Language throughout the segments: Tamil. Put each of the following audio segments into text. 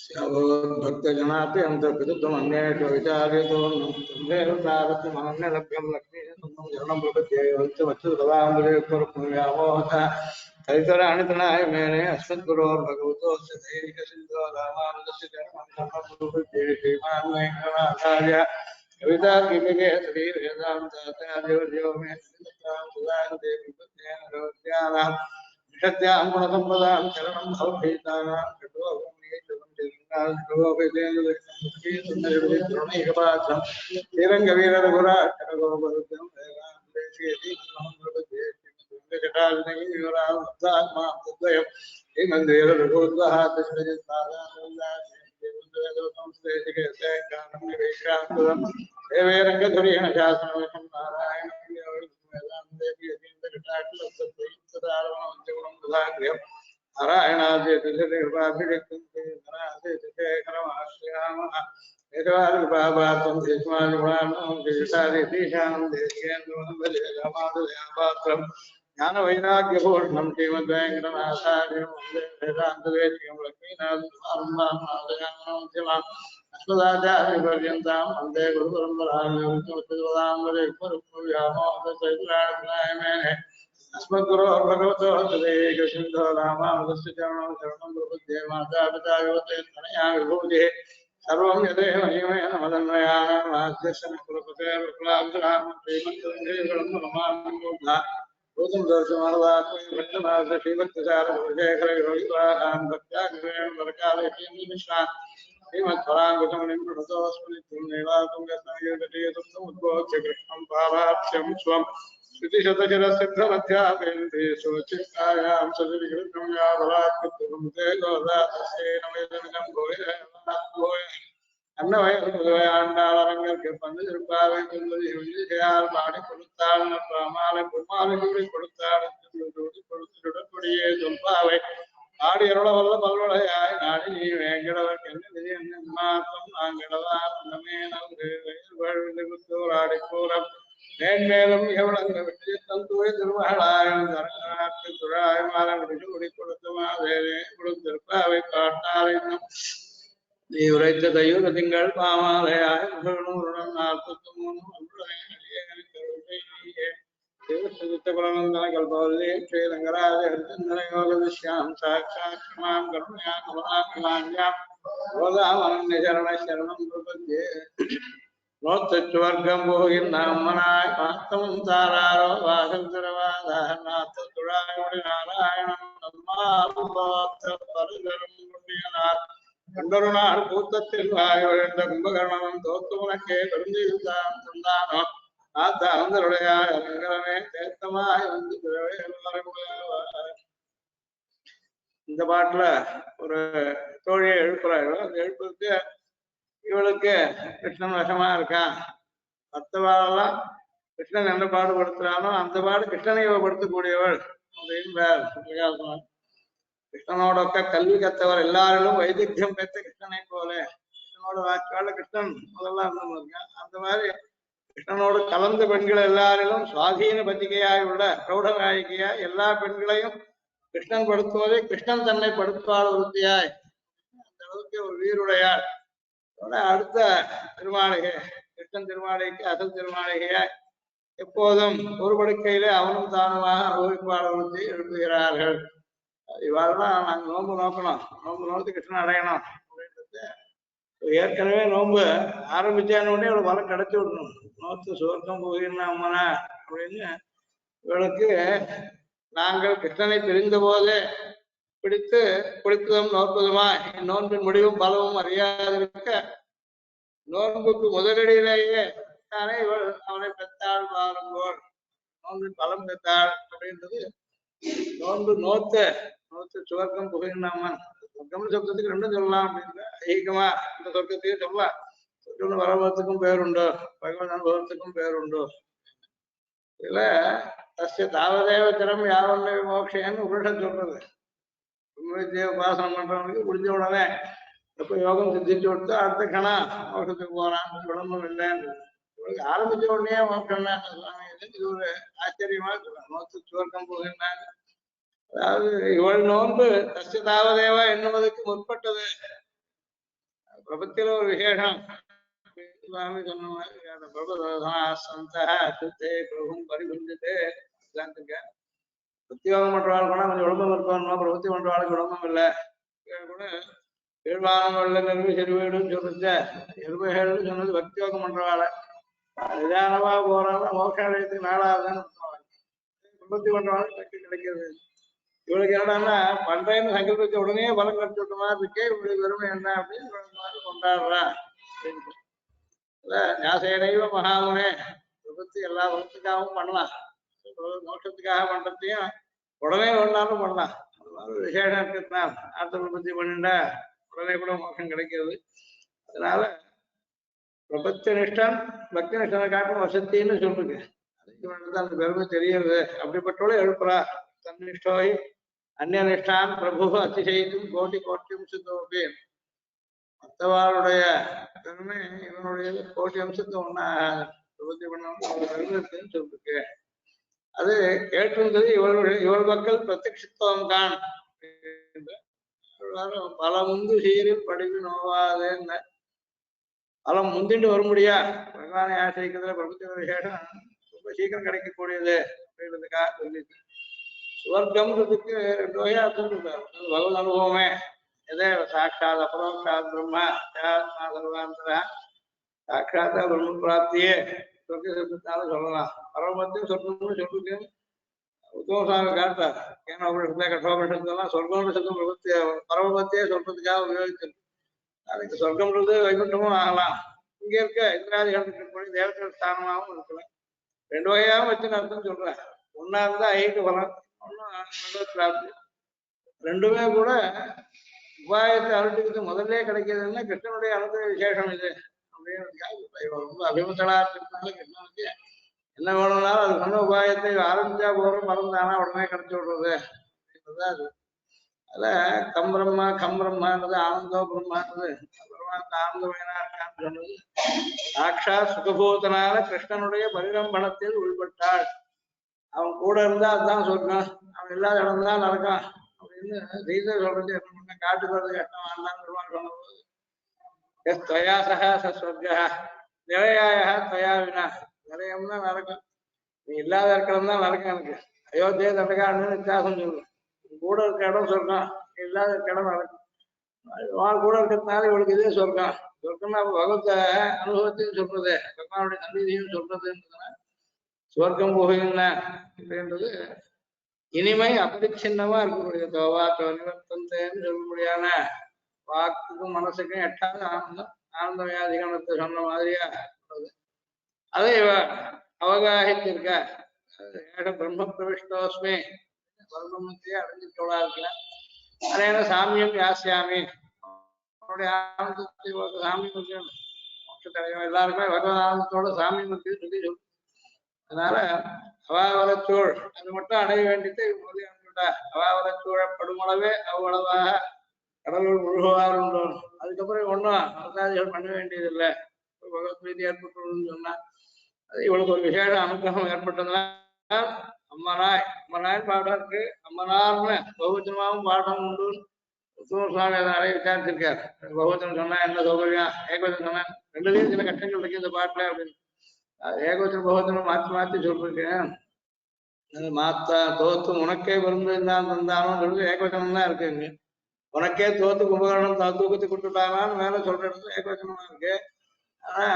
भक्तजनाति अंतर्कृतमन्येषु विचार्यतो तन्देवतारत्नमनन्यलभ्यं लक्ष्मीशरणं प्रपद्ये वत्सवत्सदाम्बुजयुक्तव्यामोहः तैतराणि तृणाय मेने अस्मद्गुरोर्भगवतोऽस्य दैहिकसिन्धो रामानुजस्य चरणं श्रीमान् वेङ्कटनाथार्य कवितार्किके श्रीवेदान्ताचार्यवर्यो मे सुदादेवी निषत्यां गुणसम्पदां शरणं भवभीतानां ंगधुरीण शासनवेशं नारायण ज्ञान वैराग्यभूषणं श्रीमद्वेङ्कटनाथार्यं वन्दे वेदान्तदेशिकं लक्ष्मीनाथसमारम्भाम् अस्मदाचार्यपर्यन्तां वन्दे गुरुपरम्परां अस्मद्गुरो भगवतो हृदयेकसिन्धो रामानुजस्य चरणं शरणं प्रपद्ये मातापिता युवते तनया विभूतिः सर्वं यदेव नियमेन मदन्वयानामाद्यस्य कुलपते विप्लाब्धराम श्रीमन्त्रं भूतं दर्शमानदात्मैः भट्टनाथ श्रीभक्तिसारभुजशेखरयोगिवाहां भक्त्याग्रेण वरकालयतीन्द्रमिश्रान् श्रीमत्पराङ्कुशमुनिं प्रणतोऽस्मि नित्यं नीलातुङ्गस्तनयोगतीतुमुद्बोध्य कृष्णं पावाप्स्यं स्वम् श्रुतिशतशिरसिद्धमध्यापेन्द्रियसुचित्तायां सतिविकृतं या बलात्कृतं ते गोदातस्येन वेदमिदं भूय अन्नवयआण्डावरङ्गற்கு பந்து திருப்பாவை என்பது எழுதியால் பாடி கொடுத்தாள் மாலை பொன்மாலை கூடி கொடுத்தாள் கொடுத்துடக்கூடியே சொல்பாவை ஆடி அருளவல்ல பல்வளையாய் நாடி நீ வேங்கடவர் என்ன மாற்றம் நாங்கடவா அன்னமே நன்று வயல் குத்தூராடி கூறம் மேன்மேலும் எவ்வளவு வெற்றி தந்துவை திருமகளாயும் தரங்கநாட்டு துழாய் மாலம் குடி கொடுத்த மாதேவே கொடுத்திருப்பாவை காட்டாரை நீ உரைத்த தையூர திங்கள் பாமாலையாய் முகனுடன் 43 குலநந்தன கல்பவல்லி ஸ்ரீரங்கராஜ ஹரிச்சந்திர யோக விஸ்யாம் சாட்சாத் மாம் கருணையா கமலாமிலாஞ்சாம் கோதாமனன்ய சரண சரணம் பிரபத்யே நோத்தச்சுவர்க்கம் போகின் நம்மனாய் பார்த்தமும் தாராரோ வாசந்திரவாதாநாத்த துழாயோடி நாராயணம் நம்மாத்த பருகரும் புண்ணியனார் கண்டொரு நாள் கூத்தத்தில் வாய்ந்த கும்பகர்ணனும் தோத்து உனக்கே கருந்திருந்தான் தந்தானோ ஆத்த அந்தருடையாமே தேத்தமாய் வந்து இந்த பாட்டுல ஒரு தோழியை எழுப்புறாங்க. அந்த எழுப்புறதுக்கு இவளுக்கு கிருஷ்ணன் வசமா இருக்கான், மற்றவாளெல்லாம் கிருஷ்ணன் என்ன பாடுபடுத்துறானோ அந்த பாடு கிருஷ்ணனை இவப்படுத்தக்கூடியவள் அப்படின்னு கிருஷ்ணனோட கல்வி கத்தவர் எல்லாரிலும் வைதித்தியம் பெற்ற கிருஷ்ணனை போல கிருஷ்ணனோட வாக்காள கிருஷ்ணன் முதல்ல இருக்கான். அந்த மாதிரி கிருஷ்ணனோடு கலந்த பெண்கள் எல்லாரிலும் சுவாதீன பத்திகையாய் உள்ள பிரௌட நாயகியாய் எல்லா பெண்களையும் கிருஷ்ணன் படுத்துவதை கிருஷ்ணன் தன்னை படுத்துவாள் உறுதியாய் அந்த அளவுக்கு ஒரு வீருடையாள். அடுத்த திருமாளிகை கிருஷ்ணன் திருமாளிகைக்கு அசல் திருமாளிகையாய் எப்போதும் ஒரு படுக்கையிலே அவனும் தானுமாக அனுபவிப்பாளர்களுக்கு எழுப்புகிறார்கள். இவாள்தான் நாங்க நோன்பு நோக்கணும், நோன்பு நோக்கி கிருஷ்ணன் அடையணும் அப்படின்றது. ஏற்கனவே நோன்பு ஆரம்பிச்சான உடனே அவளுக்கு வரம் கிடைச்சி விடணும். நோத்து சுவர்க்கம் போகிறா அம்மனா அப்படின்னு இவளுக்கு நாங்கள் கிருஷ்ணனை பிரிந்த போதே பிடித்து குளித்ததும் நோற்பதுமா நோன்பின் முடிவும் பலவும் அறியாதிருக்க நோன்புக்கு முதலடியிலேயே தானே இவள் அவனை பெற்றாள் பாருங்கோள் நோன்பின் பலம் பெற்றாள் அப்படின்றது. நோன்பு நோத்த சுவர்க்கம் புகையினாமன் சொர்க்கம் சப்தத்துக்கு ரெண்டும் சொல்லலாம் அப்படின்ற ஐகமா இந்த சொர்க்கத்தையும் சொல்லலாம். சொர்க்கம் வரபத்துக்கும் பேருண்டோ பகவத் அனுபவத்துக்கும் பேருண்டோ. இதுல தஸ்ய தாவதேவச்சரம் யாவன்ன மோட்சேன்னு உபனிஷத் சொல்றது. உண்மையை உபாசனம் பண்றவனுக்கு முடிஞ்ச உடனே எப்ப யோகம் சித்திச்சு கொடுத்தா அடுத்த கணம் மோட்சத்துக்கு போறான்னு விளம்பரம் இல்லைன்னு இவளுக்கு ஆரம்பிச்ச உடனே மோட்சம் சுவாமி இது ஒரு ஆச்சரியமா சொல்லலாம். நோத்து சுவர்க்கம் போகின்றாங்க. அதாவது இவள் நோன்பு தஸ்ய தாவதேவா என்னுவதற்கு முற்பட்டது. பிரபத்தில ஒரு விசேஷம் சுவாமி சொன்ன மாதிரி அந்த பிரபுதா சந்தா அசுத்தே பிரபும் பரிபுரிஞ்சதே பிரத்தியோகம் பண்றவாள் கூட கொஞ்சம் விளம்பரம் இருக்கணும் பிரபத்தி பண்றவாளுக்கு விளம்பரம் இல்லை கூட கீழ்வானங்கள்ல நெருங்கி செருவீடுன்னு சொல்லிச்ச எருமைகள்னு சொன்னது பக்தியோகம் பண்றவாள நிதானமா போறாங்க மோட்சாலயத்துக்கு நாளாகுதுன்னு பிரபத்தி பண்றவாளுக்கு சக்தி கிடைக்கிறது இவளுக்கு என்னடான்னா பண்றேன்னு சங்கல்பிச்ச உடனே பலம் கிடைச்சுட்ட மாதிரி இருக்கே இவளுக்கு வெறுமை என்ன அப்படின்னு கொண்டாடுறா ஞாசேனைவ மகாமுனே பிரபத்தி எல்லா பலத்துக்காகவும் பண்ணலாம் மோட்சத்துக்காக பண்றதையும் உடனே ஒன்றாலும் பண்ணலாம் அது மாதிரி விசேஷம் இருக்கிறதுனால ஆத்த பிரபத்தி பண்ணிண்டா உடனே கூட மோட்சம் கிடைக்கிறது அதனால பிரபத்தி நிஷ்டம் பக்தி நிஷ்டனை காட்டும் வசத்தின்னு சொல்லுங்க அதுக்கு அந்த பெருமை தெரியுது அப்படிப்பட்டோட எழுப்புறா தன்னிஷ்டோய் அந்நிய நிஷ்டான் பிரபு அதிசயிக்கும் கோட்டி கோட்டி சித்தோபி மற்றவாளுடைய பெருமை இவனுடைய கோட்டி அம்சத்தை ஒன்னா பிரபத்தி பண்ண சொல்லிருக்கு அது கேட்டிருந்தது இவள் மக்கள் பிரத்யட்சித்துவம் தான் பல முந்து சீரில் படிப்பு நோவாதுன்னு பலம் முந்திண்டு வர முடியா பகவானை ஆசிரிக்கிறதுல பிரபுத்தி விசேஷம் ரொம்ப சீக்கிரம் கிடைக்கக்கூடியது அப்படின்றதுக்காக சொல்லிட்டு சுவர்க்கம்ன்றதுக்கு ரெண்டு வகையா அர்த்தம் சொல்றாரு பகவத் அனுபவமே எதே சாட்சாத் அபரோக்ஷாத் பிரம்மா சர்வாந்தரா சாட்சாத்தா பிரம்ம பிராப்தியே சொர்க்க சப்தத்தால சொல்லலாம் பரமத்தையும் சொர்க்கம்னு சொல்லிட்டு உத்தமசாமி காட்டார் ஏன்னா உபனிஷத்துல கட்டோபனிஷத்துலாம் சொர்க்கம்னு பிரபத்தி பரமபத்தியே சொல்றதுக்காக உபயோகிச்சிருக்கு அதுக்கு சொர்க்கம்ன்றது வைகுண்டமும் ஆகலாம் இங்க இருக்க இந்திராதிகள் இருக்கக்கூடிய தேவதைகள் ஸ்தானமாகவும் இருக்கலாம் ரெண்டு வகையாகவும் வச்சுன்னு அர்த்தம் சொல்றேன் ஒன்னா இருந்தா ஐட்டு பலம் ஒன்னும் பிராப்தி ரெண்டுமே கூட உபாயத்தை அருட்டுக்கு முதல்ல கிடைக்கிறதுன்னா கிருஷ்ணனுடைய அனுபவ விசேஷம் இது அப்படின்னு ரொம்ப அபிமத்தலா இருக்கிறதுனால கிருஷ்ணனுக்கு என்ன வேணும்னாலும் அது சொன்ன உபாயத்தை ஆரம்பிச்சா போறோம் மறந்தானா உடனே கிடைச்சி விடுறது அப்படின்றதா அது அதுல கம்பிரம்மான்றது ஆனந்தோ பிரம்மான்றது ஆனந்தமயனா இருக்கான்னு சொன்னது சாட்சா சுகபூதனால கிருஷ்ணனுடைய பரிரம்பணத்தில் உள்பட்டாள் அவன் கூட இருந்தா அதுதான் சொர்க்கம் அவன் இல்லாத இடம் தான் நடக்கும் அப்படின்னு சீதை சொல்றது என்ன பண்ண காட்டுக்கு வருது கஷ்டம் வேண்டாம் சொன்னபோது எஸ் துவயா சக சஸ்வர்கா நிலையாய துவயா வினா நிலையம்னா நடக்கும் நீ இல்லாத இருக்கிறது தான் நடக்கும் எனக்கு அயோத்தியை தண்டகான்னு வித்தியாசம் சொல்லணும் கூட இருக்க இடம் சொர்க்கம் இல்லாத இருக்க இடம் நடக்கும் கூட இருக்கிறதுனால இவளுக்கு இதே சொர்க்கம் சொர்க்கம்னா பகவத்த அனுபவத்தையும் சொல்றது பகவானுடைய சந்நிதியும் சொல்றதுன்றதுனா சொர்க்கம் போகுதுன்னா அப்படின்றது இனிமை அபரிச்சின்னமா இருக்கக்கூடிய தோவாத்தோ நிவர்த்தந்தேன்னு சொல்லக்கூடியான வாக்குக்கும் மனசுக்கும் எட்டாவது ஆனந்தம் ஆனந்த வியாதிகணத்தை சொன்ன மாதிரியா அதை இவ அவகாகித்திருக்க பிரம்ம பிரவிஷ்டோஸ்மே பிரம்மத்தையே அடைஞ்சிட்டோளா இருக்கல அதே சாமியம் யாசியாமி அவனுடைய ஆனந்தத்தை சாமியம் மோட்சத்தடையும் எல்லாருக்குமே பகவத் ஆனந்தத்தோட சாமியம் சொல்லி சொல்லு அதனால அவாவரச்சூழ் அது மட்டும் அடைய வேண்டியது அனுப்பிட்டா அவாவரச்சூழப்படுமளவே அவ்வளவாக கடவுள் முழுகுவார் உண்டோம் அதுக்கப்புறம் ஒன்றும் அவசாதிகள் பண்ண வேண்டியதில்லை பகவத் மீதி ஏற்பட்டுள்ளதுன்னு சொன்னா அது இவளுக்கு ஒரு விசேஷ அனுகிரகம் ஏற்பட்டதுன்னா அம்மனாய் பாடம் இருக்கு அம்மனார்னு பகுவச்சனமாகவும் பாடம் உண்டு சுவாமி அதை நிறைய விசாரிச்சிருக்காரு பகுவச்சனம் சொன்னா என்ன சௌகரியம் ஏகவச்சனம் சொன்னா ரெண்டுலேயும் சில கஷ்டங்கள் இருக்கு இந்த பாட்டுல அப்படின்னு ஏகவச்சன பகுவச்சனம் மாற்றி சொல்லிருக்கேன் அது மாத்தா தோத்து உனக்கே விரும்பிருந்தான் தந்தாலும் சொல்லிட்டு ஏகவச்சனம் தான் இருக்கு இங்க உனக்கே தோத்து கும்பகரணம் தூக்கத்தை கொடுத்துட்டாங்கன்னு மேல சொல்ற இடத்துல ஏகவச்சனமா இருக்கு ஆனா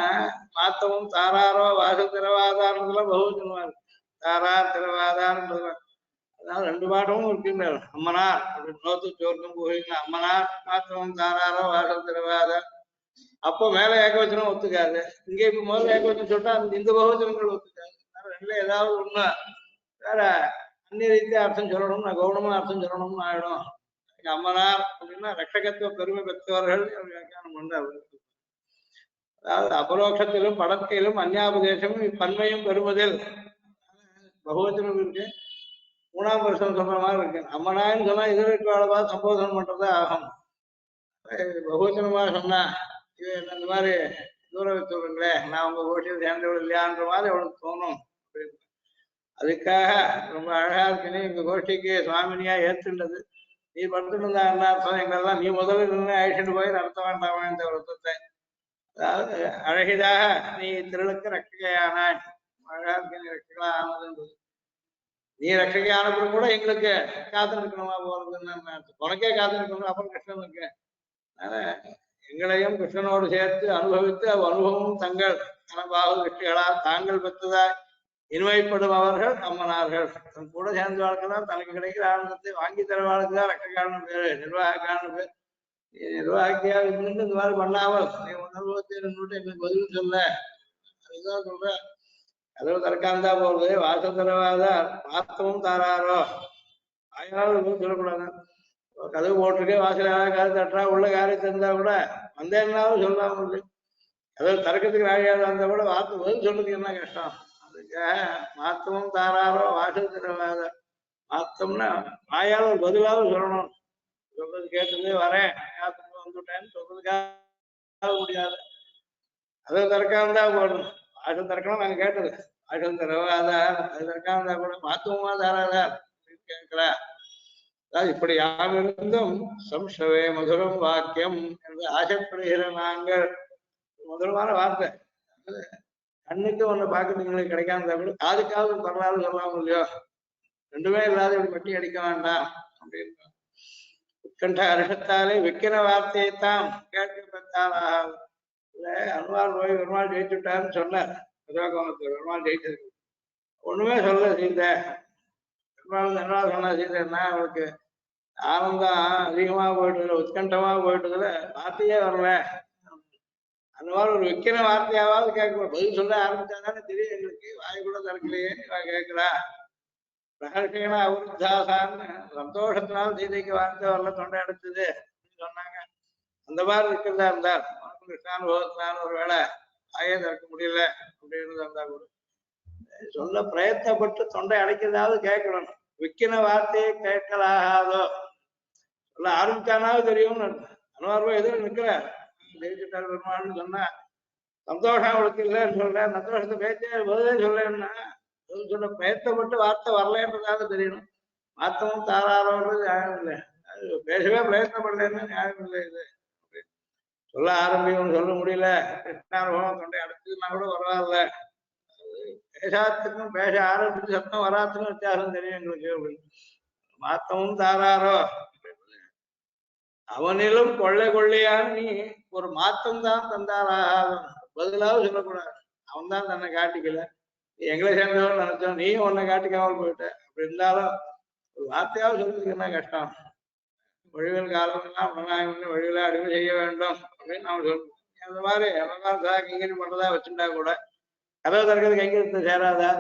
மாத்தவும் தாராரோ வாசல் திரவாதாரத்துல பகுவச்சனமா இருக்கு தாரார் திரவாதாரன்றது அதனால ரெண்டு பாட்டமும் இருக்குங்க அம்மனார் அப்படின்னு நோத்து சோர்க்கம் போகிறீங்க அம்மனார் மாத்தவும் தாராரோ வாசல் திரவாதார் அப்போ மேல ஏகவச்சனம் ஒத்துக்காது இங்க இப்ப முதல்ல ஏகவச்சனம் சொல்லிட்டா இந்த பகுவச்சனங்கள் ஒத்துக்காது ரெண்டுல ஏதாவது ஒண்ணு வேற அந்நிய ரீதியா அர்த்தம் சொல்லணும் நான் கௌனமா அர்த்தம் சொல்லணும்னு ஆயிடும் அம்மனார் அப்படின்னா ரட்சகத்துவ பெருமை பெற்றவர்கள் வியாக்கியானம் பண்றாரு அதாவது அபரோக்ஷத்திலும் படத்திலும் அந்நியாபதேசமும் இப்பன்மையும் பெறுவதில் பகவச்சனம் இருக்கு மூணாம் வருஷம் சொல்ற மாதிரி இருக்கு அம்மனான்னு சொன்னா இதற்கு அளவா சம்போதனம் பண்றதே ஆகும் பகவச்சனமா சொன்னா இது இந்த மாதிரி தூர வச்சுங்களே நான் உங்க கோஷ்டியில் சேர்ந்தவள் இல்லையான்ற மாதிரி அவளுக்கு தோணும் அதுக்காக ரொம்ப அழகா இருக்குன்னு எங்க கோஷ்டிக்கு சுவாமினியா ஏற்றுள்ளது நீ படுத்துட்டு இருந்தா என்ன அர்த்தம் எங்களெல்லாம் நீ முதல்ல நின்று அழைச்சிட்டு போய் நடத்த வேண்டாமா இந்த விரதத்தை அதாவது அழகிதாக நீ திருளுக்கு ரட்சிகையானாய் அழகாக நீ ரட்சிகளா ஆனதுன்றது நீ ரட்சிகையானப்படும் கூட எங்களுக்கு காத்து நிற்கணுமா போறதுன்னு உனக்கே காத்து நிற்கணும் அப்புறம் கிருஷ்ணனுக்கு அதனால எங்களையும் கிருஷ்ணனோடு சேர்த்து அனுபவித்து அனுபவமும் தங்கள் மனபாகு வெற்றிகளால் தாங்கள் பெற்றதாய் இனிமைப்படும் அவர்கள் அம்மனார்கள் தன் கூட சேர்ந்த வாழ்க்கைதான் தனக்கு கிடைக்கிற ஆனந்தத்தை வாங்கி தர வாழ்க்கைதான் ரட்சக்காரன் பேரு நிர்வாகக்காரன் பேர் நீ நிர்வாகியா இருந்து இந்த மாதிரி பண்ணாமல் நீ அனுபவத்தை நின்றுட்டு எங்களுக்கு பதில் சொல்ல அதுதான் சொல்ற கதவு திறக்காந்தா போறது வாசல் தரவாதா பார்த்தமும் தாராரோ ஆயாலும் சொல்லக்கூடாது கதவு போட்டிருக்கே வாசல் யாராவது கதவு தட்டுறா உள்ள காரியத்தை இருந்தா கூட வந்தேன்னாலும் சொல்லலாம் உங்களுக்கு கதவு திறக்கிறதுக்கு ஆகையாத வந்தா கூட வார்த்தை பதில் சொல்றதுக்கு என்ன கஷ்டம் அதுக்காக மாத்தமும் தாராரோ வாசல் தரவாத மாத்தம்னா வாயால் ஒரு பதிலாவது சொல்லணும் சொல்றது கேட்டது வரேன் வந்துட்டேன்னு சொல்றதுக்காக முடியாது அதை திறக்காம தான் போடணும் வாசல் திறக்கணும் நாங்க கேட்டது வாசல் தரவாதா அது திறக்காம இருந்தா கூட மாத்தமுமா தாராதா கேட்கிறா அதாவது இப்படி யாமிருந்தும் சம்சவே மதுரம் வாக்கியம் என்று ஆசைப்படுகிற நாங்கள் மதுரமான வார்த்தை கண்ணுக்கு ஒண்ணு பார்க்கறதுங்களுக்கு கிடைக்காம இருந்தா கூட காதுக்காவது வரலாறு சொல்லலாம் இல்லையோ ரெண்டுமே இல்லாத இப்படி பட்டி அடிக்க வேண்டாம் அப்படின்னு உட்கண்ட அருஷத்தாலே விற்கிற வார்த்தையைத்தான் கேட்க பெற்றால் இல்ல அனுமார் போய் பெருமாள் ஜெயிச்சுட்டாருன்னு சொன்னார் விரோகோணத்தை பெருமாள் ஜெயிச்சிருக்கு ஒண்ணுமே சொல்ல சீதை பெருமாள் என்ன சொன்னா சீதைன்னா அவளுக்கு ஆனந்தம் அதிகமா போயிட்டுதுல உத்கண்டமா போயிட்டுதுல வார்த்தையே வரல அந்த மாதிரி ஒரு விற்கிற வார்த்தையாவது கேட்கணும் பதில் சொல்ல ஆரம்பிச்சாதானே தெரியும் எங்களுக்கு வாய் கூட திறக்கலையே கேட்கிறா பிரகர்ஷேன அவருத்தாசான்னு சந்தோஷத்தினால சீதைக்கு வார்த்தை வரல தொண்டை அடைச்சது சொன்னாங்க அந்த மாதிரி இருக்கிறதா இருந்தார் கிருஷ்ணானுபவத்தினால ஒரு வேளை வாயே திறக்க முடியல அப்படின்னு இருந்தா கூட சொல்ல பிரயத்தப்பட்டு தொண்டை அடைக்கிறதாவது கேட்கணும் விற்கின வார்த்தையை கேட்கலாகாதோ சொல்ல ஆரம்பிச்சானாவது தெரியும்னு அனுவார்வா எதிர நிற்கிறார் ஜெயிச்சுட்டார் பெருமாள்னு சொன்னா சந்தோஷம் அவளுக்கு இல்லைன்னு சொல்றேன் சந்தோஷத்தை பேச்சே பதிலே சொல்லேன்னா சொல்ல பிரயத்தப்பட்டு வார்த்தை வரலன்றதாக தெரியணும் மாத்தமும் தாராரோன்றது நியாயம் இல்லை அது பேசவே பிரயத்தப்படலன்னு நியாயம் இல்லை இது சொல்ல ஆரம்பிக்கும் சொல்ல முடியல கிருஷ்ணானுபவம் தொண்டை அடைச்சதுன்னா கூட பரவாயில்ல பேசாத்துக்கும் பேச ஆரம்பிச்சு சத்தம் வராத்துக்கும் வித்தியாசம் தெரியும் எங்களுக்கு அப்படின்னு மாத்தமும் தாராரோ அவனிலும் கொள்ளை கொள்ளையான்னு நீ ஒரு மாத்தம் தான் தந்தாராக பதிலாவது சொல்லக்கூடாது அவன் தான் தன்னை காட்டிக்கல எங்களை சேர்ந்தவன் நினைச்சோம் நீயும் உன்னை காட்டிக்காமல் போயிட்ட அப்படி இருந்தாலும் ஒரு வார்த்தையாவது சொல்றதுக்கு என்ன கஷ்டம் வழிகள் காலம் எல்லாம் உணவாக வழிகளை அடிமை செய்ய வேண்டும் அப்படின்னு அவன் சொல்றோம் அந்த மாதிரி எவ்வளவு கைங்கரி பண்றதா வச்சுட்டா கூட கதவு திறக்கிறது கைங்கரியத்தை சேராதா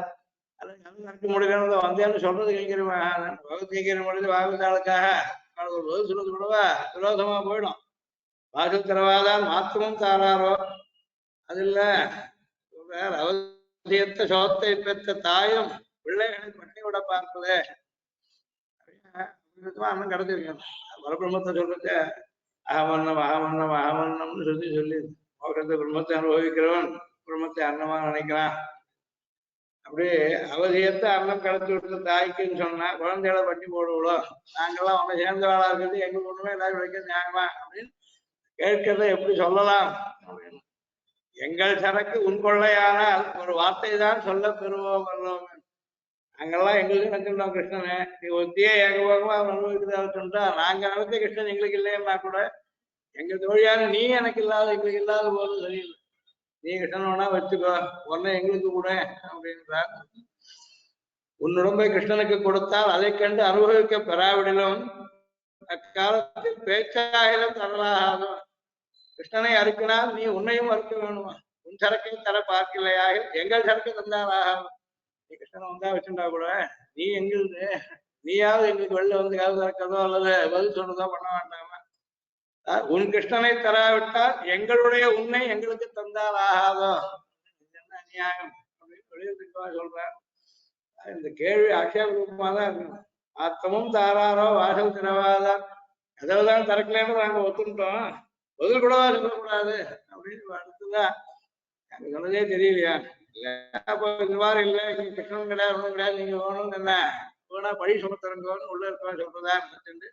அது கதவு திறக்க முடியலன்னு வந்தேன்னு சொல்றது கைங்கரியமாக பகவத் கைங்கரியம் முடிஞ்சு வாகத்தாளுக்காக ஒரு பதில் சொல்றது கூடவா விரோதமா போயிடும் வாசல் திறவாதான் மாத்திரமும் தாராரோ அது இல்ல அவசியத்த சோத்தை பெற்ற தாயும் பிள்ளைகளை பண்ணி விட பார்க்கல அண்ணன் கிடைச்சிருக்கேன் பரபிரம்மத்தை சொல்றது அகமன்னம் அகமன்னம் அகமன்னம்னு சொல்லி மோகத்தை பிரம்மத்தை அனுபவிக்கிறவன் பிரம்மத்தை அன்னமா நினைக்கிறான் அப்படியே அவசியத்தை அன்னம் கிடைச்சி விடுற தாய்க்குன்னு சொன்னா குழந்தைகளை பண்ணி போடுவோம் நாங்கெல்லாம் அவனை சேர்ந்தவாளா இருக்கிறது எங்களுக்கு ஒண்ணுமே எல்லாரும் கிடைக்க நியாயமா அப்படின்னு கேட்கிறத எப்படி சொல்லலாம் அப்படின்னு எங்கள் சரக்கு உன் கொள்ளையானால் ஒரு வார்த்தை தான் சொல்ல பெறுவோம் வல்லோம் நாங்கெல்லாம் எங்களுக்கு நினைச்சிருந்தோம் கிருஷ்ணனை நீ ஒத்தியே ஏகபோகமா அனுபவிக்கிறதா சொல்லிட்டா நாங்க நினைச்ச கிருஷ்ணன் எங்களுக்கு இல்லைன்னா கூட எங்க தோழியான நீ எனக்கு இல்லாத எங்களுக்கு இல்லாத போது சரியில்லை நீ கிருஷ்ணன் வேணா வச்சுக்கோ உன்னை எங்களுக்கு கூட அப்படின்றார் உன் உடம்பை கிருஷ்ணனுக்கு கொடுத்தால் அதை கண்டு அனுபவிக்க பெறாவிடலும் அக்காலத்தில் பேச்சாயிரம் தரலாகும் கிருஷ்ணனை அறுக்கினால் நீ உன்னையும் அறுக்க வேணுமா உன் சரக்கை தர பார்க்கலையாக எங்கள் சரக்கு தந்தாராகும் நீ கிருஷ்ணனை வந்தா வச்சுட்டா கூட நீ எங்களுக்கு நீயாவது எங்களுக்கு வெளில வந்து காது திறக்கிறதோ அல்லது பதில் சொல்றதோ பண்ண வேண்டாமா உன் கிருஷ்ணனை தராவிட்டால் எங்களுடைய உன்னை எங்களுக்கு தந்தால் ஆகாதோ என்ன அநியாயம் அப்படின்னு வெளியிட்டு சொல்றார் இந்த கேள்வி ஆட்சேபமா தான் இருக்கணும் ஆத்தமும் தாராரோ வாசல் திறவாதான் கதவுதான் திறக்கலன்னு நாங்க ஒத்துட்டோம் பதில் கூடவா சொல்லக்கூடாது அப்படின்னு அடுத்துதான் எனக்கு சொன்னதே தெரியலையா இல்ல அப்போ இந்த மாதிரி இல்லை நீங்க கிருஷ்ணன் கிடையாது ஒண்ணும் கிடையாது நீங்க வேணும்னு என்ன வேணா பழி சுமத்துறங்கன்னு உள்ள இருக்கா சொல்றதா நினைச்சுட்டு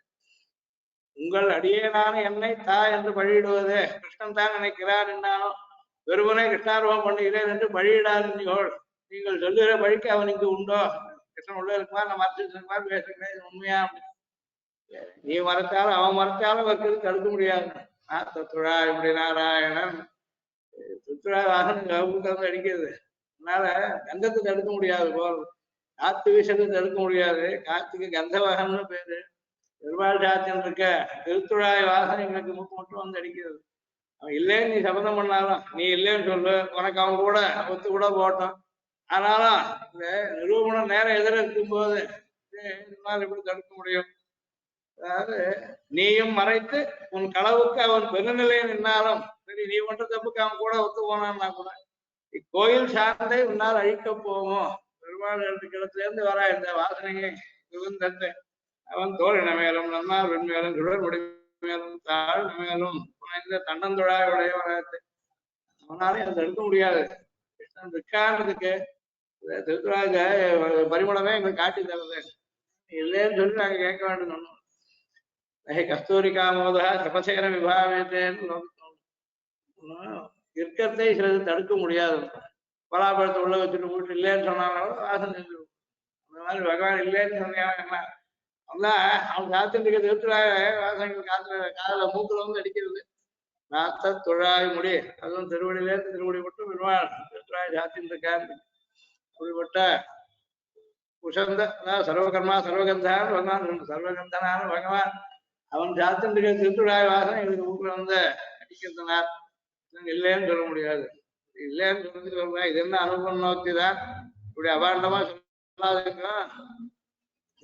உங்கள் அடியேனான என்னை தா என்று பழியிடுவது கிருஷ்ணன் தான் நினைக்கிறார் என்னாலும் வெறுமனே கிருஷ்ணார்வம் பண்ணுகிறேன் என்று பழியிடாது நீங்கள் சொல்லுகிற பழிக்கு அவனுக்கு உண்டோ? கிருஷ்ணன் உள்ள இருக்குமா, நான் மறைச்சிருக்கா பேசுகிறேன், இது உண்மையா? நீ மறைச்சாலும் அவன் மறைச்சாலும் வைக்கிறது தடுக்க முடியாது. தத்துழா இப்படி நாராயணன் சுற்றுலா வாகனம் அடிக்கிறது. அதனால கந்தத்தை தடுக்க முடியாது. போல் காத்து வீசத்தை தடுக்க முடியாது. காத்துக்கு கந்த வாகனம்னு பேரு. பெருமாள் சாத்தியம் இருக்க திருத்துழாய் வாசனை எங்களுக்கு முக்கு மட்டும் வந்து அடிக்கிறது. அவன் இல்லைன்னு நீ சபதம் பண்ணாலும், நீ இல்லைன்னு சொல்லு, உனக்கு அவன் கூட ஒத்து கூட போட்டோம். ஆனாலும் இந்த நிரூபணம் நேரம் எதிர இருக்கும்போது எப்படி தடுக்க முடியும்? அதாவது நீயும் மறைத்து உன் களவுக்கு அவன் பெருநிலை நின்னாலும் சரி, நீ பண்ற தப்புக்கு அவன் கூட ஒத்து போனான்னா கூட இக்கோயில் சார்ந்தே உன்னால் அழிக்க போவோம். பெருமாள் கிடத்துல இருந்து வர இந்த வாசனையை விழுந்தத்தை அவன் தோழின மேலும் நன்னார் வெண்மேலும் சுடர்முடி மேலும் தாழ் மேலும் இந்த தன்னந்தொழாவுடைய வரத்தை அவனாலே அதை தடுக்க முடியாது. கிருஷ்ணன் இருக்கான்றதுக்கு திருத்துறாக பரிமளமே எங்களுக்கு காட்டி தருது. இல்லைன்னு சொல்லி நாங்க கேட்க வேண்டும். ஒண்ணும் கஸ்தூரி காமோதா சபசேன விபாவியத்தேன்னு இருக்கிறதை சிலது தடுக்க முடியாது. பலாப்பழத்தை உள்ள வச்சுட்டு போட்டு இல்லைன்னு சொன்னாலும் வாசம் செஞ்சு அந்த மாதிரி பகவான் இல்லைன்னு சொன்னா அவன் காத்துட்டு திருத்துறாக வாசனைகள் காத்துல காதல மூக்குல வந்து அடிக்கிறது. நாத்த தொழாய் முடி, அதுவும் திருவடியிலேருந்து திருவடி மட்டும் பெருமாள் திருத்துறாய் சாத்தின்னு இருக்காரு. அப்படிப்பட்ட குஷந்த அதாவது சர்வகர்மா சர்வகந்தான் பகவான், சர்வகந்தனான பகவான் அவன் சாத்தின் திருத்துழாய் வாசனை எங்களுக்கு மூக்குல வந்து அடிக்கிறதுனால இல்லைன்னு சொல்ல முடியாது. இல்லைன்னு சொல்றது சொல்றேன். இது என்ன அனுபவம் நோக்கிதான் இப்படி அபாண்டமா சொல்லாதுக்கும்.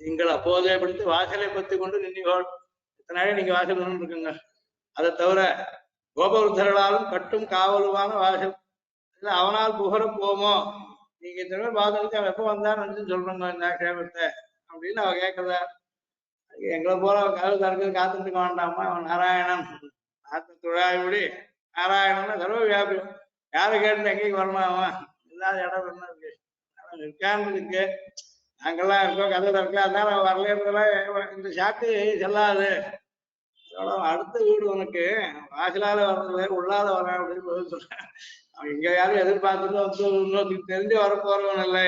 நீங்கள் அப்போதே படித்து வாசலை பத்தி கொண்டு நின்றீர்கள். இத்தனை நீங்க வாசல் இருக்குங்க. அதை தவிர கோபவருத்தர்களாலும் கட்டும் காவலுமான வாசல் இல்லை அவனால் புகழ போமோ? நீங்க இத்தனை பாதலுக்கு அவன் எப்போ வந்தான்னு சொல்றோங்க இந்த கேமத்தை அப்படின்னு அவ கேட்கறதா? எங்களை போல அவன் கதவு திறக்கிறது காத்துட்டு இருக்க வேண்டாமா? அவன் நாராயணன் ஆத்த துழாய்படி நாராயணன் சர்வ வியாபி. யாரை கேட்டு எங்கேயும் வரணும்? அவன் இல்லாத இடம் என்ன இருக்கு? அவன் இருக்கான்னு நாங்கெல்லாம் இருக்கோம், கதை திறக்கல, அதனால அவன் வரலாம். இந்த சாக்கு செல்லாது. அடுத்த வீடு உனக்கு வாசலால வர்றது உள்ளாத வர அப்படின்னு பதில் சொல்றேன். அவன் இங்க யாரும் எதிர்பார்த்துட்டு வந்து இன்னொருத்துக்கு தெரிஞ்சு வர போறவன் இல்லை.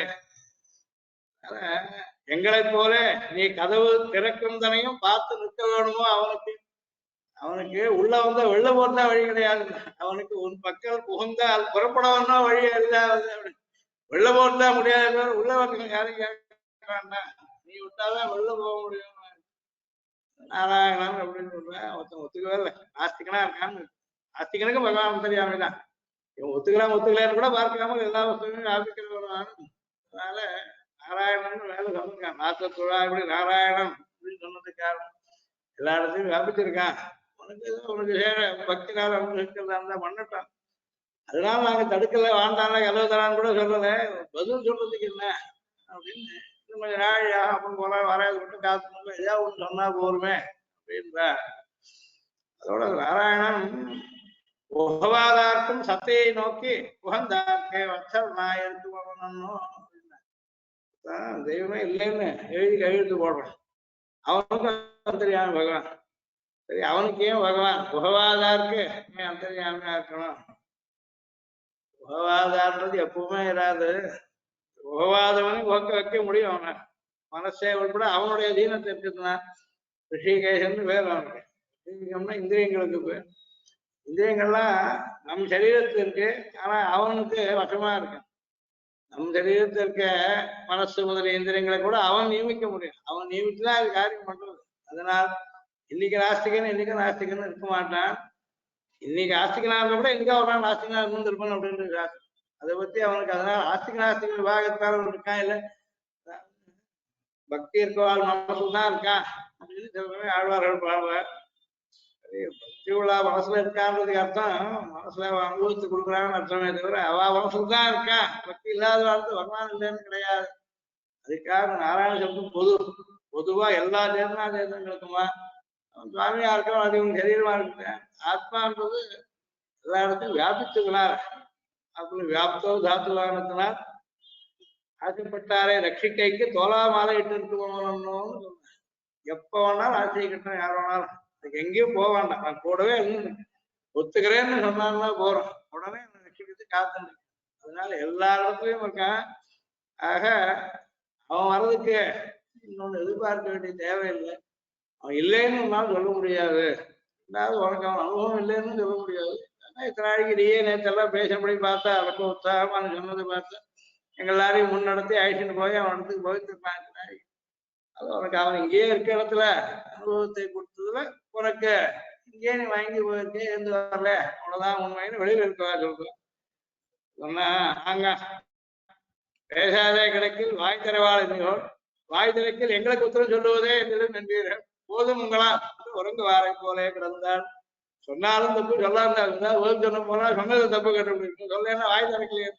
எங்களை போல நீ கதவு திறக்கும் தனையும் பார்த்து நிற்க வேணுமோ? அவனுக்கு உள்ள வந்தா வெளில போறதா வழி கிடையாது. அவனுக்கு உன் பக்கம் புகுந்தால் புறப்படவன்னா வழி எளிதாவது. வெளில போறதா முடியாது. உள்ள வந்து யாரும் கேட்க வேண்டாம், நீ விட்டாதான் வெளில போக முடியும். நாராயணன் அப்படின்னு சொல்றேன். ஒருத்தன் ஒத்துக்கவே இல்லை. ஆஸ்திகனா இருக்கான்னு. ஆஸ்திகனுக்கு பகவான் தெரியாமதான் இவன் ஒத்துக்கலான்னு கூட பார்க்காம எல்லா வசதியும் வியாபிக்கிறது வருவான். அதனால நாராயணன் வேலை சொல்லிருக்கான். நாத்த தொழாய்படி நாராயணன் அப்படின்னு சொன்னதுக்கு காரணம் எல்லா இடத்தையும் வியாபிச்சிருக்கான். உனக்கு பக்தினால இருக்கிறதா இருந்தா பண்ணட்டான். அதனால நாங்க தடுக்கல வாழ்ந்தாங்க கதவு தரான்னு கூட சொல்லல. பதில் சொல்றதுக்கு என்ன அப்படின்னு கொஞ்சம் நாழியா அப்படின்னு போல வராது மட்டும் காத்து ஏதாவது ஒன்று சொன்னா போருமே அப்படின்ற அதோட நாராயணன் உகவாதார்க்கும் சத்தையை நோக்கி உகந்தார்க்கே வச்சல் நான் எடுத்து போடணும் அப்படின்னா தெய்வமே இல்லைன்னு எழுதி கையெழுத்து போடுறேன். அவனுக்கும் அந்தரியாம பகவான். சரி, அவனுக்கு ஏன் பகவான் உகவாதாருக்கு ஏன் அந்தரியாமையா இருக்கணும்? உகவாதார்ன்றது எப்பவுமே இராது. உகவாதவனையும் உகக்க வைக்க முடியும். அவனை மனசே உட்பட அவனுடைய தீனத்தை இருக்குதுன்னா ரிஷிகேசன் பேர் அவனுக்கு. ரிஷிகம்னா இந்திரியங்களுக்கு பேர். இந்திரியங்கள்லாம் நம் சரீரத்தில் இருக்கு, ஆனா அவனுக்கு வசமா இருக்கு. நம் சரீரத்தில் இருக்க மனசு முதலிய இந்திரியங்களை கூட அவன் நியமிக்க முடியும். அவன் நியமிச்சுதான் அது காரியம் பண்றது. அதனால் இன்னைக்கு நாஸ்திகன் இன்னைக்கு நாஸ்திகன் இருக்க மாட்டான். இன்னைக்கு ஆஸ்திகனா இருந்த கூட இன்னைக்கு ஒரு நாள் நாஸ்திகனா இருந்திருப்பான் அப்படின்றது சாஸ்திரம். அதை பத்தி அவனுக்கு அதனால ஆஸ்திக நாஸ்திக விபாகத்தால் இருக்கான் இல்லை பக்தி இருக்கவாள் மனசுல தான் இருக்கான் அப்படின்னு சில ஆழ்வார்கள் பாடுவார். பக்தி உள்ள மனசுல இருக்கான்றதுக்கு அர்த்தம் மனசுல அனுபவித்து கொடுக்குறான்னு அர்த்தமே தவிர அவ மனசுல தான் இருக்கான். பக்தி இல்லாத வாழ்த்து வருமானம் இல்லைன்னு கிடையாது. அதுக்காக நாராயண சப்தம் பொதுவா எல்லா தேர்தலா தேர்தலுக்குமா சுவாமியா இருக்கணும். அது உங்க சரீரமா இருக்கு. ஆத்மான்றது எல்லா இடத்தையும் வியாபித்துக்கிறார். அப்படி வியாப்தோ தாத்துவானத்தினால் ஆசைப்பட்டாரே ரட்சிக்கைக்கு தோலா மாலை இட்டு இருக்கு போகணும்னு எப்ப வேணாலும் ஆசை கட்டணும். யார் வேணாலும் அதுக்கு எங்கேயும் போக வேண்டாம், நான் கூடவே இருந்து ஒத்துக்கிறேன்னு சொன்னான்னா போறோம், உடனே ரட்சிக்கிறது காத்துன்னு. அதனால எல்லா இடத்துலயும் இருக்கான். ஆக அவன் வர்றதுக்கு இன்னொன்னு எதிர்பார்க்க வேண்டிய தேவையில்லை. அவன் இல்லைன்னு உன்னால சொல்ல முடியாது, அதாவது உனக்கு அவன் அனுபவம் இல்லைன்னு சொல்ல முடியாது. இத்தனை நாளைக்கு நீயே நேற்றெல்லாம் பேசும்படி பார்த்தா ரொம்ப உற்சாகமான சொன்னதை பார்த்தா எங்க எல்லாரையும் முன்னடத்தி அழைச்சிட்டு போய் அவன் இடத்துக்கு போயிட்டு அது உனக்கு அவன் இங்கேயே இருக்க இடத்துல அனுபவத்தை கொடுத்ததுல உனக்கு இங்கேயே நீ வாங்கி போயிருக்கே இருந்து வரல, அவ்வளவுதான் உண்மைன்னு வெளியில இருக்கவா சொல்றேன். சொன்னா ஆங்க பேசாதே கிடக்கில் வாய் திறவாள், வாய் திறக்கில் எங்களுக்கு உத்தரவு சொல்லுவதே என்னிடம் நன்றீர்கள், போதும் உங்களா உறங்க வாரை போலே கிடந்தாள். சொன்னாலும் தப்பு சொல்லாருந்தா ஓய்வு சொன்ன போனா சொன்னது தப்பு கண்டுபிடிக்கும், சொல்லேன்னா வாய் திறக்கலையே,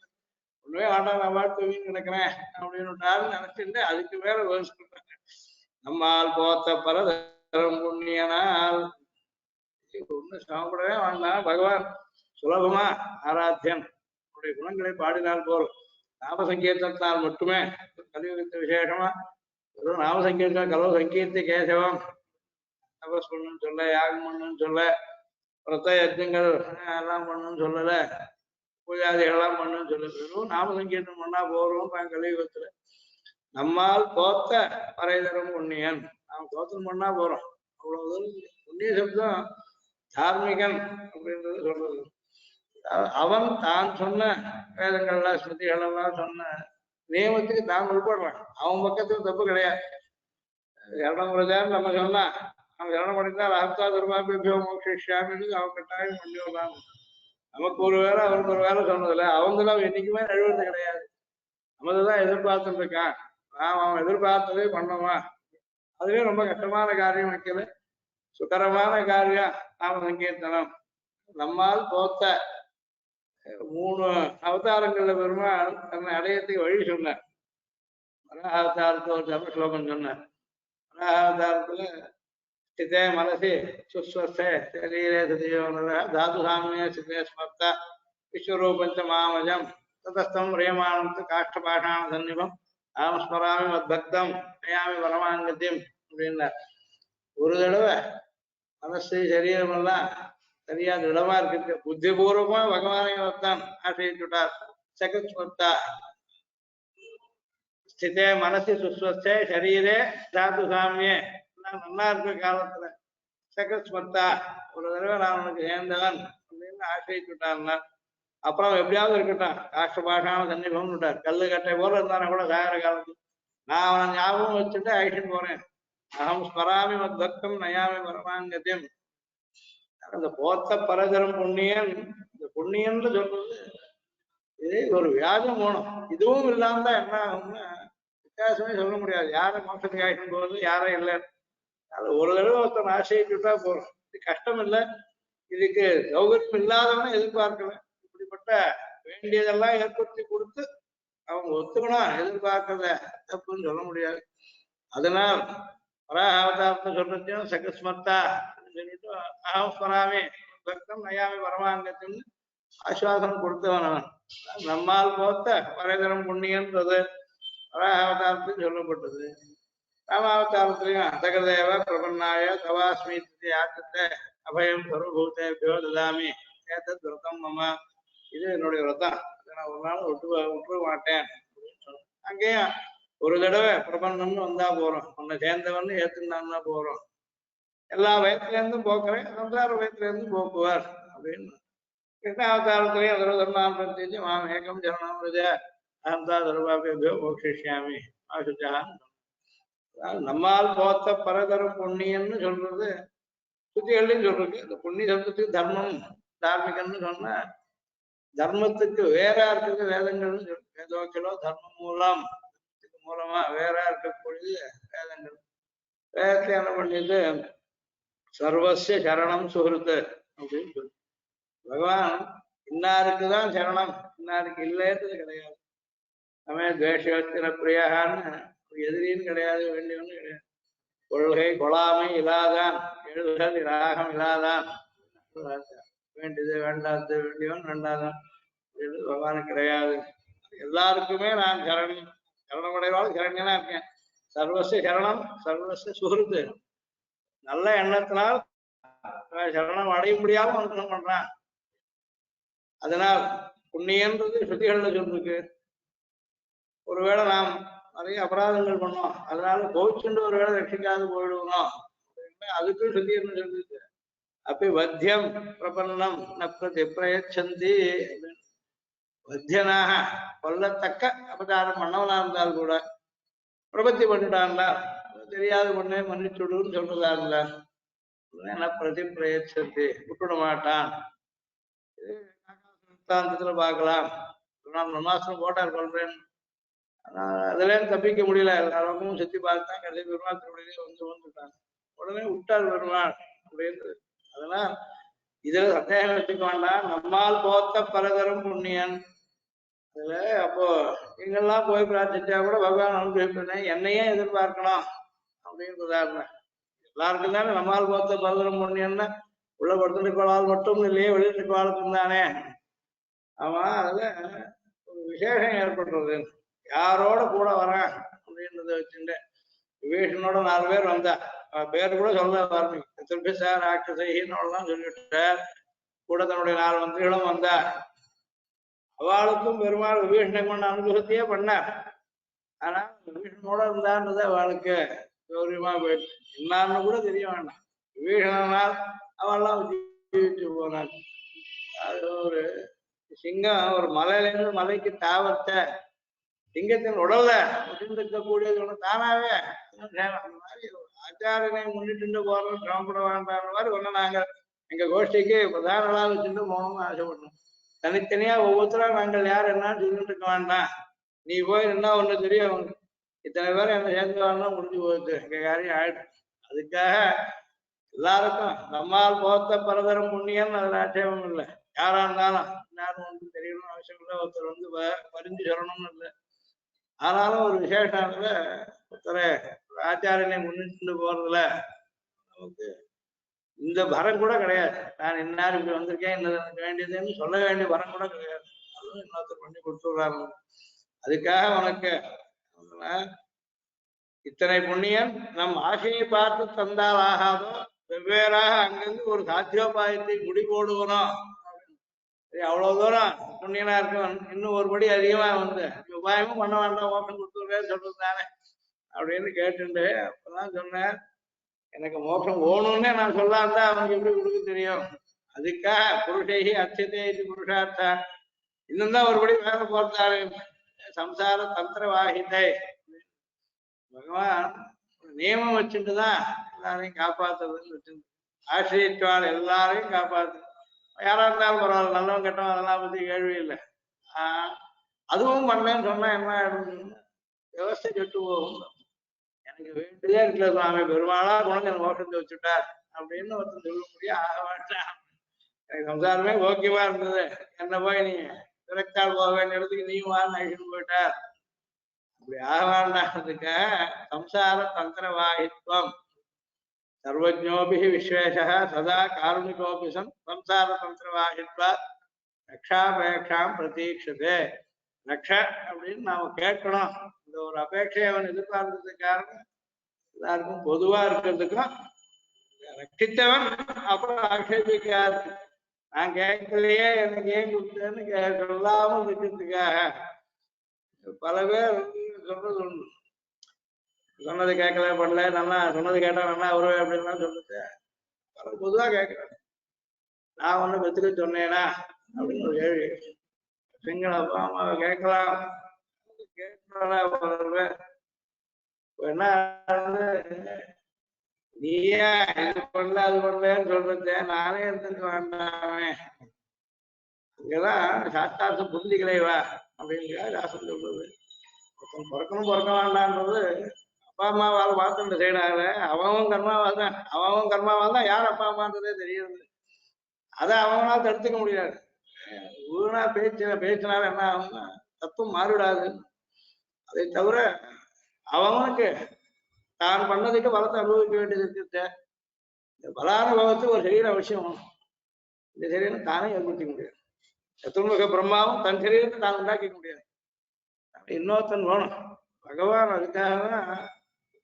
ஒண்ணுமே வேண்டாம் நான் பாட்டு நினைக்கிறேன் அப்படின்னு நினைச்சுட்டு அதுக்கு மேல சொல்றாங்க. நம்மால் போத்த பரதரம் புண்ணியனால் ஒண்ணு சமப்படவே வேண்டாம், பகவான் சுலபமா ஆராத்தியன் அவருடைய குணங்களை பாடினால் போலும். நாம சங்கீர்த்தனால் மட்டுமே கலியுகத்து விசேஷமா வெறும் நாம சங்கீர்த்தம் கலவு சங்கீர்த்தி கேசவம் தபஸ் பண்ணுன்னு சொல்ல, யாகம் பண்ணுன்னு சொல்ல, விரத யஜ்ஞங்கள் எல்லாம் பண்ணுன்னு சொல்லல, பூஜாதிகள் எல்லாம் பண்ணுன்னு சொல்லல, வெறும் நாம சங்கீர்த்தம் பண்ணா போறோம் தான் கலியுகத்துல. நம்மால் போத்த பறைதரும் புண்ணியன், நாம் தோத்தம் பண்ணா போறோம் அவ்வளவு. புண்ணிய சப்தம் தார்மிகன் அப்படின்றது சொல்றது. அவன் தான் சொன்ன வேதங்கள்லாம் ஸ்மிருதிகள் எல்லாம் சொன்ன நியமத்துக்கு தான் உட்படுறான், அவன் பக்கத்துக்கு தப்பு கிடையாது. சரணம் பிரஜான்னு நம்ம சொன்னா அவன் சரணம் பண்ணிதான் அர்த்தா துர்பாபியோ மோக்ஷாமின்னு அவன் கட்டாயம் பண்ணிவிடலாம். நமக்கு ஒரு வேலை அவனுக்கு ஒரு வேலை சொன்னதில்ல, அவங்களும் என்னைக்குமே நழுவது கிடையாது, நமதுதான் எதிர்பார்த்துட்டு இருக்கான். அவன் எதிர்பார்த்ததே பண்ணுவான், அதுவே ரொம்ப கஷ்டமான காரியம் வைக்கல, சுகரமான காரியம் நாம சங்கீர்த்தனம். நம்மால் போத்த 3 அவதாரங்கள்ல பெருமாள் தன்னை அடையத்துக்கு வழி சொன்னார். வராவதாரத்துல ஒரு தமிழ் ஸ்லோகம் சொன்னார். வராவதாரத்துல ஸ்திதே மனசி சுஸ்வஸ்தே சரீரே சதியோனர தாது சாமியே ஸ்திதே ஸ்மர்த்தா விஸ்வரூபஞ்ச மாமஜம் ததஸ்தம் ரேமானந்த காஷ்டபாஷாண சன்னிபம் ஆமஸ்மராமி மத்பக்தம் நயாமி பரமாங்கத்தியம் அப்படின்னார். ஒரு தடவை மனசு சரீரம் எல்லாம் சரியா திடமா இருக்கு, புத்திபூர்வமா பகவானை தான் ஆசிரிச்சுட்டார். சகஸ்மர்த்தா ஸ்திதே மனசு சுஸ்வஸ்தே சரீரே தாது சாமியே நல்லா இருக்கிற காலத்துல சகஸ்மர்த்தா ஒரு தடவை நான் உனக்கு சேர்ந்தவன் அப்படின்னு ஆசிரிச்சுட்டான்னா அப்புறம் எப்படியாவது இருக்கட்டும் காஷ்டபாஷான சன்னிபம் விட்டார். கல்லு கட்டை போல இருந்தானே கூட சாகிற காலத்துல நான் அவனை ஞாபகம் வச்சுட்டு அழிச்சுட்டு போறேன். அகம் ஸ்மராமி மத்பக்தம் நயாமி பரமாங்கத்தியம். அந்த போத்த பரதரம் புண்ணியன், இந்த புண்ணியன்னு சொல்றது இது ஒரு வியாஜம் போகணும். இதுவும் இல்லாம தான் என்ன ஆகும்னா வித்தியாசமே சொல்ல முடியாது, யாரை மோசத்துக்கு ஆகிட்டு போறது யாரும் இல்லை. அது ஒரு தடவை ஒருத்தன் ஆசைச்சுட்டா போறோம், இது கஷ்டம் இல்லை, இதுக்கு சௌகரியம் இல்லாதவன எதிர்பார்க்கல. இப்படிப்பட்ட வேண்டியதெல்லாம் ஏற்படுத்தி கொடுத்து அவங்க ஒத்துக்கணும், எதிர்பார்க்கறத தப்புன்னு சொல்ல முடியாது. அதனால் வராவதாரத்தை சொல்றதையும் சகஸ்மர்த்தா சொல்லிட்டு அகஸ்மராமி பக்தம் நயாமி பரமாங்கத்தின்னு ஆசுவாசம் கொடுத்தவன் அவன். நம்மால் போத்த பரைதரம் புண்ணியன்றது வராவதாரத்தில் சொல்லப்பட்டது. ராமாவதாரத்திலையும் சகதேவ பிரபன்னாய தவாஸ்மி ஆத்தத்தை அபயம் சர்வபூதேபியோ ததாமி ஏதத் விரதம் மம, இது என்னுடைய விரதம், இதை நான் ஒரு நாள் விட்டுற மாட்டேன் அப்படின்னு சொன்னேன். அங்கேயும் ஒரு தடவை பிரபந்தம்னு வந்தா போறோம், உன்னை சேர்ந்தவன்னு ஏத்துனான்னா போறோம், எல்லா வயசுல இருந்தும் போக்குறேன், சம்சார வயசுல இருந்து போக்குவார் அப்படின்னு. கிருஷ்ணாவதாரத்திலையும் அதர்வதர்மாம் பிரத்யேஜி மாம் ஏகம் ஜனனம் விஜ அகந்தா தர்வாபியோ மோக்ஷிஷ்யாமி ஆசுச்சான்னு. நம்மால் போத்த பரதரம் புண்ணியன்னு சொல்றது சுத்திகள்லையும் சொல்றது. இந்த புண்ணிய சப்தத்துக்கு தர்மம் தார்மிகன்னு சொன்னா தர்மத்துக்கு வேறா இருக்கிறது வேதங்கள்னு சொல்லு. வேதோக்கிலோ தர்மம் மூலமா வேறா இருக்கக்கூடிய வேதங்கள். வேதத்தை என்ன பண்ணிட்டு சர்வசிய சரணம் சுகிருத்து அப்படின்னு சொல்லு. பகவான் இன்னாருக்குதான் சரணம், இன்னாருக்கு இல்லைன்றது கிடையாது. நம்ம துவேஷத்தின பிரியான்னு எதிரின்னு கிடையாது, வேண்டியவன்னு கிடையாது. கொள்கை கொலாமை இல்லாதான் எழுதுகள் ராகம் இல்லாதான் வேண்டியது வேண்டாது வேண்டியவன் வேண்டாதான் பகவானுக்கு கிடையாது. எல்லாருக்குமே நான் சரணமடைவாள் சரண்யனா இருக்கேன். சர்வச சரணம் சர்வச சுகிருத்து, நல்ல எண்ணத்தினால் சரணம் அடைய முடியாம அனுகிரகம் பண்றான். அதனால் புண்ணியன்றது ஸ்ருதிகள்ல சொல்லிருக்கு. ஒருவேளை நாம் நிறைய அபராதங்கள் பண்ணோம், அதனால கோவிச்சுண்டு ஒருவேளை ரட்சிக்காது போயிடுவோம், அதுக்கும் ஸ்ருதி என்ன சொல்லிருக்கு? அப்படி வத்தியம் பிரபன்னம் ந பிரயச்சந்தி. வத்தியனாக கொல்லத்தக்க அபகாரம் பண்ணவனா இருந்தால் கூட பிரபத்தி பண்ணிட்டான்டா, தெரியாது பண்ணே மன்னிச்சுடுன்னு சொல்றதா இருந்தா என்ன பிரயச்சந்தி, விட்டுட மாட்டான். சித்தாந்தத்துல பார்க்கலாம். நான் பிரம்மாஸ்திரம் போட்டார் கொள்றேன், அதுல தப்பிக்க முடியல. எல்லாருக்கும் சுத்தி பார்த்தா கடைசி பெருமாள் திருவடியிலே வந்துட்டாங்க. உடனே விட்டார் பெருமாள் அப்படின்னு. அதெல்லாம் இதுல சந்தேகம் வச்சுக்க வேண்டாம். நம்மால் போத்த பலதரம் புண்ணியன். அதுல அப்போ நீங்கெல்லாம் போய் பிரார்த்திச்சா கூட பகவான் அனுகிரகிப்பேன், என்னையே எதிர்பார்க்கணும் அப்படின்றதா இருந்தேன். எல்லாருக்கும் தானே நம்மால் போத்த பலதரம் புண்ணியன்னா உள்ள படுத்துட்டு மட்டும் இல்லையே, வெளியிட்டு காலத்துக்கும் தானே. ஆமா, அதுல ஒரு விசேஷம் ஏற்படுறது. யாரோட கூட வரேன் அப்படின்றத வச்சுட்டு விபீஷனோட 4 பேர் வந்தா, பேர் கூட சொல்ல ஆரம்பிக்கும், திருப்பிசார் ராட்சசைன்னு சொல்லிவிட்டார். கூட தன்னுடைய 4 மந்திரிகளும் வந்தா. அவளுக்கும் பெருமாள் விபீஷனை கொண்ட அனுகிரகத்தையே பண்ணார். ஆனா விபீஷனோட இருந்தான்றது அவளுக்கு கௌரியமா போயிடுச்சு. என்னான்னு கூட தெரிய வேண்டாம், விபீஷனால் அவெல்லாம் ஜீவிச்சு போனாள். அது ஒரு சிங்கம் ஒரு மலையிலிருந்து மலைக்கு தாவத்த சிங்கத்தின் உடல்ல இருக்கக்கூடியது ஒண்ணு தானாவே அந்த மாதிரி ஆச்சாரனை முன்னிட்டு போறோம், சிரமப்பட வேண்டாம் மாதிரி ஒண்ணு நாங்க எங்க கோஷ்டிக்கு பிரதான நாளாக வச்சுட்டு போகணும்னு ஆசைப்பட்டோம். தனித்தனியா ஒவ்வொருத்தரும் நாங்கள் யார் என்னன்னு சொல்லிட்டு இருக்க வேண்டாம், நீ போய் என்ன ஒண்ணு தெரியும், இத்தனை பேர் என்ன சேர்ந்து வரணும், முடிஞ்சு போகுது, எங்க காரியம் ஆயிடுச்சு. அதுக்காக எல்லாருக்கும் நம்மால் போத்த பரதரம் புண்ணியம் அதுல ஆட்சேபம் இல்லை. யாரா இருந்தாலும் எல்லாரும் வந்து தெரியணும்னு அவசியம் இல்லை, ஒருத்தர் வந்து பறிஞ்சு சொல்லணும்னு இல்லை. ஆனாலும் ஒரு விசேஷத்துல ஒருத்தரை ஆச்சாரியனை முன்னிட்டு போறதுல நமக்கு இந்த வரம் கூட கிடையாது. நான் இன்னார் இப்படி வந்திருக்கேன், இன்னும் வேண்டியதுன்னு சொல்ல வேண்டிய வரம் கூட கிடையாது. அதுவும் இன்னொருத்தர் பண்ணி கொடுத்துடுறாங்க. அதுக்காக உனக்கு இத்தனை புண்ணியம் நம் ஆசையை பார்த்து தந்தால் ஆகாதோ, வெவ்வேறாக அங்கிருந்து ஒரு சாத்தியோபாயத்தை குடி போடுவனும். அவ்வளவு தூரம் புண்ணியனா இருக்கும், இன்னும் ஒரு படி அதிகமா வந்து உபாயமும் பண்ண வேண்டாம், மோட்சம் கொடுத்துருவேன் சொல்றது தானே அப்படின்னு கேட்டுண்டு அப்பதான் சொன்னேன், எனக்கு மோட்சம் ஓணும்னே நான் சொல்லாந்தா அவனுக்கு எப்படி கொடுக்க தெரியும். அதுக்காக புருஷைகி அச்சதே இது புருஷார்த்தா, இன்னும் தான் ஒருபடி மேல போட்டாரு. சம்சார தந்திர வாகிதை, பகவான் நியமம் வச்சுட்டுதான் எல்லாரையும் காப்பாத்துறதுன்னு வச்சிருந்து ஆசிரியத்தால் எல்லாரையும் காப்பாத்து. யாரா இருந்தாலும் பரவாயில்ல, நல்லவன் கெட்டவன் அதெல்லாம் பத்தி கேள்வி இல்லை. அதுவும் பண்ணலன்னு சொன்னா என்ன ஆயிடும், விவசாய கெட்டு போகும். எனக்கு வேண்டியதே இருக்கல சுவாமி, பெருமாளா குழந்தை எனக்கு மோசத்தை வச்சுட்டார் அப்படின்னு ஒருத்தர் சொல்ல முடியும். ஆக மாட்டான், எனக்கு சம்சாரமே ஓகேவா இருந்தது, என்ன போய் நீ விரக்தால் போக வேண்டிய இடத்துக்கு நீ வான்னு அழிச்சுட்டு போயிட்டார். அப்படி ஆக வேண்டான்றதுக்க சம்சார தந்திரவாகித்வம் சர்வஜோபி விஸ்வேஷ சதா காருணிகோபி சன் சம்சார தந்திரவாகித்வா ரக்ஷாபேட்சாம் பிரதீட்சதே. ரக்ஷ அப்படின்னு நாம கேட்கணும், இந்த ஒரு அபேட்சையை அவன் எதிர்பார்க்கறதுக்கு காரணம் எல்லாருக்கும் பொதுவா இருக்கிறதுக்கும், ரட்சித்தவன் அப்புறம் ஆட்சேபிக்காது நான் கேட்கலையே எனக்கு ஏன் கொடுத்தேன்னு சொல்லாமல் இருக்கிறதுக்காக பல பேர் சொல்றது உண்டு. சொன்னது கேட்கல பண்ணல, நல்லா சொன்னது கேட்டா நல்லா வருவேன் அப்படின்லாம் சொல்லுது. பல பொதுவா கேட்கிறேன், நான் ஒண்ணு பெத்துக்க சொன்னேனா அப்படின்னு ஒரு கேள்வி. பெண்கள் அப்பா அம்மாவை கேட்கலாம், கேட்கலாம். என்ன நீயா இது பண்ணல அது பண்ணலன்னு சொல்றது, நானே இருந்துக்க வேண்டாமே, இங்கதான் சாஸ்தார்த்தம் புரிஞ்சுக்கலைவா அப்படிங்கிற சாஸ்திரம் சொல்றது. பிறக்கணும் பிறக்க வேண்டான்றது அப்பா அம்மாவால் பார்த்துட்டு செய்யறாங்க. அவன் கர்மாவால் தான், அவன் கர்மாவால் தான் யார் அப்பா அம்மான்றதே தெரியுது. அதை அவனால தடுத்துக்க முடியாது. ஊனா பேச்சினால என்ன ஆகும்னா தப்பும் மாறிவிடாது. அதை தவிர அவனுக்கு தான் பண்ணதுக்கு பலத்தை அனுபவிக்க வேண்டியது இருக்கு. இந்த பலானுபவத்துக்கு ஒரு சரீரம் அவசியம். இந்த சரீரம் தானே ஏற்படுத்திக்க முடியாது. சத்துர்முக பிரம்மாவும் தன் சரீரத்தை தான் உண்டாக்கிக்க முடியாது, இன்னொருத்தன் வேணும். பகவான் அதுக்காக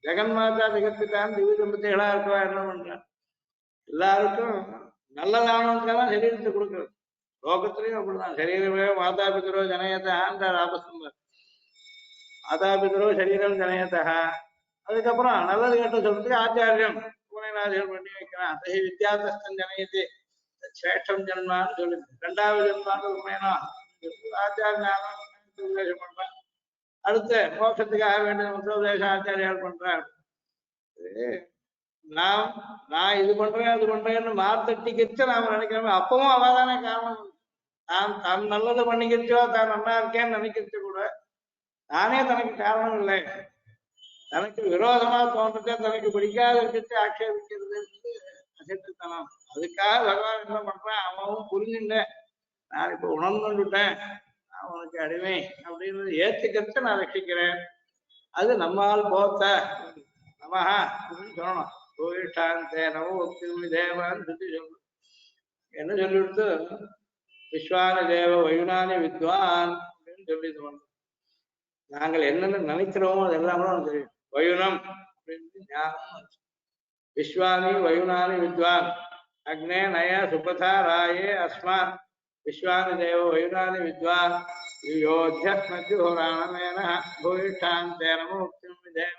ஜெகன்மாதா ஜெகத்துக்கான திவ்ய தம்பதிகளா இருக்கவா என்ன பண்றான், எல்லாருக்கும் நல்லதானவங்களுக்கெல்லாம் சரீரத்தை கொடுக்குறது. லோகத்திலையும் அப்படிதான். சரீரமே மாதா பிதரோ ஜனயத்தான்ற ராபஸ்தம்பர். மாதா பிதரோ சரீரம் ஜனயத்தா. அதுக்கப்புறம் நல்லது கேட்ட சொல்றதுக்கு ஆச்சாரியம் பூனைநாதிகள் பண்ணி வைக்கிறான். அதை வித்யாசஸ்தன் ஜனயத்தை சேஷம் ஜென்மான்னு சொல்லி ரெண்டாவது ஜென்மான்னு உண்மையா ஆச்சாரியம் உபதேசம் பண்றான். அடுத்த மோட்சத்துக்காக வேண்டிய உபதேசம் ஆச்சாரியால் பண்றான். நான் நான் இது பண்றேன் அது பண்றேன்னு மார்த்தட்டிக்கிச்சு நாம நினைக்கிறோமே, அப்பவும் அவதானே காரணம். தான் நல்லது பண்ணிக்கிச்சோ தான் நல்லா இருக்கேன்னு நினைக்கிறது கூட நானே தனக்கு காரணம் இல்லை. தனக்கு விரோதமா தோன்றதே தனக்கு பிடிக்காத இருக்கிறது ஆட்சேபிக்கிறது அசட்டுத்தனம். அதுக்காக பகவான் என்ன பண்றான், அவனும் புரிஞ்சுட்டேன், நான் இப்ப உணர்ந்துட்டேன், நான் உனக்கு அடிமை அப்படின்னு ஏத்துக்கிறத நான் ரசிக்கிறேன். அது நம்மால் போத்த நமஹா அப்படின்னு சொல்லணும். கோயிஷாந்தே நமோ ஒத்தி தேவான்னு சுத்தி சொல்லணும். என்ன சொல்லிவிடுத்து விஸ்வான தேவ வயுனானி வித்வான் அப்படின்னு சொல்லிட்டு நாங்கள் என்னென்ன நினைக்கிறோமோ அதெல்லாம் கூட தெரியும். வயுனம் அப்படின்னு ஞானம். விஸ்வானி வயுனானி வித்வான் அக்னே நய சுபதா ராயே அஸ்மான் விஸ்வானி தேவ வயுனானி வித்வான் யோத்தியோராணமேன கோயிஷாந்தே நமோ ஒத்தி தேவ.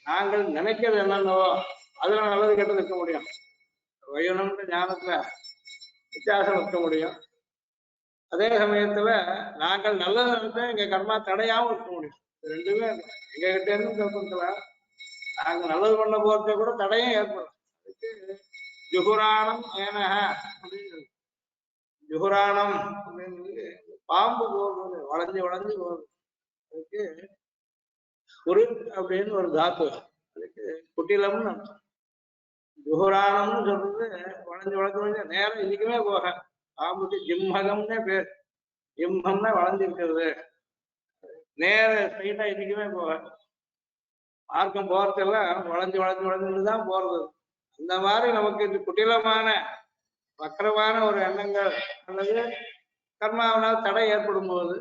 நாங்கள் நினைக்கிறது என்னென்னவோ அதுல நல்லது கெட்டது இருக்க முடியும். வயுனம்ன்ற ஞானத்துல வித்தியாசம் இருக்க முடியும். அதே சமயத்துல நாங்கள் நல்லது நினைச்சா எங்க கர்மா தடையாவும் இருக்க முடியும். ரெண்டுமே எங்க கிட்ட இருந்து கற்பக்கலாம். நாங்க நல்லது பண்ண போறத கூட தடையும் ஏற்படும். அதுக்கு ஜுகுராணம் ஏனஹ அப்படின்னு ஜுகுராணம் அப்படின்னு பாம்பு போகுது, வளைஞ்சு வளைஞ்சு போகுது. அதுக்கு குரு அப்படின்னு ஒரு தாத்து, அதுக்கு குட்டிலம்னு அர்த்தம். ஜுகுராணம்னு சொல்றது வளைஞ்சு வளைஞ்சு நேரம் இன்னைக்குமே போக. பாம்புக்கு ஜிம்மகம்னே பேர். ஜிம்மம்னா வளைஞ்சிருக்கிறது, நேர ஸ்ட்ரைட்டா இன்னைக்குமே போக. மார்க்கம் போறதெல்லாம் வளைஞ்சு வளைஞ்சு வளைஞ்சுதான் போறது. அந்த மாதிரி நமக்கு இது குட்டிலமான வக்கரமான ஒரு எண்ணங்கள் அல்லது கர்மாவனால் தடை ஏற்படும் போது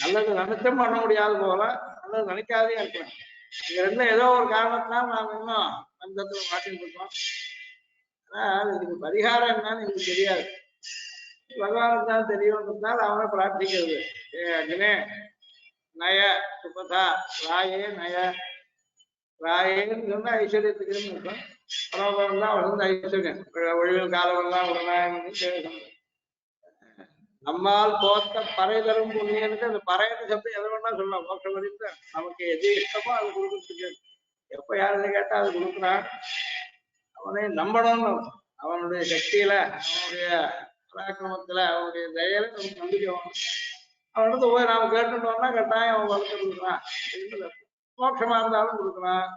நல்லது நினைச்சும் பண்ண முடியாது போல, நல்லது நினைக்காதே இருக்கலாம். இது ரெண்டும் ஏதோ ஒரு காரணத்தினால் நாம் இன்னும் பந்தத்துல மாட்டின்னு இருக்கோம். ஆனா இதுக்கு பரிகாரம் என்னன்னு எனக்கு தெரியாது. பகவானுக்கு தான் தெரியும்ன்றதுனால அவனை பிரார்த்திக்கிறது. ஏ அக்னே நய சுபதா ராயே நய. ராயேன்னு சொன்னா ஐஸ்வர்யத்துக்குன்னு இருக்கும். பரவாயில்ல தான் வளர்ந்து ஐஸ்வர்யம் ஒழிவில் காலமெல்லாம் உடனே நம்மால் போத்த பறை தரும் புண்ணியனுக்கு அந்த பறையத்தை சப்தம் எதை வேணா சொல்லலாம். மோட்சம் வரைக்கும் நமக்கு எது இஷ்டமோ அது கொடுக்கறதுக்கு எப்ப யாருன்னு கேட்டா அது கொடுக்குறான். அவனை நம்பணும்னு அவனுடைய சக்தியில அவனுடைய பராக்கிரமத்துல அவனுடைய தயையில நமக்கு நம்பிக்கை வேணும். அவனிடத்து போய் நாம கேட்டுட்டோம்னா கட்டாயம் அவன் வளர்த்து கொடுக்குறான். மோட்சமா இருந்தாலும் கொடுக்குறான்.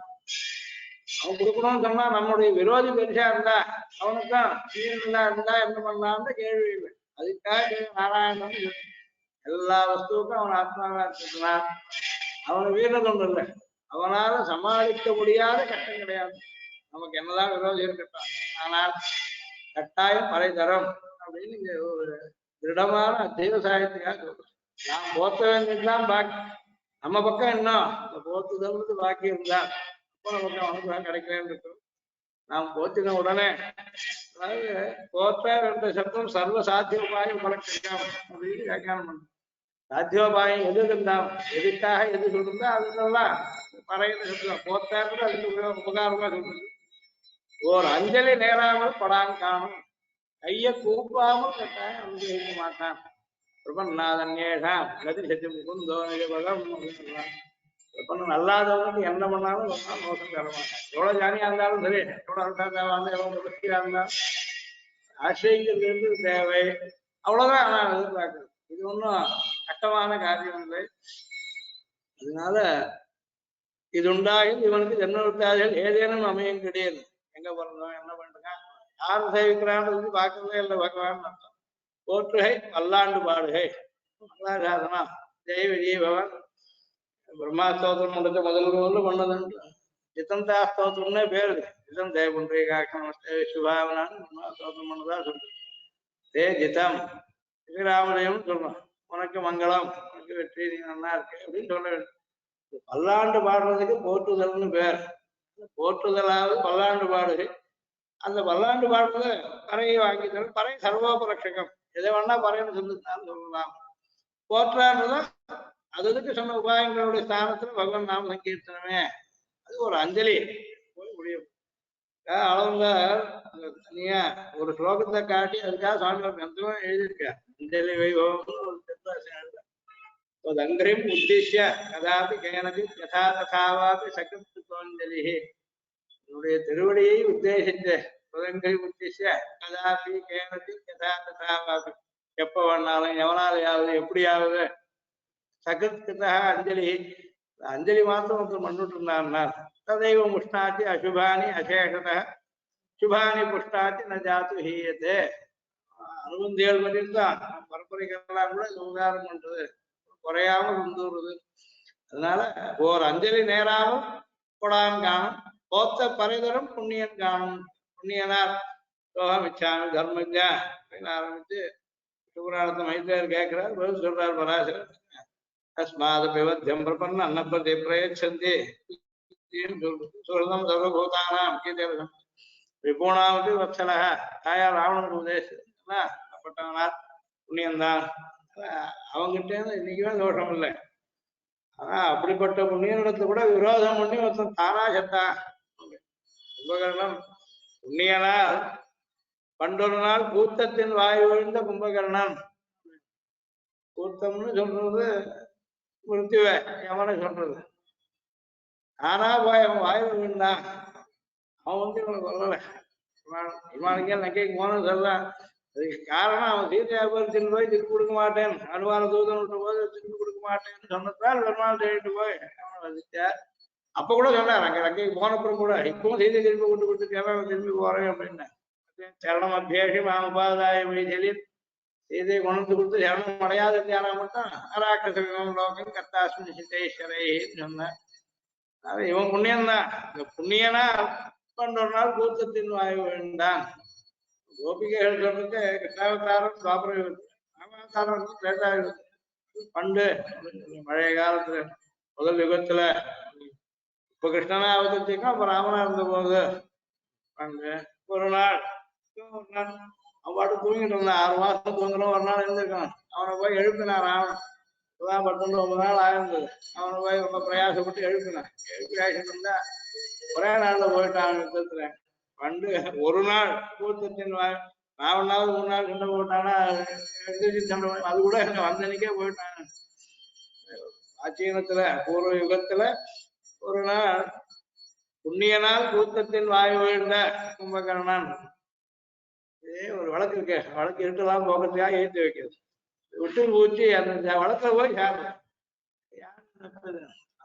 அவன் கொடுக்கணும்னு சொன்னா நம்முடைய விரோதி பெருசா இருந்தா அவனுக்கும் சீனா இருந்தா என்ன பண்ணலாம்னு கேள்வி இல்லை. அதுக்காக நாராயணன் எல்லா வஸ்துவுக்கும் அவன் ஆத்மாவா இருக்கிறான். அவனை வீரது ஒன்று இல்லை. அவனால சமாளிக்க முடியாத கஷ்டம் கிடையாது. நமக்கு என்னதான் விரோதி இருக்கட்டும், ஆனால் கட்டாயம் பறை தரம் அப்படின்னு இங்க ஒரு திருடமான தெய்வ சாயத்துக்காக சொல்றோம். நாம் போத்த வேண்டியதுதான் பாக்கி. நம்ம பக்கம் இன்னும் இந்த போத்துதல்னு பாக்கி இருந்தா அப்போ நமக்கு அவனுக்கு கிடைக்கலன்னு இருக்கும். நாம் போத்தின உடனே அதாவது போத்த என்ற சப்தம் சர்வ சாத்தியோபாயம் பலக்கிருக்காம் அப்படின்னு வியாக்கியானம் பண்ணணும். சாத்தியோபாயம் எது இருந்தாம் எதுக்காக எது சொல்லிருந்தா அதுக்கெல்லாம் பறையில சப்தம் போத்தாரு அதுக்கு உபகாரமா சொல்றது. ஓர் அஞ்சலி நேராமல் படான் காணும், கைய கூப்பாமல் கட்டாயம் அனுகிரகிக்க மாட்டான். பிரபன்னாதன்யேஷாம் கதி சத்தி முகுந்தோ நிஜபகம் அப்படின்னு சொல்றான். பிரபன்னன் அல்லாதவனுக்கு என்ன பண்ணாலும் மோசம் தர மாட்டான். எவ்வளவு ஜானியா இருந்தாலும் சரி, எவ்வளவு அர்த்தாந்தா இருந்தாலும் எவ்வளவு பக்தியா இருந்தாலும் ஆசிரியர்கள் இருந்து தேவை. அவ்வளவுதான் நான் எதிர்பார்க்கிறேன். இது ஒன்றும் கஷ்டமான காரியம் இல்லை. அதனால இது உண்டாயும் இவனுக்கு ஜென்மவித்தாதிகள் ஏதேனும் அமையும் கிடையாது. எங்க பிறந்தோம் என்ன பண்றான் யாரும் சேவிக்கிறான்னு பார்க்கறதே இல்லை. பகவான் அர்த்தம். போற்றுகை பல்லாண்டு பாடுகை மங்களாசாசனா ஜெய் விஜய் பவன். பிரம்மா ஸ்தோத்திரம் முடிஞ்ச முதல் பண்ணதுன்னு ஜிதந்தா ஸ்தோத்திரம்னே பேரு. ஜிதம் தேவன்றே காட்சம் சுபாவனான்னு பிரம்மா ஸ்தோத்திரம் பண்ணதா சொல்றது. தே ஜிதம் ஸ்ரீராமதேவன் சொல்றோம். உனக்கு மங்களம், உனக்கு வெற்றி, நீ நல்லா இருக்கு அப்படின்னு சொல்ல வேண்டும். பல்லாண்டு பாடுறதுக்கு போற்றுதல்னு பேர். போற்றுதலாவது பல்லாண்டு பாடு. அந்த பல்லாண்டு பாடுறது பறையை வாங்கி தரும். பறை சர்வோபலட்சகம். எதை வேணா பறைன்னு சொல்லித்தான் சொல்லலாம். போற்றான்றதான் அதுக்கு சொன்ன உபாயங்களுடைய ஸ்தானத்துல பகவான் நாம சங்கீர்த்தனமே. அது ஒரு அஞ்சலி போய் முடியும். அளவுங்க தனியா ஒரு ஸ்லோகத்தை காட்டி அதுக்காக சுவாமி மந்திரம் எழுதியிருக்க. அஞ்சலி வைபவம்னு ஒரு தங்கிரிம் உத்திஷ்ய கதாபி கேனபி யதா ததாவாபி சகிருத்தோஞ்சலி. என்னுடைய திருவடியை உத்தேசித்து புதங்கை உத்திஷ்ய கதாபி கேனபி யதா ததாவாபி, எப்ப வேணாலும் எவனாலையாவது எப்படியாவது சகிருத்தா அஞ்சலி. அஞ்சலி மாத்திரம் ஒருத்தர் மண்ணுட்டு இருந்தான்னா ததைவ முஷ்டாத்தி அசுபானி அசேஷத சுபானி புஷ்டாத்தி ந ஜாத்து ஹீயத்தே. 67 பண்ணியிருந்தான் பரம்பரைக்கெல்லாம் கூட இது உதாரணம் பண்றது குறையாமல் வந்துடுறது. அதனால ஓர் அஞ்சலி நேராமல் கொடான் காணும் போத்த பரிதரும் புண்ணியன் காணும். புண்ணியனார் சோகமிச்சாமி தர்மஜா அப்படின்னு ஆரம்பிச்சு சுபராணத்தை மைத்திரர் கேட்கிறார், பதில் சொல்றார் பராசரர். தஸ்மாத் பிவத்தியம் பிரபன்ன அன்னப்பதி பிரயச்சந்தி சொல்றதும் சர்வபூதானாம் கீதம் விபூணாமதி வத்சலக. தாயார் ராவணனுக்கு உபதேசப்பட்டவனார் புண்ணியன்தான். அவங்கிட்ட இருந்து இன்னைக்குமே தோஷம் இல்லை. ஆனா அப்படிப்பட்ட புண்ணியனிடத்துல கூட விரோதம் பண்ணி ஒருத்தன் தானா செத்தான். கும்பகர்ணன் புண்ணியனால் பண்டொரு நாள் கூத்தத்தின் வாய் விழுந்த கும்பகர்ணன். கூத்தம்னு சொல்றது மிருத்யுவ யமனை சொல்றது. ஆனா போய் அவன் வாயில் விழுந்தான். அவன் வந்து இவனை சொல்லலை. இவனுக்கே நக்கைக்கு போனது சொல்லலாம். அதுக்கு காரணம் அவன் சீதையாபுரத்தின் போய் திருப்பி கொடுக்க மாட்டேன், அனுமான தூதன் விட்ட போது திருப்பி கொடுக்க மாட்டேன்னு சொன்னதால் பெருமாள் தேடிட்டு போய் அவனை வசிச்சார். அப்ப கூட சொன்னார், அங்க அங்கேயும் போனப்புறம் கூட இப்பவும் சீதை திருப்பி கொண்டு கொடுத்துருக்கேன் திரும்பி போறேன் அப்படின்னு. சரணம் அத்தியாசி மாமுபாதாய சொல்லி சீதையை கொண்டு கொடுத்து சரணம் அடையாத தியானா மட்டும் அராக்கச விமம் லோகம் கர்த்தாஸ்மி சித்தேஸ்வரேன்னு சொன்னார். அது இவன் புண்ணியன்தான். இந்த புண்ணியனா பண்டொரு நாள் கூத்தத்தின் வாய் விழுந்தான். கோபிகைகள் சொல்றது கிருஷ்ணாவதாரம் துவாபர யுகத்துல, ராமாவதாரம் திரேதா யுகத்துல. பண்டு பழைய காலத்துல முதல் யுகத்துல இப்ப கிருஷ்ணனா அவதரிச்சிருக்கோம். அப்ப ராமனா இருந்த போது பண்டு ஒரு நாள் அவன் பாட்டு தூங்கிட்டு இருந்தான். 6 மாசம் தூங்கணும். ஒரு நாள் இருந்திருக்கான். அவனை போய் எழுப்பினான் ராவன். இப்பதான் 19 நாள் ஆயிருந்தது. அவனை போய் ரொம்ப பிரயாசப்பட்டு எழுப்பினான். எழுப்பி ஆகிட்டு இருந்தா ஒரே நாள்ல போயிட்டான் யுத்தத்துல. பண்டு ஒரு நாள் கூத்தத்தின் ராவணாவது 3 நாள் சண்டை போட்டானா சண்டை. அது கூட வந்தனைக்கே போயிட்டான். ஆச்சீனத்துல பூர்வ யுகத்துல ஒரு நாள் புண்ணியனால் கூத்தத்தின் வாய் விழுந்த கும்பகர்ணன். இதே ஒரு வழக்கு இருக்கு. வழக்கு இருட்டெல்லாம் போகிறதுக்காக ஏற்றி வைக்கிறது. விட்டு ஊற்றி அந்த வழக்குல போய் சாப்பிடும்.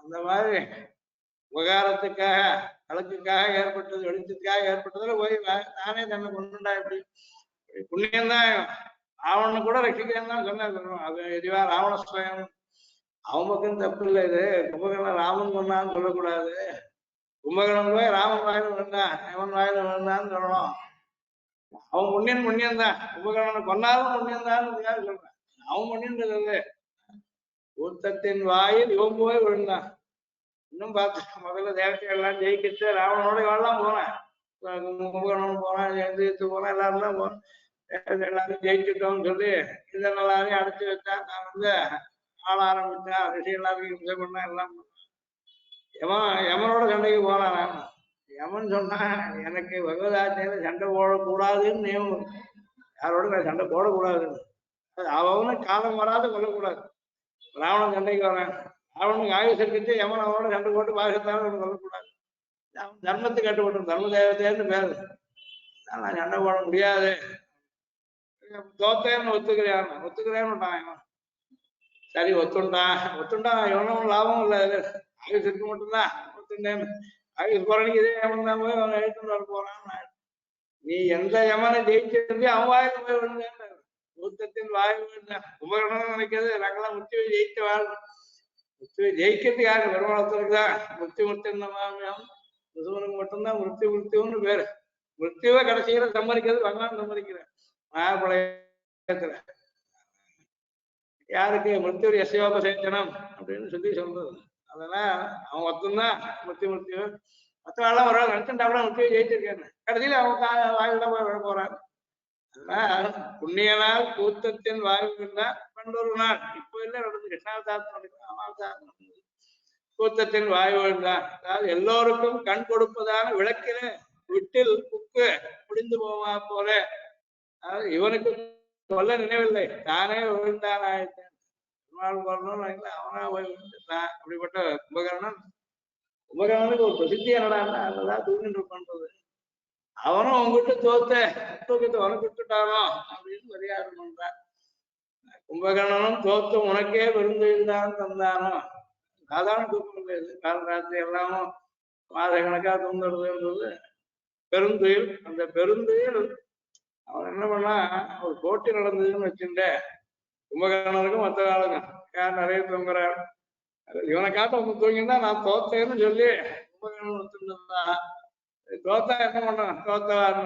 அந்த மாதிரி உபகாரத்துக்காக வழக்குக்காக ஏற்பட்டது, வெளிச்சத்துக்காக ஏற்பட்டதுல போய் நானே தன்னை கொண்டுண்டா எப்படி புண்ணியம்தான். ராவணன் கூட ரசிக்கிறேன்னு தான் சொன்னேன். அது எதுவா ராவணஸ்வயம் அவன் பக்கம் தப்பு இல்லை. இது கும்பகர்ணன் ராமன் கொண்டான்னு சொல்லக்கூடாது. கும்பகர்ணன் போய் ராமன் வாயில விழுந்தான், எவன் வாயில விழுந்தான்னு சொல்லணும். அவன் புண்ணியன் தான். கும்பகர்ணனை கொன்னாலும் புண்ணியம் தான் சொல்றேன். அவன் புண்ணியன்றது கூத்தத்தின் வாயில் இவன் போய் விழுந்தான். இன்னும் பார்த்து முதல்ல தேவத்தைகள் எல்லாம் ஜெயிக்கிட்டு ராவணனோட இவெல்லாம் போனேன். கும்பகர்ணன் போனேன், எழுந்திரித்து போனேன், எல்லாரும் தான் போனேன். எல்லாரும் ஜெயிச்சுட்டோம்னு சொல்லி இதெல்லாம் எல்லாரையும் அடைச்சி வச்சான். நான் வந்து ஆள ஆரம்பிச்சேன். ரிஷி எல்லாருக்கும் யுத்தம் பண்ணேன், எல்லாம் பண்ணேன். யமனோட சண்டைக்கு போனான். நான் யமன் சொன்னா எனக்கு பகவதாச்சையில சண்டை போடக்கூடாதுன்னு நியமம். யாரோட நான் சண்டை போடக்கூடாதுன்னு. அவனும் காலம் வராது கொல்லக்கூடாது. ராவணன் சண்டைக்கு வரான். ராவனுக்கு ஆயுச இருக்கிட்டு யமன் அவனோட சண்டை போட்டு பாகத்தாலும் கொல்லக்கூடாது. அவன் தர்மத்துக்கு கட்டுப்பட்டு தர்ம தேவத்தைன்னு பேரு. நான் சண்டை போட முடியாது. தோத்தேன்னு ஒத்துக்கிறேன்னு விட்டான். சரி ஒத்துண்டான். எவனும் லாபம் இல்லை. ஆயுசு இருக்கு மட்டும்தான் ஒத்துண்டேன்னு. ஆயுசு போறனுக்கு இதே யமன் தான் போய் அவன் எழுத்துட்டு வர போறான். நீ எந்த யமனை ஜெயிச்சிருந்தே அவன் வாயில போய் விழுந்தேன். கூத்தத்தின் வாய் விழுந்தான். உபகரணம் நினைக்கிறது நாங்கெல்லாம் முத்தியை ஜெயித்து வாழணும். முத்தியை ஜெயிக்கிறதுக்காக பெருமாளத்திற்கு தான் முத்தியம் முசுவனுக்கு மட்டும்தான் மிருத்யுன்னு பேரு. மிருத்யுவை கடைசியில சம்மதிக்கிறது பகவான் சம்மதிக்கிறேன். மகாபலயத்துல யாருக்கு மிருத்யு யசயோபசேச்சனம் அப்படின்னு சொல்லி சொல்றது. அதெல்லாம் அவன் ஒத்துந்தான் மிருத்யு. மற்றவெல்லாம் ஒரு நாள் நினைச்சுட்டா கூட முக்கிய ஜெயிச்சிருக்கேன் கடைசியில அவங்க வாயில போய் விழ போறாங்க. அதெல்லாம் புண்ணியனால் கூத்தத்தின் வாய்ப்புன்னா பண்டொரு நாள் இப்போ இல்லை நடந்து கிருஷ்ணாவதாரம் நடக்குது அமாவதாரம் நடந்தது. கூத்தத்தின் வாய்வுதான் அதாவது எல்லோருக்கும் கண் கொடுப்பதான விளக்கில விட்டில் புக்கு முடிந்து போவா போல. அதாவது இவனுக்கு சொல்ல நினைவில்லை தானே விழுந்தான் ஆயிட்டேன் அவனா போய் விழுந்துட்டான். அப்படிப்பட்ட கும்பகர்ணனுக்கு ஒரு பிரசித்தி என்னடான்னா அதுதான் தூங்கிட்டு பண்றது. அவனும் உங்ககிட்ட தோத்த தூக்கத்தை உனக்கு விட்டுட்டானோ அப்படின்னு மரியாதை பண்றான். கும்பகர்ணனும் தோத்து உனக்கே விருந்துதான் தந்தானோ. சாதாரண தூக்கம் கிடையாது. கால ராத்திரி எல்லாமும் மாத கணக்கா தூங்குறதுன்றது பெருந்துயில். அந்த பெருந்துயில் அவன் என்ன பண்ணா ஒரு போட்டி நடந்ததுன்னு வச்சுட்ட கும்பகர்ணனுக்கும் மற்ற ஆளுக்கும் யார் நிறைய தூங்குறாள். இவனை காட்ட அவங்க தூங்கினா நான் தோத்தேன்னு சொல்லி கும்பகர்ணன் வச்சுருந்தான். தோத்தா என்ன பண்ணான் தோத்தவான்னு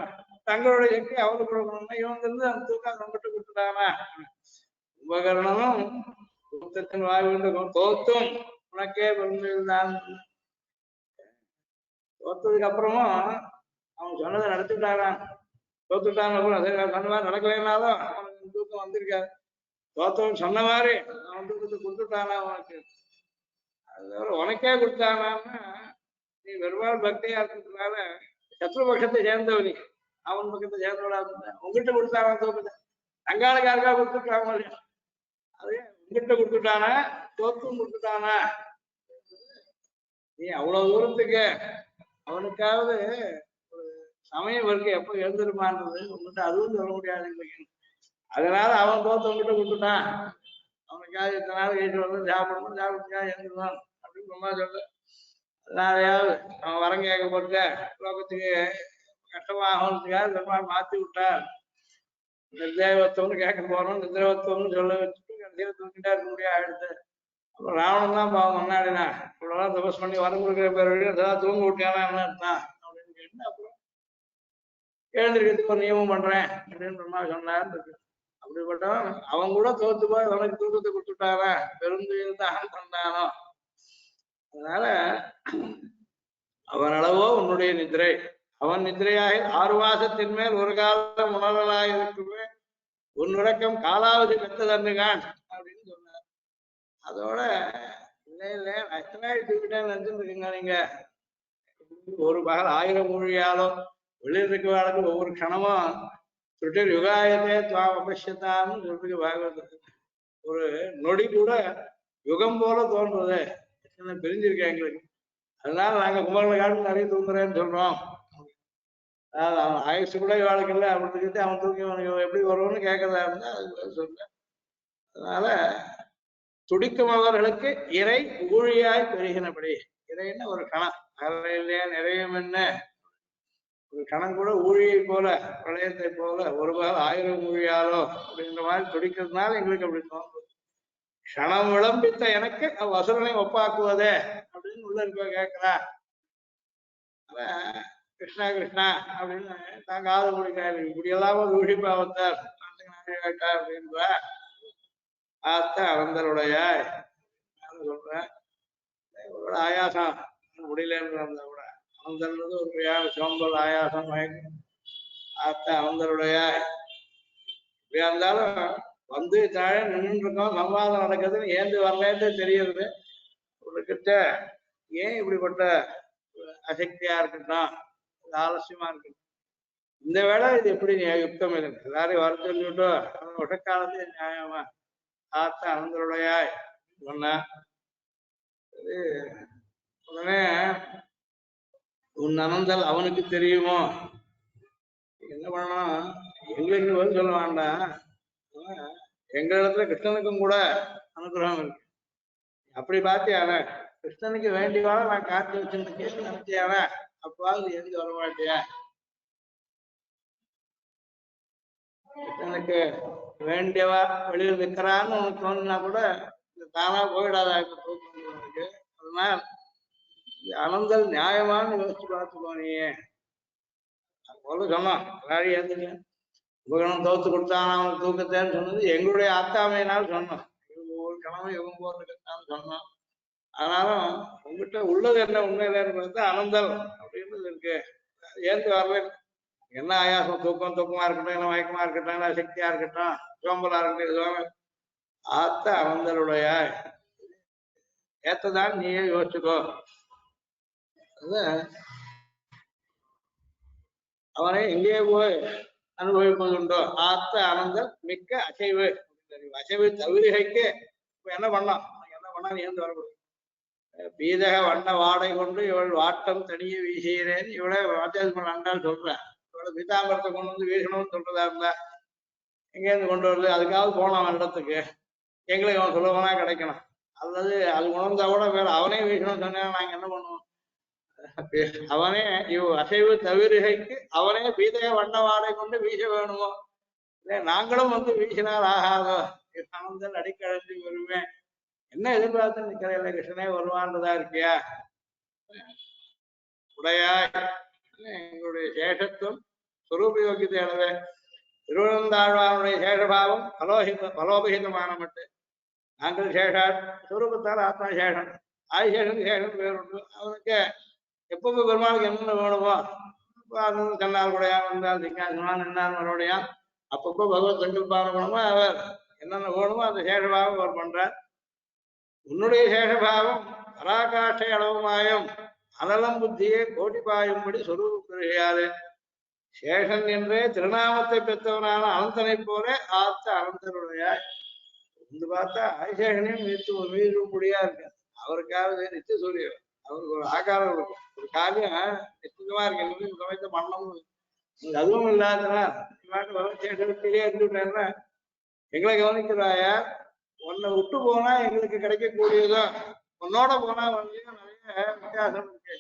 தங்களுடைய சக்தி அவருக்கு கொடுக்கணும்னா இவங்க இருந்து அந்த தூக்கம் கொண்டுட்டு கொடுத்துட்டானா. கும்பகர்ணனும் தூக்கத்தின் வாய்வு தோத்தும் உனக்கே பெருந்தான். தோத்ததுக்கு அப்புறமும் அவன் சொன்னதை நடத்திட்டாரான். தோத்துட்டான் சொன்ன மாதிரி நடக்கலைன்னாலும் அவனுக்கு தூக்கம் வந்திருக்காது. தோத்தவன் சொன்ன மாதிரி அவன் தூக்கத்தை கொடுத்துட்டானா உனக்கு. அது உனக்கே கொடுத்தானான்னா நீ பெருமாள் பக்தியா இருக்கிறதுனால சத்ருபக்ஷத்தை சேர்ந்தவனி அவன் பக்கத்தை சேர்ந்தவனா உங்ககிட்ட கொடுத்தானா தூக்கத்தை தங்காளுக்காருக்கா கொடுத்துட்டான். அது உங்ககிட்ட கொடுத்துட்டானா தோத்தும் கொடுத்துட்டானா. நீ அவ்வளவு தூரத்துக்கு அவனுக்காவது ஒரு சமயம் இருக்கு எப்ப எழுந்திருமான்றது உங்ககிட்ட அதுவும் சொல்ல முடியாது. அதனால அவன் தோத்து உங்ககிட்ட கொடுத்துட்டான். அவனுக்காக இத்தனை நாள் கேட்டு வந்து சாப்பிடணும் சாப்பிட்டுக்காக எழுந்துருவான் அப்படின்னு சும்மா சொல்லு. அதனாலயாவது அவன் வரம் கேட்கப்பட்ட லோகத்துக்கு கஷ்டமாகிறதுக்காக பெருமாள் மாத்தி விட்டார். நிர்தேவத்துவம்னு கேட்க போறோம் நிர்தேவத்துவம்னு சொல்ல வச்சுட்டு கடைசியில தூக்கிட்டா இருக்க முடியாது ஆயிடுத்து. அப்புறம் ராவணன் தான் பாவம் முன்னாடினா இவ்வளவு தபஸ் பண்ணி வரம் கொடுக்குற பேர் வழி அதான் தூங்க விட்டியானா என்ன இருந்தான் அப்படின்னு கேட்டு அப்புறம் எழுந்திருக்கிறதுக்கு ஒரு நியமம் பண்றேன் அப்படின்னு பெருமாள் சொன்னார். அப்படிப்பட்டவன் அவன் கூட தோத்து போய் அவனுக்கு தூக்கத்தை கொடுத்துட்டாரா பெருந்துயில் தான் தந்தானோ. அதனால அவன் அளவோ உன்னுடைய நிதிரை. அவன் நிதிரையாக 6 மாசத்தின் மேல் ஒரு காலம் உணரலாக இருக்குமே உன் உறக்கம் காலாவதி பெற்றதன்னுகான் அப்படின்னு சொன்னார். அதோட இல்லை இல்லை எத்தனை தூக்கிட்டேன்னு நினைச்சுருக்கீங்க நீங்க. ஒரு பகல் 1000 மொழியாலும் வெளியில் இருக்கிறவர்களுக்கு ஒவ்வொரு கணமும் சுற்றில் யுகாயத்தே துவாம் அபஷ்யத்தான்னு சொல்றதுக்கு பாகவதத்துக்கு ஒரு நொடி கூட யுகம் போல தோன்றது பிரிஞ்சிருக்கேன் எங்களுக்கு. அதனால நாங்க கும்பகர்ண காலத்துல நிறைய தூங்குறேன்னு சொல்றோம். அவன் ஆயுசு கூட இவாளுக்கு இல்லை அப்படின்ட்டு அவன் தூக்கி அவனுக்கு எப்படி வரும்னு கேட்கறதா இருந்தா அது சொல்றேன். அதனால துடிக்கும் அவர்களுக்கு இறை ஊழியாய் பெருகினபடி இறைன்னு ஒரு கணம் அற இல்லையா நிறையும் என்ன ஒரு கணம் கூட ஊழியை போல பிரளயத்தை போல ஒரு பகல் 1000 ஊழியாலோ அப்படின்ற மாதிரி துடிக்கிறதுனால எங்களுக்கு அப்படி தோன்றும். க்ஷணம் விளம்பித்த எனக்கு வசூலனை ஒப்பாக்குவதே அப்படின்னு உள்ள இருக்க கேட்கிறா. கிருஷ்ணா கிருஷ்ணா அப்படின்னு தாங்க ஆது முடிக்காரு இப்படி எல்லாம ஊழி பாவத்தார் கேட்டா அப்படின்பா ஆத்த அனந்தருடைய சொல்றேன். ஆயாசம் முடியலன்னு இருந்தா கூட அனந்தன்றது ஒரு பெரியார் சோம்பல் ஆயாசம் மயக்கம் ஆத்த அனந்தருடைய இப்படியா இருந்தாலும் வந்து தாழ நின்று இருக்கோம் சம்வாதம் நடக்குதுன்னு ஏந்து வரலேன்னு தெரியுது. உனக்கிட்ட ஏன் இப்படிப்பட்ட அசக்தியா இருக்கட்டும் ஆலசியமா இருக்கட்டும் இந்த வேலை இது எப்படி யுக்தம் இருக்கு எல்லாரையும் வர சொல்லிவிட்டு உடற்காலத்தையே நியாயமா ஆத்த அனந்தருடைய சொன்ன உடனே உன் அனந்தல் அவனுக்கு தெரியுமோ என்ன பண்ணணும் எங்களுக்கு பதில் சொல்ல வேண்டாம். எங்க இடத்துல கிருஷ்ணனுக்கும் கூட அனுகிரகம் இருக்கு. அப்படி பார்த்தியான கிருஷ்ணனுக்கு வேண்டியவாழ நான் காத்து வச்சிருக்கேன் நினைச்சியாவ அப்பாவது எழுந்து வர மாட்டியா. கிருஷ்ணனுக்கு வேண்டியவா வெளியில் இருக்கிறான்னு உனக்கு தோணுனா கூட தானா போயிடாதா தூக்கு. அதனால் அனந்தல் நியாயமானு யோசிச்சு பார்த்துக்கோ. நீயே போல சொன்னான் எல்லாரையும் ஏந்துங்க உபகரணம் தோத்து கொடுத்தான அவனுக்கு தூக்கத்தேன்னு சொன்னது எங்களுடைய ஆத்தாமையினால் சொன்னோம். ஒவ்வொரு கிழமை இவங்க போறதுக்குத்தான் சொன்னோம். ஆனாலும் உங்ககிட்ட உள்ளது என்ன உண்மையில அனந்தல் அப்படின்றது இருக்கு. ஏந்து வரல என்ன ஆயாசம் தூக்கமா இருக்கட்டும், என்ன மயக்கமா இருக்கட்டும், என்ன சக்தியா இருக்கட்டும், சோம்பலா இருக்கட்டும், இதுவாக ஆத்த அனந்தருடைய ஏத்ததான் நீயே யோசிச்சுக்கோ. அவனை எங்கே போய் அனுபவிப்பதுண்டோ ஆத்த அனந்தல் மிக்க அசைவு. அசைவு தவிரிகைக்கு என்ன பண்ணலாம், என்ன பண்ணா நீ ஏந்து வரக்கூடாது. பீதக வண்ண வாடை கொண்டு இவள் வாட்டம் தனியே வீசுகிறேன் இவளை வாத்தியாசம் அண்டான்னு சொல்றேன். இவளை பீதாம்பரத்தை கொண்டு வந்து வீசணும்னு சொல்றதா இருந்தா எங்கேருந்து கொண்டு வருது? அதுக்காவது போகலாம் இடத்துக்கு, எங்களுக்கு அவன் சுலபமா கிடைக்கணும். அல்லது அது உணர்ந்தா கூட வேற அவனே வீசணும்னு சொன்னா நாங்க என்ன பண்ணுவோம்? அவனே இவ் அசைவு தவிர்கைக்கு அவனே பீதக வண்ண வாடை கொண்டு வீச வேணுமோ? இல்லை நாங்களும் வந்து வீசினால் ஆகாதோ? ஆனந்தல் அடிக்கழந்து வருவேன். என்ன எதிர்பார்த்து நிற்கிற கிருஷ்ணனே வருவான்றதா இருக்கியா? உடையாய் எங்களுடைய சேஷத்துவம் சுரூப யோகியத்தை அளவே திருவனந்தாழ்வானுடைய சேஷபாவம் பலோபகிதமான மட்டும் நாங்கள் சேஷா சுரூபத்தால் ஆத்மா சேஷம், ஆதிசேஷன் சேஷன் வேறுண்டு. அவனுக்கு எப்பவுமே பெருமாளுக்கு என்னென்ன வேணுமோ கண்ணால் கூடையா வந்தால் திங்காசனா நின்றால் மறுபடியா அப்பப்போ பகவத் சங்கல்பான குணமா அவர் என்னென்ன வேணுமோ அந்த சேஷபாவம் அவர் பண்றார். உன்னுடைய சேஷபாவம் பராகாஷ்டை அளவுமாயும் அனலம் புத்தியை கோட்டிப்பாயும்படி சொரூப பெருகையாது சேஷன் என்றே திருநாமத்தை பெற்றவனான அனந்தனை போல ஆத்த அனந்தனுடைய வந்து பார்த்தா ஆதிசேஷனையும் மீறும்படியா இருக்கு. அவருக்காவது நித்திய சூரியன் அவருக்கு ஒரு ஆகாரம் இருக்கும், ஒரு காரியம் நிச்சயமா இருக்கு. சமயத்தை பண்ணணும் அதுவும் இல்லாதனா சேஷத்திலேயே இருந்துட்டேன்னா எங்களை கவனிக்கிறாயா? உன்னை விட்டு போனா எங்களுக்கு கிடைக்கக்கூடியதோ உன்னோட போனா வந்து நிறைய வித்தியாசம் இருக்கு.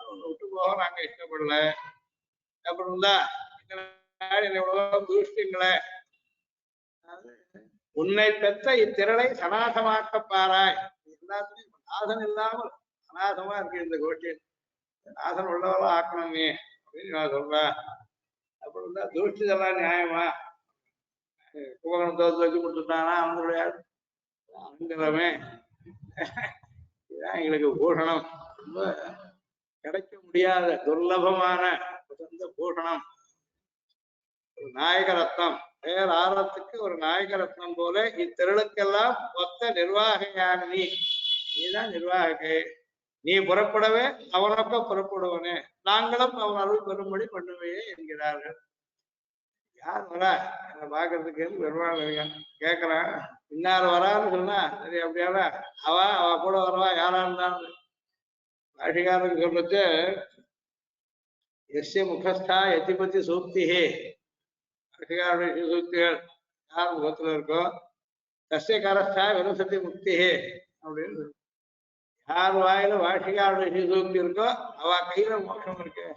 உன்னை விட்டு போக நாங்க இஷ்டப்படல. அப்புறம் தான் எவ்வளவோ தூஷ்டிங்களே. உன்னை பெற்ற இத்திரளை சனாசமாக்க பாராய். எல்லாத்துலயும் நாசம் இல்லாமல் அநாசமா இருக்கு இந்த கோஷ்டி. நாசம் உள்ளவெல்லாம் ஆக்கணும் நீ அப்படின்னு நான் சொல்றேன். அப்புறம் தான் தூஷ்டிதெல்லாம் நியாயமா? குபகரணத்தை வச்சு கொடுத்துட்டானா அவங்களுடைய அங்கமே இதுதான் எங்களுக்கு பூஷணம். ரொம்ப கிடைக்க முடியாத துர்லபமான சொந்த பூஷணம். ஒரு நாயக ரத்னம் வேற ஆரத்துக்கு ஒரு நாயக ரத்னம் போல இத்திரளுக்கெல்லாம் மொத்த நிர்வாகையான நீதான் நிர்வாகே. நீ புறப்படவே அவனொக்க புறப்படுவனே, நாங்களும் அவன் அருள் பெறும்படி பண்ணுவே என்கிறார்கள். யார் வரா என்ன பாக்குறதுக்கு பெருமாள் இருக்கான் கேக்குறான். இன்னார் வரான்னு சொன்னா சரி அப்படியால அவ கூட வரவா யாரா இருந்தாலும் பாஷிகாரன் சொல்லிட்டு எஸ்ய முகஸ்தா எத்திபத்தி சூக்திஹே பாஷிகாருடைய சூக்திகள் யார் முகத்துல இருக்கோ தஸ்ய கரஸ்தா வினசதி முக்திஹே அப்படின்னு யார் வாயில பாஷிகாருடைய சூக்தி இருக்கோ அவ கையில மோட்சம் இருக்கு.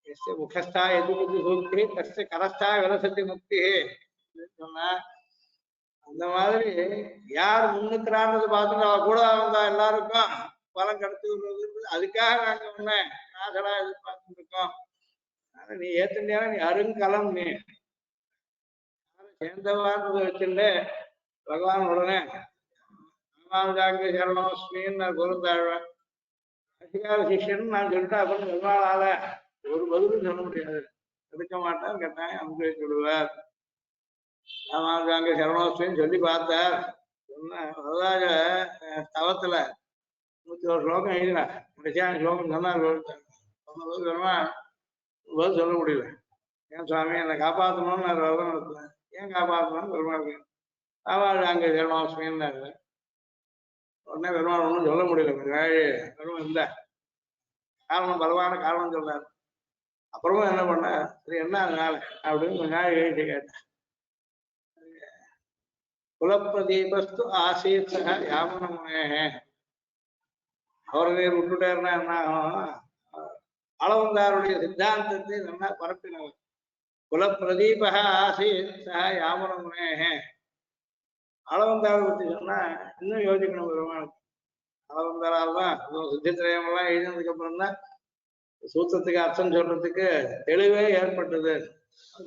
எஸ்ய முகஸ்தா எதிபதி சூக்தி தஸ்ய கரஸ்தா வினசதி முக்தி சொன்னா அந்த மாதிரி யார் முன்னுக்கிறான்றது பார்த்துட்டு அவ கூட வந்தா எல்லாருக்கும் பலம் கிடைச்சு அதுக்காக நாங்க உன்ன நாசலா எதிர்பார்த்துட்டு இருக்கோம். நீ ஏத்துண்டியா நீ அருங்கலம் நீ சேர்ந்தவான்றதை வச்சுட்டு பகவான் உடனே ராமானுஜாங்க சரணோஸ்மின்னு நான் குருந்தாழ்வேன் அதிகார சிஷ்யன் நான் சொல்லிட்டா அப்புறம் பெருமாளால ஒரு பதிலும் சொல்ல முடியாது. எடுக்க மாட்டார் கேட்டாங்க அனுபவிச்சு விடுவார். ராமானுஜாங்க சரணோஸ்மின்னு சொல்லி பார்த்தார். சொன்ன வரதாஜ தவத்துல 101 ஸ்லோகம் எழுதினார். கடைசியான ஸ்லோகம் சொன்னார். சொன்னபோது பெருமாள் பதில் சொல்ல முடியல. ஏன் சுவாமி என்னை காப்பாற்றணும்னு நான் விரதம் நடத்துவேன். ஏன் காப்பாற்றணும்னு பெருமாள் ராமானுஜாங்க சரணோஸ்மின்னு உடனே பெருமாள் ஒன்றும் சொல்ல முடியல. பெருமாள் இல்லை காரணம் பலவான காரணம் சொல்றாரு. அப்புறமா என்ன பண்ண சரி என்ன அதனால அப்படின்னு கொஞ்ச நாள் எழுதி கேட்டேன். குலப்பிரதீபஸ்து ஆசீத் யாமன முனே அவரை நீர் விட்டுட்டாருன்னா என்ன ஆகும்? அளவந்தாருடைய சித்தாந்தத்தை நல்லா பரப்பினவர். குலப்பிரதீப ஆசீத் சக யாமன முனே அளவந்தாரை பத்தி சொன்னா இன்னும் யோசிக்கணும். பெருமாள் அளவந்தாரால் தான் சித்தித்திரயமெல்லாம் எழுதினதுக்கு அப்புறம் தான் சூத்திரத்துக்கு அர்த்தம் சொல்றதுக்கு தெளிவே ஏற்பட்டது.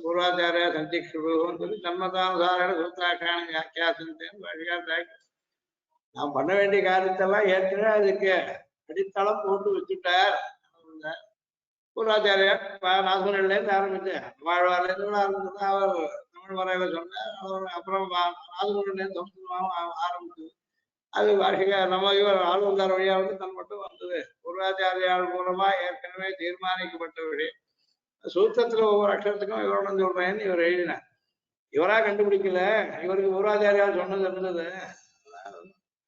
பூர்வாச்சாரிய சந்திக்ஷுன்னு சொல்லி தன்மதானுசாரண சூத்திராக்கான வியாக்கியாசந்தேன் நான் பண்ண வேண்டிய காரியத்தெல்லாம் ஏற்கனவே அதுக்கு அடித்தளம் போட்டு வச்சுட்டார். பூர்வாச்சாரியார் நாசூரிலேருந்து ஆரம்பிச்சு வாழ்வார்லேருந்து கூட ஆரம்பிச்சு அவர் தமிழ் முறையில சொன்னார். அவர் அப்புறம் நாசூரிலேருந்து சம்ஸ்கிருதமாகவும் ஆரம்பிச்சது. அது வார்ஷிக நம்ம இவர் ஆளுநர் வழியா வந்து தன் மட்டும் வந்தது. பூர்வாச்சாரியார் மூலமா ஏற்கனவே தீர்மானிக்கப்பட்ட விஷயம். சூத்திரத்துல ஒவ்வொரு அக்ஷரத்துக்கும் விவரணம் சொல்றேன்னு இவர் எழுதினார். இவரா கண்டுபிடிக்கல, இவருக்கு பூர்வாச்சாரியார் சொன்னது இருந்தது.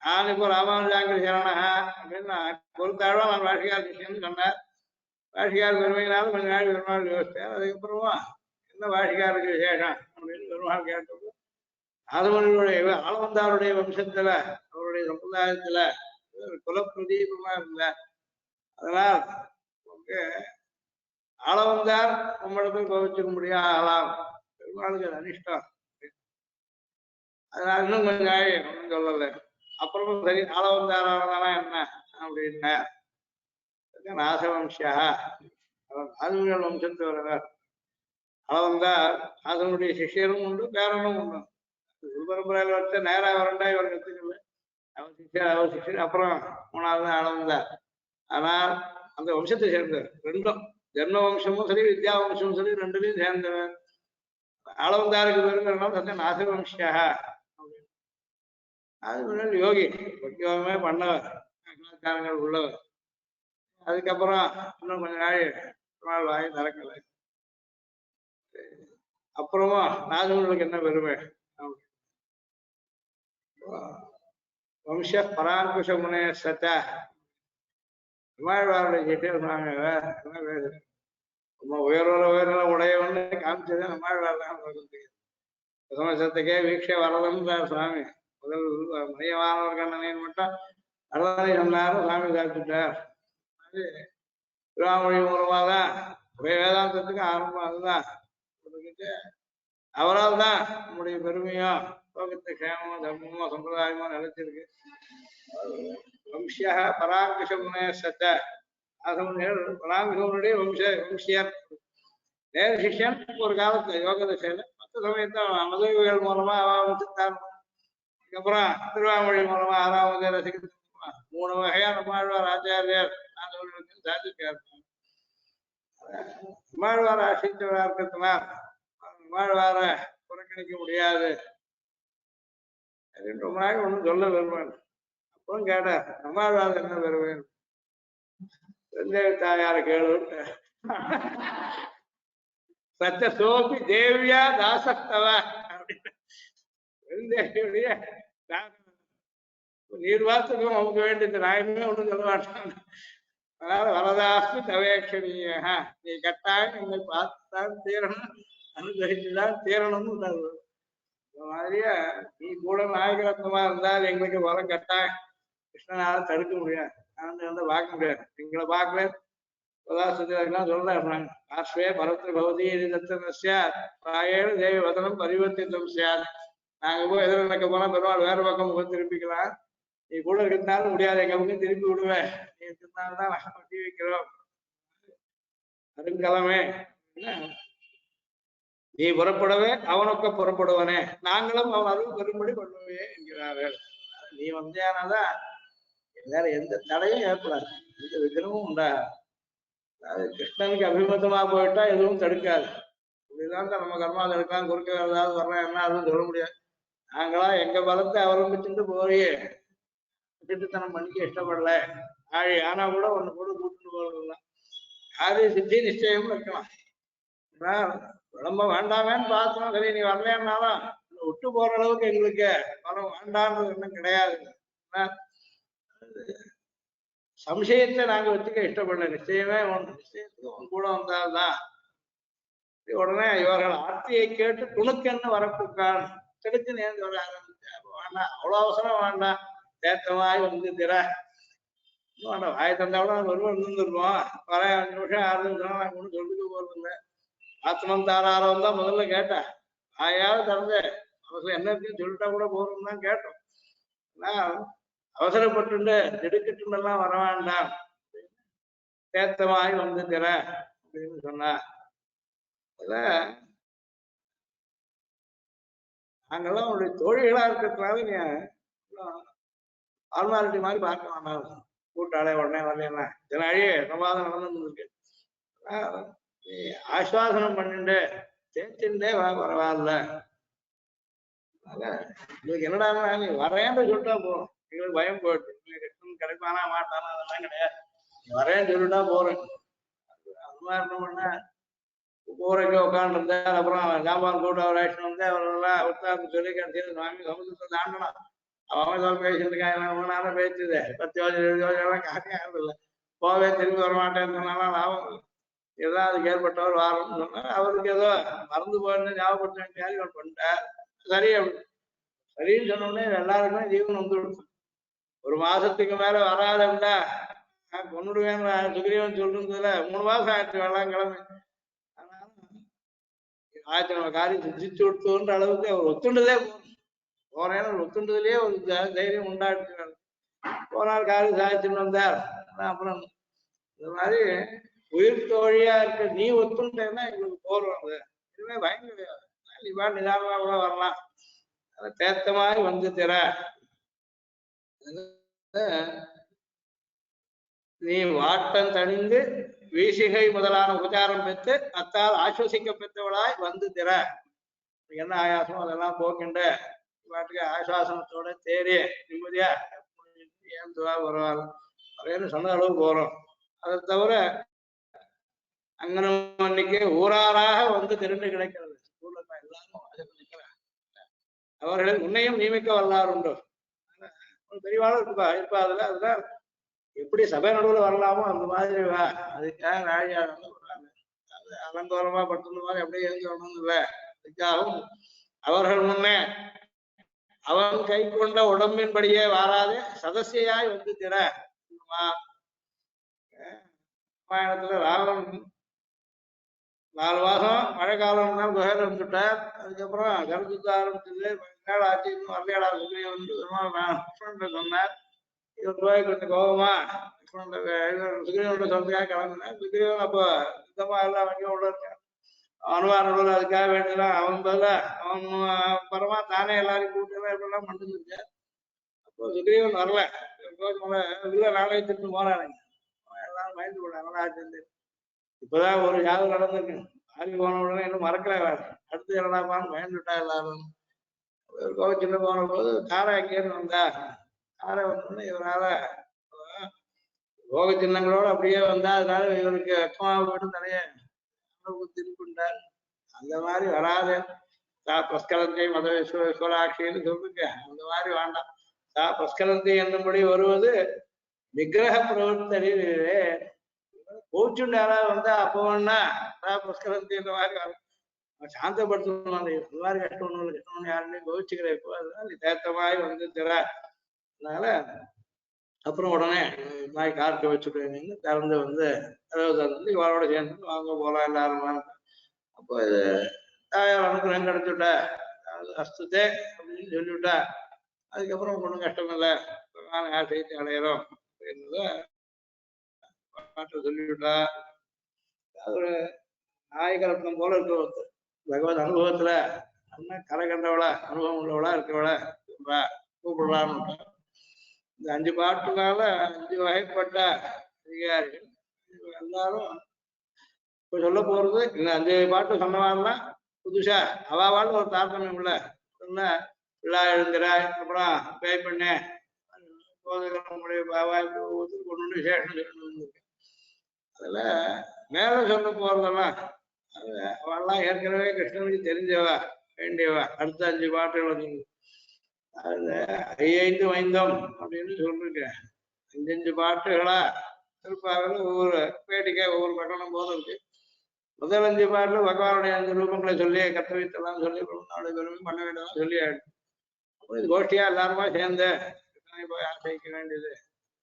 நான் இப்போ ராமானுஜாங்கிற சரணா அப்படின்னு பொறுத்தாழ்வா நான் வாஷிகார் கிருஷ்ணன் சொன்னார். வாஷிகார் பெருமையினாலும் கொஞ்ச நாள் பெருமாள் யோசித்தேன். அதுக்கப்புறமா என்ன வாஷிகாருக்கு விசேஷம் அப்படின்னு பெருமாள் கேட்டது. ஆதவனுடைய ஆளவந்தாருடைய வம்சத்துல அவருடைய சம்பிரதாயத்துல குலப்பிரதீபமா இருந்த அதனால் ஆளவந்தார் உம்மிடத்தில் கோவிச்சுக்க முடியாது ஆகலாம், பெருமாளுக்கு அது அனிஷ்டம். அதனால இன்னும் கொஞ்சம் ஒன்றும் சொல்லலை. அப்புறமும் சரி ஆளவந்தாரானா என்ன அப்படின்னா நாசவம்சா அவர் ஆதவர்கள் வம்சத்து வரவர். ஆளவந்தார் ஆதவனுடைய சிஷியரும் உண்டு, பேரனும் உண்டு. குருபரம்பரையில் வச்ச நேரா வரண்டா இவர் கத்துக்கல. அவர் சிஷியர் அப்புறம் மூணாவது ஆளவந்தார். ஆனால் அந்த வம்சத்தை சேர்ந்தவர். ரெண்டும் ஜென்ம வம்சமும் சரி வித்யா வம்சமும் சரி ரெண்டுலையும் சேர்ந்தவர். ஆளவந்தாருக்கு பெருங்கிறனால சத்த நாசவம்சா. அது முன்னாடி யோகி யோகமே பண்ணவர், காரணங்கள் உள்ளவர். அதுக்கப்புறம் இன்னும் கொஞ்ச நாள் வாங்கி திறக்கலை. அப்புறமா நாகங்களுக்கு என்ன பெருமை? வம்ச பராங்குஷ முனே சத்த பெருமாழ்வாருடைய சிட்டியர் சொன்னாங்க. என்ன பேரு ரொம்ப உயர்நில உடையவன்னு காமிச்சதே நம்மாழ்வார் தான். சமசத்துக்கே வீக்ஷ வரதன்றார் சுவாமி. முதல் மையமானவர் கண்ணனையும் மட்டும் வரதனை சொன்னாரும் சுவாமி காத்துட்டார். திருவாமொழி மூலமா தான் வேதாந்தத்துக்கு ஆரம்பம். அதுதான் அவரால் தான் நம்முடைய பெருமையும் லோகத்து கேமமும் தர்மமும் சம்பிரதாயமும் நிலைச்சிருக்கு. வம்சியா பராங்குஷ முனே சத்த பராங்குஷனுடைய வம்சியர் நேரு சிஷ்யன். ஒரு காலத்துல யோக திசையில மற்ற சமயத்தை மதுரைகள் மூலமா வம்சத்தார். அதுக்கப்புறம் திருவாமொழி மூலமா 6வது ரசிகர் 3 வகையா நம்மாழ்வார் ஆச்சாரியர் சாதிக்கார். நம்மாழ்வார் ஆசிரியரா இருக்கிறதுனால் நம்மாழ்வார புறக்கணிக்க முடியாது அப்படின்னு ரொம்ப நாள் ஒன்றும் சொல்ல வருவேன். அப்புறம் கேட்டார் நம்மாழ்வார் என்ன வருவேன்? தாயார கேளு. சச்ச சோபி தேவியா தாசத்தவ அப்படின்னு நீர் வார்த்தைக்கும் அவங்க வேண்டியது நாயமே ஒன்றும் சொல்ல மாட்டாங்க. அதனால வரதாஸ்து தவேட்சணீய, நீ கட்டாயம் என்னை பார்த்துதான் தீரணும், அனுகிரகிச்சுதான் தீரணும்னு இந்த மாதிரியா நீ கூட நாயகரத்னமா இருந்தால் எங்களுக்கு வரம் கட்டாயம் கிருஷ்ணனால தடுக்க முடியாது. வந்து பார்க்க முடியாது. எங்களை பார்க்கல உதாசத்துலாம் சொல்றாங்க. பார்ஸ்வே பரத்ர பவதி தத்தனஸ்யா பிராயேண தேவி வதனம் பரிவர்த்தித்தம் சார். நாங்க போய் எதிர நடக்க போனா பெருமாள் வேற பக்கம் முகம் திருப்பிக்கலாம். நீ கூட இருக்கிறதுனால முடியாது, எங்க பக்கம் திருப்பி விடுவேன். நீ இருக்கிறதுனாலதான் நாங்க ஒட்டி வைக்கிறோம். அருங்கலமே நீ புறப்படவே அவனுக்கு புறப்படுவனே, நாங்களும் அவன் அருள் பெரும்படி பண்ணுவே என்கிறார்கள். நீ வந்தியானாதான் வேற எந்த தடையும் ஏற்படாது, எந்த விக்ரமும் உண்டாது. அது கிருஷ்ணனுக்கு அபிமதமா போயிட்டா எதுவும் தடுக்காது. இப்படிதான் நம்ம கர்மா தடுக்கலாம், குறுக்க ஏதாவது வரலாம் என்ன அதுவும் சொல்ல முடியாது. நாங்களா எங்க பலத்தை அவலம்பிச்சுட்டு போய் திட்டுத்தனம் பண்ணிக்க இஷ்டப்படல. ஆனா கூட ஒண்ணு கூட கூட்டுட்டு போறதுலாம் காரிய சித்தி நிச்சயம் இருக்கலாம். விளம்ப வேண்டாமேன்னு பார்த்தோம், சரி நீ வரலைன்னாலும் விட்டு போற அளவுக்கு எங்களுக்கு வரம் வேண்டாம்ன்றது இன்னும் கிடையாது. சம்சயத்தை நாங்க வச்சுக்க இஷ்டப்படல. நிச்சயமே நிச்சயத்துக்கு உன் கூட வந்தால்தான். உடனே இவர்கள் ஆர்த்தியை கேட்டு துணுக்கன்னு வரக்கூட்டான் கிடைச்சு நேர்ந்து வர ஆரம்பிச்சா. வேண்டாம், அவ்வளவு அவசரம் வேண்டாம். தேத்தமாய் வந்து திற வேண்டாம். வாயை தந்தாவோட வருவோம் இருந்துருக்கோம். வர 5 நிமிஷம் 6 நிமிஷம் நாங்க ஒன்றும் சொல்லிட்டு போறது இல்லை. ஆத்மம் தாராரம் தான் முதல்ல கேட்டேன். ஆயாவது திறந்து அவசரம் என்ன இருக்குன்னு சொல்லிட்டா கூட போறோம் தான் கேட்டோம். அவசரப்பட்டு திடுக்கிட்டுலாம் வர வேண்டாம், தேத்தமாய் வந்து திற அப்படின்னு சொன்னா. நாங்கெல்லாம் உங்களுடைய தோழிகளா இருக்கிறதுனால நீ ஃபார்மாலிட்டி மாதிரி பார்க்க வேண்டாம். கூட்டாளே உடனே வரலாம் இதனாலேயே சமாதானம் நடந்துருக்கு. நீ ஆஸ்வாசனம் பண்ணிட்டு தேய்ச்சுட்டே வா, பரவாயில்ல. உங்களுக்கு என்னடா நீ வரேன்னு சொல்லிட்டா போறோம், எங்களுக்கு பயம் போயிட்டு கிருஷ்ணன் கிடைப்பானா மாட்டானா அதெல்லாம் கிடையாது. வரேன்னு சொல்லிட்டா போறேன். அது மாதிரி என்ன பண்ண போறக்கு உட்காந்துருந்தா அப்புறம் சாம்பார் கூட்ட வராட்சி வந்து அவரெல்லாம் உட்கார்ந்து சொல்லி கடைசியில் சுவாமி சமுதிரத்தை தாண்டலாம். அவன் பேசிட்டு இருக்கான் பேசுது 10 யோஜனை 20 யோஜனை எல்லாம் காரியம் இல்லை. போவே திரும்பி வரமாட்டேன்னு சொன்னாலும் லாபம். ஏதாவது அதுக்கு ஏற்பட்டவர் வாரம்னு சொன்னா அவருக்கு ஏதோ மறந்து போயிருந்து ஞாபகப்படுத்த வேண்டிய இவர் பண்ணிட்டார். சரி சரின்னு சொன்ன உடனே எல்லாருக்குமே ஜீவன் வந்துடும். ஒரு மாசத்துக்கு மேல வராதுண்டா கொண்டுடுவேன் சுக்ரீவன் சொல்றதுல 3 மாசம் ஆயிடுச்சு வெள்ளம் கிளம்பி. ஆயிரத்தி நம்ம காரியம் சித்திச்சு கொடுத்தோன்ற அளவுக்கு அவர் ஒத்துண்டதே போறேன்னு ஒத்துண்டதுலயே ஒரு தைரியம் உண்டாடுச்சு. போனார் காரியம் சாதிச்சுன்னு வந்தார். அப்புறம் இந்த மாதிரி உயிர் தோழியா இருக்க நீ ஒத்துண்டேன்னா எங்களுக்கு போறோம். அது இதுவே பயன் கிடையாது. நீ வா நிதானமா கூட வரலாம். அதை தேத்த மாதிரி வந்து திற நீ வாட்டம் தணிந்து வீசிகை முதலான உபச்சாரம் பெற்று அத்தால் ஆஸ்வசிக்க பெற்றவளாய் வந்து திற. என்ன ஆயாசம் அதெல்லாம் போக்கின்ற பாட்டுக்கு ஆஸ்வாசனத்தோட தேறி நிம்மதியா ஏந்துவா வருவாள் அப்படின்னு சொன்ன அளவு போறோம். அதை தவிர அங்கனம் அன்னைக்கு ஊராராக வந்து திரண்டு கிடைக்கிறது. ஊர்ல எல்லாரும் நிற்கிறாங்க. அவர்களை உன்னையும் நியமிக்க வல்லார் உண்டு. பெரியவாளும் இருக்குப்பா இருப்பா. அதுதான் எப்படி சபை நடுவில் வரலாமோ அந்த மாதிரி வா. அதுக்காக ராஜா அது அலங்கோலமா பட்டு மாதிரி அப்படியே எழுந்து வரணும் இல்லை. அதுக்காகவும் அவர்கள் முன்னே அவன் கை கொண்ட உடம்பின்படியே வாராது சதசியாய் வந்து திற. ராமாயணத்துல ராவன் 4 மாசம் மழை காலம் தான் குகையில வந்துட்டார். அதுக்கப்புறம் கருத்துத்த ஆரம்பிச்சது நாள் ஆச்சு, இன்னும் வரலையாடா சுக்ரீவன் சொன்னார். இவர் ரூபாய் கொஞ்சம் கோபமா சுக்ரீவனோட சொல்றதுக்காக கிளம்பினார். சுக்ரீவன் அப்போ சுத்தமா எல்லாம் வங்கி உள்ள இருக்கான். அனுமானோட அதுக்காக வேண்டியதான் அவன் பதில அவன் பரமா தானே எல்லாரையும் கூப்பிட்டு எப்படிலாம் பண்ணிருக்கார். அப்போ சுக்ரீவன் வரல. இல்ல நாளை திருட்டு போறானுங்க. எல்லாரும் பயந்து போனாங்க. ஆச்சு இப்பதான் ஒரு யாரும் நடந்திருக்கு. ஆதி போன உடனே இன்னும் மறக்கல. அடுத்து என்னடாப்பான்னு பயந்துட்டா எல்லாரும். கோவச்சின்ன போன போது தாரா எங்கேன்னு வந்தா. தாரை வந்தோடனே இவரால போக சின்னங்களோட அப்படியே வந்தா. அதனால இவருக்கு அக்கமா போட்டு நிறைய திருப்பிண்டார். அந்த மாதிரி வராது. பஸ்கலந்தை மத விஸ்வராட்சின்னு சொல்லுங்க. அந்த மாதிரி வேண்டாம். பஸ்கலந்தை என்னபடி வருவது நிகிரக பிரவர்த்தறிவே. கோச்சுண்டு யாராவது வந்தா அப்போ வேணா புஷ்கரந்தி இந்த மாதிரி சாந்தப்படுத்தணும். அந்த மாதிரி கஷ்டம் ஒண்ணு கஷ்டம் யாருமே கோவிச்சுக்கிற இப்போ அதனால நீ தேத்த மாதிரி வந்து திற. அதனால அப்புறம் உடனே நாய் கார்க்க வச்சுட்டு திறந்து வந்து திறந்து இவரோட சேர்ந்து வாங்க போகலாம் எல்லாரும். அப்போ இது தாயார் அனுகிரகம் கிடைச்சுட்டா அஸ்தே அப்படின்னு சொல்லிவிட்டா. அதுக்கப்புறம் ஒன்றும் கஷ்டம் இல்லை, ஆசைத்து அடையிறோம் அப்படின்றத பாட்டு சொல்லிவிட்டா. ஒரு நாயகரத்னம் போல இருக்க பகவத் அனுபவத்துல கரை கண்டவளா அனுபவம் உள்ளவளா இருக்கவளா கூப்பிடலான்னு. இந்த 5 பாட்டுனால 5 வகைப்பட்ட அதிகாரிகள் எல்லாரும் இப்ப சொல்ல போறது. இந்த 5 பாட்டு சொன்னவாள்லாம் புதுசா அவாவாள் ஒரு தாரதமியம் இல்ல. விழா எழுந்திராய் அப்புறம் பேய் பண்ண போதகனுடைய பாவாய் கொண்டு விசேஷம் சொல்லணும். அதுல மேல சொல்ல போறதெல்லாம் அவெல்லாம் ஏற்கனவே கிருஷ்ணனுக்கு தெரிஞ்சவா வேண்டியவா. அடுத்த 5 பாட்டுகள் வந்து அதுல 5 வைந்தம் அப்படின்னு சொல்லிருக்கேன். 5 பாட்டுகளா திருப்பாவில் ஒவ்வொரு பேட்டிக்கா ஒவ்வொரு பட்டணம் போல இருக்கு. முதல் 5 பாட்டுல பகவானுடைய 5 ரூபங்களை சொல்லி கர்த்தவியத்தெல்லாம் சொல்லி பிரம்மனுடைய பெருமை பண்ண வேண்டியதான் சொல்லி ஆயிடுச்சு. அப்புறம் இது கோஷ்டியா எல்லாருமா சேர்ந்து கிருஷ்ணனை போய் ஆசைக்க வேண்டியது.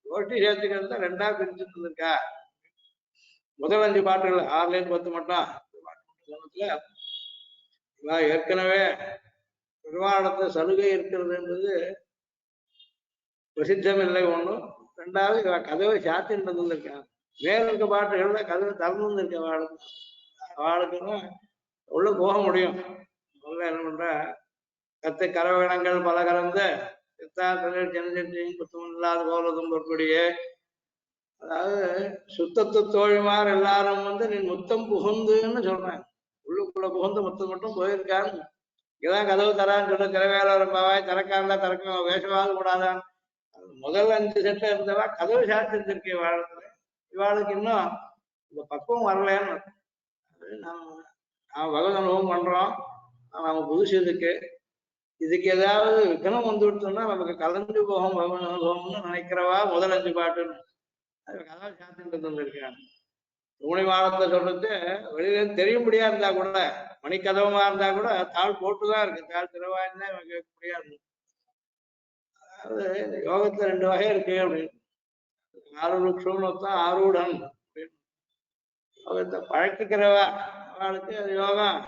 கோஷ்டி சேர்த்துக்கிறது தான் 2ஆ பிரிச்சுட்டு இருந்திருக்கா. முதல் 5 பாட்டுகள் 6லேருந்து 10 மட்டும் ஏற்கனவே பெருமாளத்துல சலுகை இருக்கிறதுன்றது பிரசித்தம் இல்லை ஒண்ணும். 2வது கதவை சாத்தின்றது இருக்கான். மேல இருக்க பாட்டுகள்ல கதவை திறந்து இருக்க வாழுக்கு வாழுக்குன்னா உள்ள போக முடியும். முதல்ல என்ன பண்ற கத்து கரவணங்கள் பல கலந்து சித்தார்த்தர்கள் ஜனஜத்தையும் குத்தம் இல்லாத போலதும் பொருட்படியே அதாவது சுத்தத்து தோழிமார் எல்லாரும் வந்து நீ முத்தம் புகுந்துன்னு சொல்றேன். உள்ளுக்குள்ள புகுந்து முத்தம் மட்டும் போயிருக்காரு. இதான் கதவு தரான்னு சொல்லி திறவேல பாவாய் திறக்காமல திறக்க வேஷவாது கூடாதான். முதல் 5 செட்ல இருந்தவா கதவு சாத்திருந்திருக்கு இவாளுக்கு. இவாளுக்கு இன்னும் இந்த பக்குவம் வரலன்னு நாம் பகவத் அனுபவம் பண்றோம். நம்ம புதுசு இதுக்கு ஏதாவது விக்னம் வந்து விட்டோம்னா நமக்கு கலந்து போகும் பகவத் அனுபவம்னு நினைக்கிறவா முதல் 5 பாட்டுன்னு கதவை சாத்திட்டு இருந்திருக்காங்க. தூணி மாதத்தை சொல்றது வெளியில தெரியும்படியா இருந்தா கூட மணிக்கதவமா இருந்தா கூட தாள் போட்டுதான் இருக்கு. தாள் திறவாயிருந்தா இவன் கேட்க முடியாது. அதாவது யோகத்துல 2 வகை இருக்கு அப்படின்னு. ஆருட்சம்னு ஒருத்தன் ஆரூடன் அப்படின்னு. யோகத்தை பழக்கிக்கிறவா அவளுக்கு அது யோகம்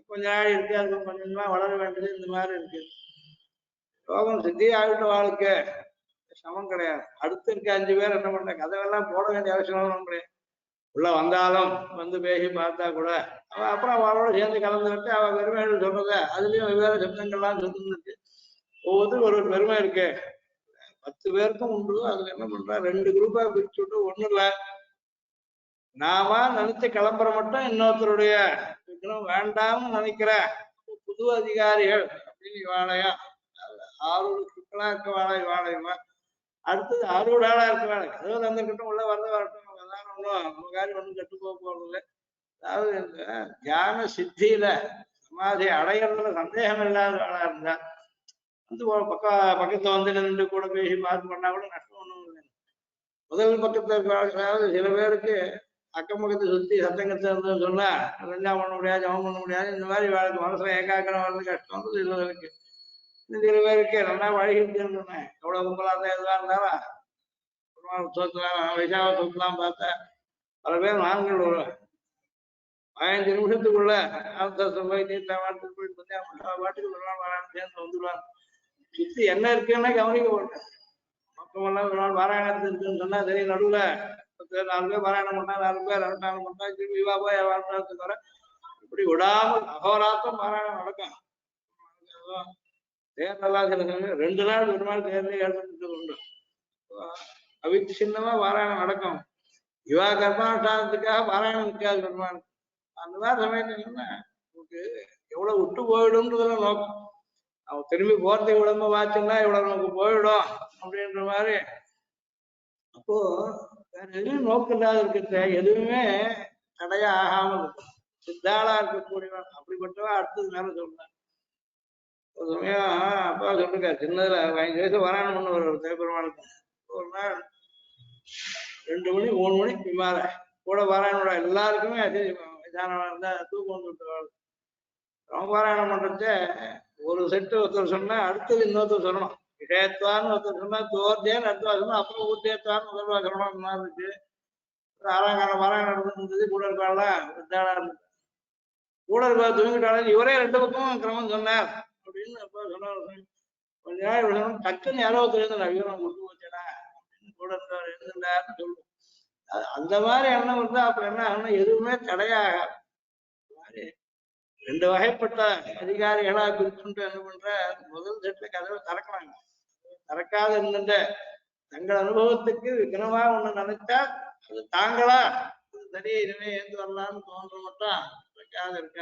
கொஞ்ச நாள் இருக்கு. அது கொஞ்சம் கொஞ்சமா வளர வேண்டியது இந்த மாதிரி இருக்கு. யோகம் சித்தி ஆகிட்ட வாழ்க்கை சமம் கிடையாது. அடுத்து இருக்க 5 பேர் என்ன பண்ற கதவெல்லாம் போட வேண்டிய அவசியம் உள்ள வந்தாலும் வந்து பேசி பார்த்தா கூட அவன் அப்புறம் அவளோட சேர்ந்து கலந்துட்டு அவ பெருமைகள் சொல்றத அதுலயும் வெவ்வேறு சப்தங்கள்லாம் சொல்லிருக்கு. ஒவ்வொருத்தரும் ஒரு பெருமை இருக்கு. 10 பேருக்கும் உண்டு. அதுல என்ன பண்றா 2 குரூப்பா பிரிச்சு விட்டு ஒண்ணு இல்ல நாம நினைச்சு கிளம்புற மட்டும் இன்னொருத்தருடைய வேண்டாம்னு நினைக்கிற புது அதிகாரிகள் அப்படின்னு இவாளையா ஆறு சுக்களா இருக்க வாழை இவாளையுமா அடுத்தது ஆறுடாளா இருக்க வேலை கதவு தந்துக்கிட்டும் உள்ள வரட்டும் நம்ம காரியம் ஒன்றும் கெட்டு போக போறது இல்லை. அதாவது இந்த தியான சித்தியில சமாதி அடையிறதுல சந்தேகம் இல்லாத ஆளா இருந்தா வந்து பக்கத்துல வந்து நின்று கூட பேசி பார்த்து பண்ணா கூட நஷ்டம் ஒண்ணும் இல்லை. முதல் பக்கத்துல அதாவது சில பேருக்கு அக்கம் பக்கத்தை சுத்தி சத்தங்கத்தை இருந்ததுன்னு சொன்னா ரெண்டாம் பண்ண முடியாது ஜபம் பண்ண முடியாது. இந்த மாதிரி வாழ்க்கை மனசுல ஏகாக்கிரம் வர்றது கஷ்டம் சில பேருக்கு. சில பேருக்கு நல்லா வழிகிட்டு சொன்னேன் எவ்வளவு கும்பலா இருந்தா எதுவா இருந்தாலும் வைசாவத்துலாம் பார்த்தா பல பேர் நான்கள் ஒரு 15 நிமிஷத்துக்குள்ள போய் நீட்டா வாட்டுக்கு போயிட்டு வந்து பாட்டுக்கு ஒரு நாள் வரான்னு சேர்ந்து வந்துடுவாங்க. சுத்தி என்ன இருக்குன்னா கவனிக்க போட்டேன். மக்கமெல்லாம் ஒரு நாள் பாராயணத்து இருக்குன்னு சொன்னா சரி நடுவுல 4 பேர் பாராயணம் பண்ணா 4 பேர் அனுஷ்டானம் பண்ணா திரும்பி இவா போய் வாழ்த்துக்கு வர இப்படி விடாமல் அகோராத்தம் பாராயணம் நடக்கும். தேர்தலாம் சில சமயம் 2 நாள் ஒரு நாள் தேர்தலே எழுதுறது உண்டு. அவிச்சின்னமா பாராயணம் நடக்கும். இவா கர்மானுஷ்டானத்துக்காக பாராயணம் நிற்காது பெருமாள். அந்த மாதிரி சமயத்துல என்ன நமக்கு எவ்வளவு விட்டு போயிடும்ன்றதுல நோக்கம். அவன் திரும்பி போறதுக்கு விளம்ப வாச்சுன்னா இவ்வளவு நமக்கு போயிடும் அப்படின்ற மாதிரி. அப்போ வேற எதுவும் நோக்கம் இல்லாத இருக்கிறத எதுவுமே தடையா ஆகாமல் இருக்கும். சித்தாளா இருக்கக்கூடியவன் அப்படிப்பட்டவா அடுத்தது மேல சொல்றேன். ஒரு சமயம் அப்பா சொல்லிருக்கா சின்னதுல 15 வயசு பாராயணம் பண்ண ஒரு தேப்பெருமாளுக்கு ஒரு நாள் 2 மணி 3 மணிக்கு மேல கூட பாராயணோட எல்லாருக்குமே இருந்தா தூக்கம் வந்து விட்டுருவாள். ரொம்ப பாராயணம் பண்றத ஒரு செட்டு ஒருத்தர் சொன்னா அடுத்தது இன்னொருத்தர் சொல்லணும். விஷயத்வான்னு ஒருத்தர் சொன்னா தோர்தேன்னு அடுத்த சொல்லணும். அப்புறம் ஊர்தேத்வான்னு முதல்வா சொல்லணும். அந்த மாதிரி இருக்கு. 6ஆம் காலம் பாராயணம் நடந்துருந்தது. கூட இருக்காளா வித்தாளா இருந்தது. கூட இருக்கா தூங்கிட்டாலும் இவரே 2 பக்கமும் கிரமம் சொன்னார் அப்படின்னு அப்ப சொன்னார். கொஞ்ச நாள் டக்குன்னு யாரோ தெரியுது ஐயோ விட்டு வச்சடா அப்படின்னு கூட இருந்தவர் எழுதுண்டாருன்னு சொல்லுவோம். அந்த மாதிரி எண்ணம் இருந்தா அப்புறம் என்ன ஆகணும் எதுவுமே தடையாக 2 வகைப்பட்ட அதிகாரிகளா குறிச்சுட்டு என்ன பண்ற முதல் செட்ல கதவை திறக்கிறாங்க. திறக்காத இருந்த தங்கள் அனுபவத்துக்கு விக்னமா ஒண்ணு நினைச்சா அது தாங்களா சரி இனிமே ஏந்து வரலாம்னு தோன்ற மட்டும் திறக்காத இருக்க.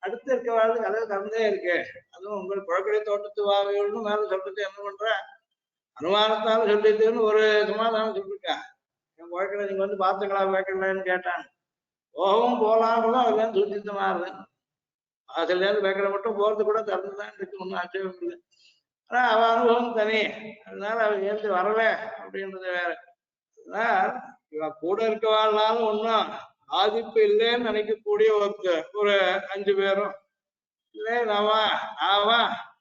அடுத்து இருக்க வாழ்க்கை கதவு திறந்தே இருக்கு. அதுவும் உங்கள் புழக்கடை தோட்டத்து வாவையோடு மேல சொல்றது என்ன பண்ற அனுமானத்தாலும் சொல்லிட்டுன்னு ஒரு சமாதானம் சொல்லிருக்கா. என் புழக்கடை நீங்க வந்து பாத்துங்களா பேக்கலன்னு கேட்டான். போகவும் போலான்றதும் அதுல சூச்சித்தமா இருந்தேன். அதுல இருந்து பேக்கடை மட்டும் போறது கூட திறந்துதான் இருக்கு. ஒன்றும் ஆச்சரியம் இல்லை. ஆனா அவ அனுபவம் தனி. அதனால அவ ஏந்து வரல அப்படின்றது வேற. இவ கூட இருக்க வாழ்னாலும் ஒன்றும் பாதிப்பு இல்லைன்னு நினைக்கக்கூடிய ஒரு 5 பேரும் இல்லை நாம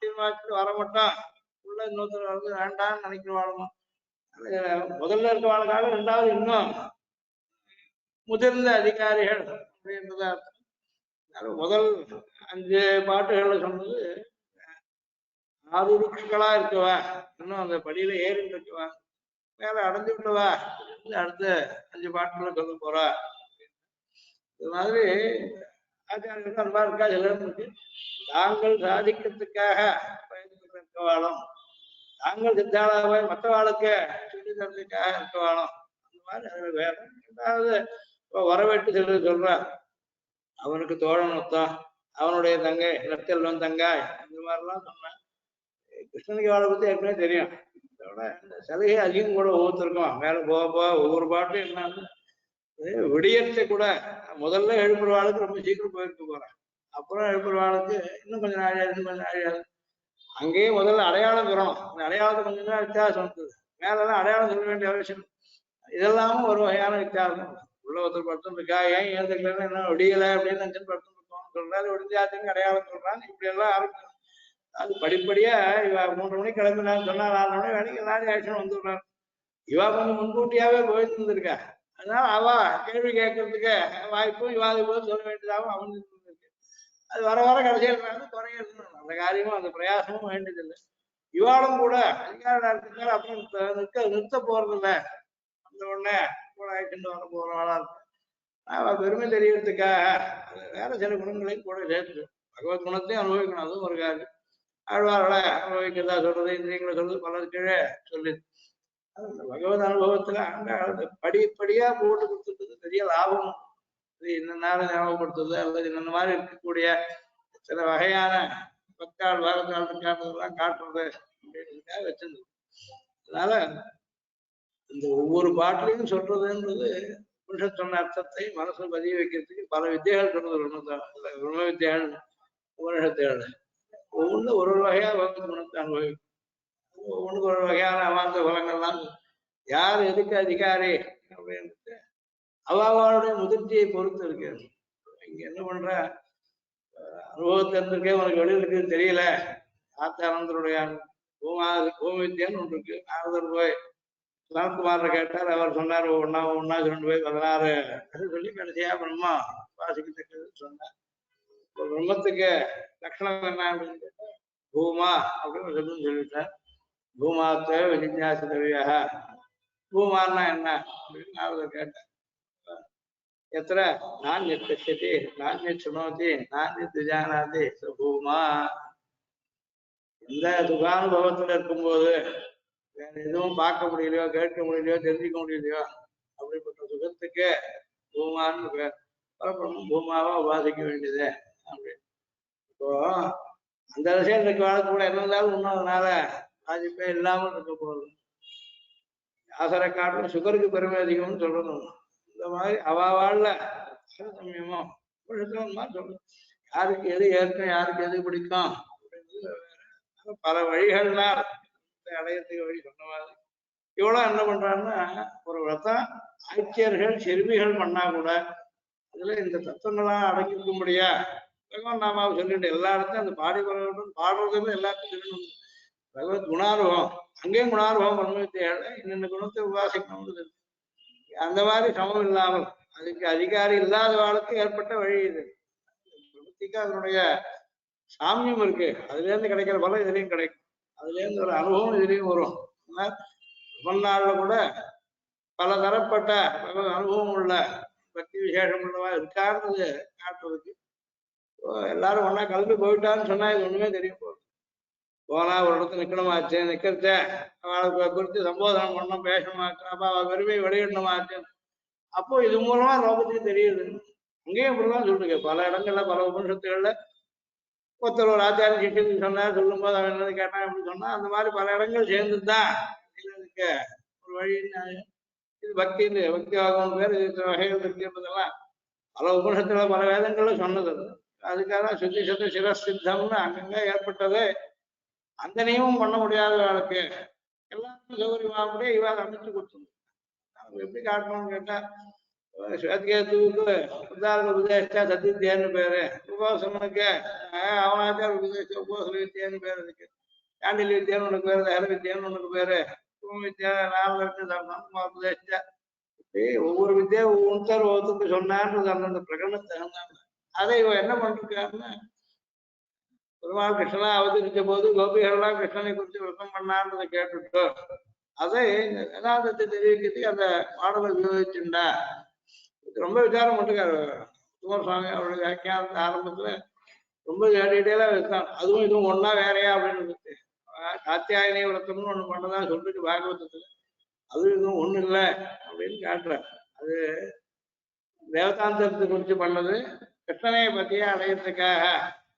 தீர்மானிச்சுட்டு வர மாட்டோம் உள்ள இன்னொருத்தர் வந்து வேண்டாம்னு நினைக்கிறவாளும் முதல்ல இருக்க வாழ்க்காக 2வது இன்னும் முதிர்ந்த அதிகாரிகள் அப்படின்றதா. முதல் 5 பாட்டுகள்ல சொன்னது ஆருருக்களா இருக்கவா இன்னும் அந்த படியில ஏறிட்டு இருக்கவா மேல அடைஞ்சு விட்டவா அடுத்த 5 பாட்டுகளை சொல்ல போறா. இது மாதிரி ஆச்சாரியர்கள் அந்த மாதிரி இருக்கா. சிலர் இருக்கு தாங்கள் சாதிக்கிறதுக்காக பயன்பட்டு இருக்கவாளும் தாங்கள் சித்தாளாவை மற்றவாளுக்கு சொல்லி தரதுக்காக இருக்க வேணும். அந்த மாதிரி அது வேற. ரெண்டாவது வரவேற்று சொல்ற அவனுக்கு தோழன் ஒத்தான், அவனுடைய தங்கை ரத்தெல்வன் தங்காய், இந்த மாதிரிலாம் சொன்னேன். கிருஷ்ணனுக்கு அவளை பத்தி ஏற்கனவே தெரியும். இதோட இந்த சலுகை அதிகம் கூட ஒவ்வொருத்தருக்கும் மேல போக போக ஒவ்வொரு பாட்டும் என்னன்னு விடியத்தை கூட முதல்ல எழுப்புறவாளுக்கு ரொம்ப சீக்கிரம் போயிட்டு போறேன். அப்புறம் எழுப்புறவாளுக்கு இன்னும் கொஞ்சம் நாழியாது, இன்னும் கொஞ்சம் நாழியாது. அங்கேயே முதல்ல அடையாளம் தரணும். அந்த அடையாளத்தை கொஞ்சம் தான் வித்தியாசம் இருக்குது. மேலெல்லாம் அடையாளம் சொல்ல வேண்டிய அவசியம். இதெல்லாமும் ஒரு வகையான வித்தியாசம். உள்ள ஒருத்தர் படுத்தும் இருக்கா, ஏன் ஏந்துக்கலன்னு என்ன விடியலை அப்படின்னு நினைச்சு படுத்தும் இருக்கோம்னு சொல்றாரு. விடிஞ்சாச்சுன்னு அடையாளம் சொல்றாங்க. இப்படி எல்லாம் ஆரம்பிச்சு அது படிப்படியா இவ 3 மணிக்கு கிளம்பினான்னு சொன்னா 4 மணி வேலைக்கு எல்லாரும் ஆக்ஷன் வந்துடுறாரு. இவா கொஞ்சம் முன்கூட்டியாவே போயிட்டு இருந்திருக்கா. அதனால அவ கேள்வி கேட்கறதுக்கு வாய்ப்பும் இவாது போது சொல்ல வேண்டியதாகவும் அமைஞ்சிருக்கு. அது வர வர கடைசியில் குறையிறது. அந்த காரியமும் அந்த பிரயாசமும் வேண்டியதில்லை. இவாளும் கூட அதிகார இருக்கிறதால அப்புறம் நிறுத்த போறது இல்லை. அந்த உடனே கூட ஆயிட்டு வர போறவாளா இருக்கு. அவ பெருமை தெரியறதுக்காக வேற சில குணங்களையும் கூட சேர்த்து பகவத் குணத்தையும் அனுபவிக்கணும். அதுவும் ஒரு காரியம். ஆழ்வார்களை அனுபவிக்கிறதா சொல்றது, இந்திரியங்களை சொல்றது பலர் கீழே சொல்லி பகவத் அனுபவத்துல அங்க படிப்படியா போட்டு கொடுத்துட்டு பெரிய லாபம். இது இந்த நேரம் ஞாபகப்படுத்துறது அல்லது இந்த மாதிரி இருக்கக்கூடிய சில வகையான பக்கால் வாரத்தால் காட்டுறதெல்லாம் காட்டுறது அப்படின்றதுக்காக வச்சிருந்தது. அதனால இந்த ஒவ்வொரு பாட்டிலையும் சொல்றதுன்றது புருஷன் சொன்ன அர்த்தத்தை மனசுல பதிய வைக்கிறதுக்கு பல வித்தியாகள் சொல்றது பிரம்ம வித்தியாகள் உபனிஷத்துகள் ஒவ்வொன்று ஒரு வகையா பகவத் குணத்தை அனுபவிக்கும். ஒவ்வொன்றுக்கு ஒரு வகையான அவாந்த பலங்கள்லாம் யார் எதுக்கு அதிகாரி அப்படின்ட்டு அவாவாளுடைய முதிர்ச்சியை பொறுத்து இருக்கு. இங்க என்ன பண்ற அனுபவத்தை இருந்திருக்கே உனக்கு வெளியில் இருக்குன்னு தெரியல. ஆத்தானந்தருடைய பூமித்தியன்னு ஒன்று இருக்கு. நாரதர் போய் ராம்குமார கேட்டார். அவர் சொன்னார் ஒன்னா ஒன்னா 2 போய் 16 சொல்லி கடைசியா பிரம்மா வாசிக்கத்தக்கதுன்னு சொன்னார். பிரம்மத்துக்கு லட்சணம் என்ன அப்படின்னு கேட்டா பூமா அப்படின்னு சொல்லிட்டார். பூமாத்த விஜிஞாசிதவியாக பூமான்னா என்ன அப்படின்னு நாரதர் கேட்டார். எத்தனை நான் பசியதி நான் சுனோதி நான் ஜானாதி பூமா. இந்த சுகானுபவத்துல இருக்கும்போது வேற எதுவும் பார்க்க முடியலையோ கேட்க முடியலையோ தெரிஞ்சுக்க முடியலையோ அப்படிப்பட்ட சுகத்துக்கு பூமான்னு பேர். பூமாவா உபாசிக்க வேண்டியது அப்படின்னு. இப்போ அந்த விஷயம் இன்னைக்கு வாழ்க்கை கூட என்ன இருந்தாலும் இன்னொருனால பாதிப்பே இல்லாமல் இருக்க போகுது. ஆசரை காட்டிலும் சுகருக்கு பெருமை அதிகம்னு சொல்லணும். இந்த மாதிரி அவாவாழ்ல சமயமோ மாதிரி சொல்லணும். யாருக்கு எது ஏற்கும் யாருக்கு எது பிடிக்கும் அப்படின்றது பல வழிகள்னால் அடையத்துக்கு வழி சொன்ன மாதிரி. இவ்வளவு என்ன பண்றாங்கன்னா ஒரு விரதம் ஆட்சியர்கள் செருவிகள் பண்ணா கூட அதுல இந்த தத்துவங்களாம் அடங்கிருக்க முடியா பகவான் நாமாவை சொல்லிட்டு எல்லா இடத்தையும் அந்த பாடுறதுன்னு எல்லாத்தையும் சொல்லணும். பகவத் குணானுபவம் அங்கேயும் குணானுபவம் பிரம்மவித்தியால இன்னொன்று குணத்தை உபாசிக்கணும்னு அந்த மாதிரி சமம் இல்லாமல் அதுக்கு அதிகாரி இல்லாத வாழ்க்கை ஏற்பட்ட வழி இது. பிரபத்திக்கு அதனுடைய சாமியம் இருக்கு. அதுல இருந்து கிடைக்கிற பலம் இதுலயும் கிடைக்கும். அதுல இருந்து ஒரு அனுபவம் இதுலயும் வரும். நாள்ல கூட பல தரப்பட்ட அனுபவம் உள்ள பக்தி விசேஷம் உள்ளவா இருக்காருன்றது காட்டுறதுக்கு எல்லாரும் ஒன்னா கலந்து போயிட்டான்னு சொன்னா இது ஒண்ணுமே தெரியும் போகுது. போனா ஒரு இடத்துல நிக்கணுமாச்சு, நிக்கிறத அவளுக்கு குறித்து சம்போதனம் பண்ணணும், பேசணுமாச்சு, அப்ப அவ பெருமையை வெளியிடணுமாச்சு. அப்போ இது மூலமா லோகத்துக்கு தெரியுது. அங்கேயும் இப்படிதான் சொல்லிருக்கு. பல இடங்கள்ல பல உபனிஷத்துகள்ல ஒருத்தர் ஒரு ஆச்சாரிய சிஷ்யன் சொன்னார், சொல்லும் போது அவன் என்னது கேட்டான் அப்படின்னு சொன்னா அந்த மாதிரி பல இடங்கள் சேர்ந்துதான் இதுக்கு ஒரு வழி. இது பக்தி பக்தி ஆகும் பேர் இது வகைகள் இருக்குன்றதெல்லாம் பல உபனிஷத்துல பல வேதங்கள்ல சொன்னது. அதுக்காக சுத்தி சுத்தி சிரசித்தம்னு அங்கங்க ஏற்பட்டது. அந்த நியமம் பண்ண முடியாத வாழ்க்கை எல்லாருக்கும் சௌகரியமாகவே இவாத அமைச்சு கொடுத்துருந்தோம். அவங்க எப்படி காட்டணும்னு கேட்டா ஸ்வேத்கேத்துவுக்கு உதாரண உபதேசிச்சா சத்தியத்தியான்னு பேரு, உபாசனுக்கு அவனாச்சார உபதேசிச்சா உபாசன வித்தியான்னு பேர் இருக்கு. சாண்டில் வித்தியான்னு உனக்கு பேரு, ஹர வித்தியான்னு உனக்கு பேரு, வித்யா நாம உபதேசிச்சா இப்படி ஒவ்வொரு வித்தியா ஒவ்வொருத்தருக்கு சொன்னான்றது அந்தந்த பிரகடனத்தை தகுந்தாங்க. அதை இவன் என்ன பண்ணிருக்காருன்னு பெருமாள் கிருஷ்ணனா அவதரிச்ச போது கோபிகள்லாம் கிருஷ்ணனை குறித்து விருப்பம் பண்ணான்றதை கேட்டுட்டு அதை வேதாந்தத்தை தெரிவிக்கிறதுக்கு அந்த பாடலை உபயோகிச்சுண்டா ரொம்ப விசாரம் பண்ணிருக்காரு குமாரசுவாமி. அவருடைய வியாக்கியானத்தை ஆரம்பத்துல ரொம்ப டீட்டெயிலா வச்சான். அதுவும் இதுவும் ஒன்னா வேறையா அப்படின்னு காத்தியாயனி விரதம்னு ஒண்ணு பண்ணதா சொல்லிட்டு பாகவதத்துல அது இதுவும் ஒண்ணு இல்லை அப்படின்னு காட்டுறார். அது தேவதாந்தரத்தை குறித்து பண்ணது கிருஷ்ணனையை பத்தியே அடையிறதுக்காக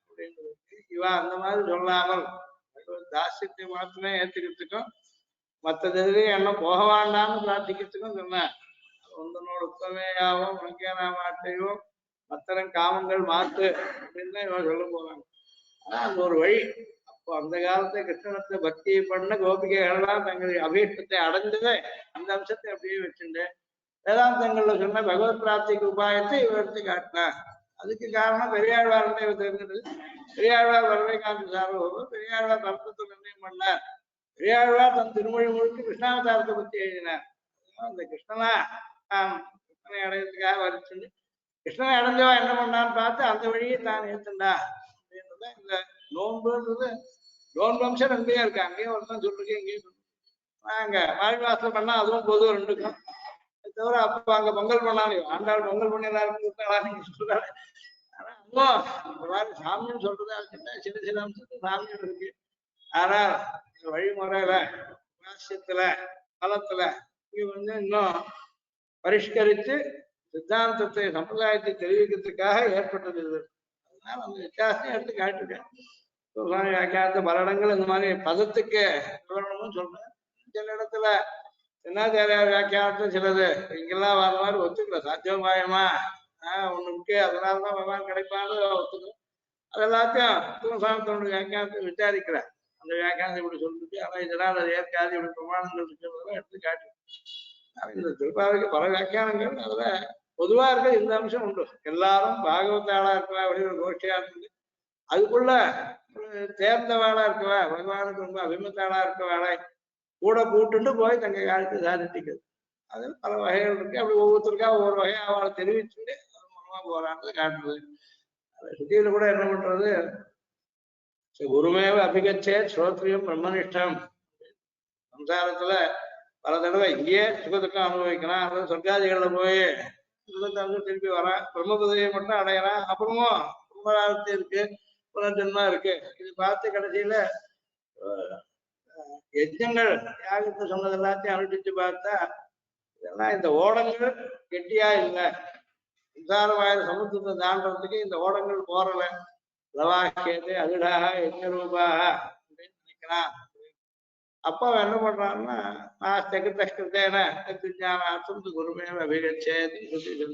அப்படின்றது. இவா அந்த மாதிரி சொல்லாமல் தாசியத்தை மாத்திரமே ஏத்துக்கிறதுக்கும் மற்றதுலேயும் எண்ணம் போக வேண்டாம்னு பிரார்த்திக்கிறதுக்கும் சொன்னேன். ஒன்றனோட உத்தமையாவும் உனக்கேனா மாட்டையும் மத்தனம் காமங்கள் மாத்து அப்படின்னு தான் இவன் சொல்ல போறாங்க. ஆனா அந்த ஒரு வழி. அப்போ அந்த காலத்தை கிருஷ்ணனத்தை பக்தி பண்ண கோபிகைகள்லாம் தங்களுடைய அபீஷ்டத்தை அடைஞ்சதே அந்த அம்சத்தை அப்படியே வச்சுட்டு வேதாந்தங்கள்ல சொன்ன பகவத் பிராப்திக்கு உபாயத்தை இவர் எடுத்து காட்டினார். அதுக்கு காரணம் பெரியாழ்வார்னு இவர் தெரிஞ்சது. பெரியாழ்வார் வரவேகாந்த சார்பம் பெரியாழ்வார் தர்மத்தை நிர்ணயம் பண்ணார். பெரியாழ்வார் தன் திருமொழி முழுக்க கிருஷ்ணாவதாரத்தை பத்தி எழுதினார். அந்த கிருஷ்ணனை அடையிறதுக்காக வரிச்சுண்டு கிருஷ்ணனை அடைஞ்சவா என்ன பண்ணான்னு பார்த்து அந்த வழியை தான் ஏத்துண்டா அப்படின்றத இந்த நோன்புன்றது நோன்பு அம்சம் ரெண்டே இருக்கு. அங்கேயும் ஒருத்தன் சொல்லிருக்கேன், இங்கேயும் சொல்லிருக்கேன். நாங்க மாரிவாசம் பண்ணா அதுவும் பொதுவும் ரெண்டுக்கும் தவிர அப்ப அங்க பொங்கல் பண்ணாலும் ஆண்டாள் பொங்கல் பண்ணி எல்லாருக்கும் சொல்றாரு. ஆனா இந்த மாதிரி சாமின்னு சொல்றதா இருக்குன்னா சின்ன சின்ன அம்சத்துக்கு சாமியும் இருக்கு. ஆனா இந்த வழிமுறையில ராசியத்துல பலத்துல இது இன்னும் பரிஷ்கரித்து சித்தாந்தத்தை சம்பிரதாயத்தை தெரிவிக்கிறதுக்காக ஏற்பட்டது இது. அதனால அந்த வித்தியாசத்தையும் எடுத்து காட்டுட்டேன். வியாக்கியானத்தை பல இடங்கள் இந்த மாதிரி பதத்துக்கு விவரணமும் சொல்றேன். சில இடத்துல சின்னாச்சாரியார் வியாக்கியானத்துல சிலது இங்கெல்லாம் வர மாதிரி ஒத்துக்கல. சாத்தியமாயமா ஒண்ணுக்கு அதனாலதான் பகவான் கிடைப்பான்னு ஒத்துக்கணும். அது எல்லாத்தையும் தூசாமத்தோட வியாக்கியானத்தை விசாரிக்கிறேன். அந்த வியாக்கியானத்தை இப்படி சொல்லிட்டு ஆனா இதனால் அது ஏற்காது இப்படி பிரமாணங்கள் இருக்கிறதெல்லாம் எடுத்து காட்டு. இந்த திருப்பாவைக்கு பல வியாக்கியானங்கள் அதுல பொதுவா இருக்க இந்த அம்சம் உண்டு. எல்லாரும் பாகவத்தாளா இருக்கவா வெளியே கோஷ்டியா இருக்கு, அதுக்குள்ள தேர்ந்தவாளா இருக்கவா பகவானுக்கு ரொம்ப அபிமத்தாளா இருக்கவாளை கூட கூட்டுண்டு போய் தங்க காலத்தை சாதிச்சுக்கிறது. அது பல வகைகள் இருக்கு. அப்படி ஒவ்வொருத்தருக்கா ஒவ்வொரு வகையை அவளை தெரிவிச்சுட்டு அது மூலமா போறான்னு காட்டுறது. அதை சுத்தியில கூட என்ன பண்றது, குருமேவ அபிகச்சே ஸ்ரோத்ரியம் பிரம்மனிஷ்டம். சம்சாரத்துல பல தடவை இங்கேயே சுகத்துக்கம் அனுபவிக்கிறான், அதாவது சொர்க்காதிகள்ல போய் சுகத்தை வந்து திருப்பி வரான், பிரம்ம பதவியை மட்டும் அடையறான். அப்புறமும் பிரம்மராஜத்தை இருக்கு, புனர்ஜன்மா இருக்கு. இது பார்த்து கடைசியில யஜ்ஞங்கள் யாகத்தை சொன்னது எல்லாத்தையும் அனுஷ்டிச்சு பார்த்தா இதெல்லாம் இந்த ஓடங்கள் கெட்டியா இல்லை. விசாரமாயிர சமுத்திரத்தை தாண்டறதுக்கு இந்த ஓடங்கள் போறல. லவாக்கியது அதுடாக யஜ்ஞரூபாக அப்படின்னு நினைக்கிறான். அப்ப அவன் என்ன பண்றான்னா நாஸ்தேன குருமேவ அபிகச்சேன்னு சொல்லி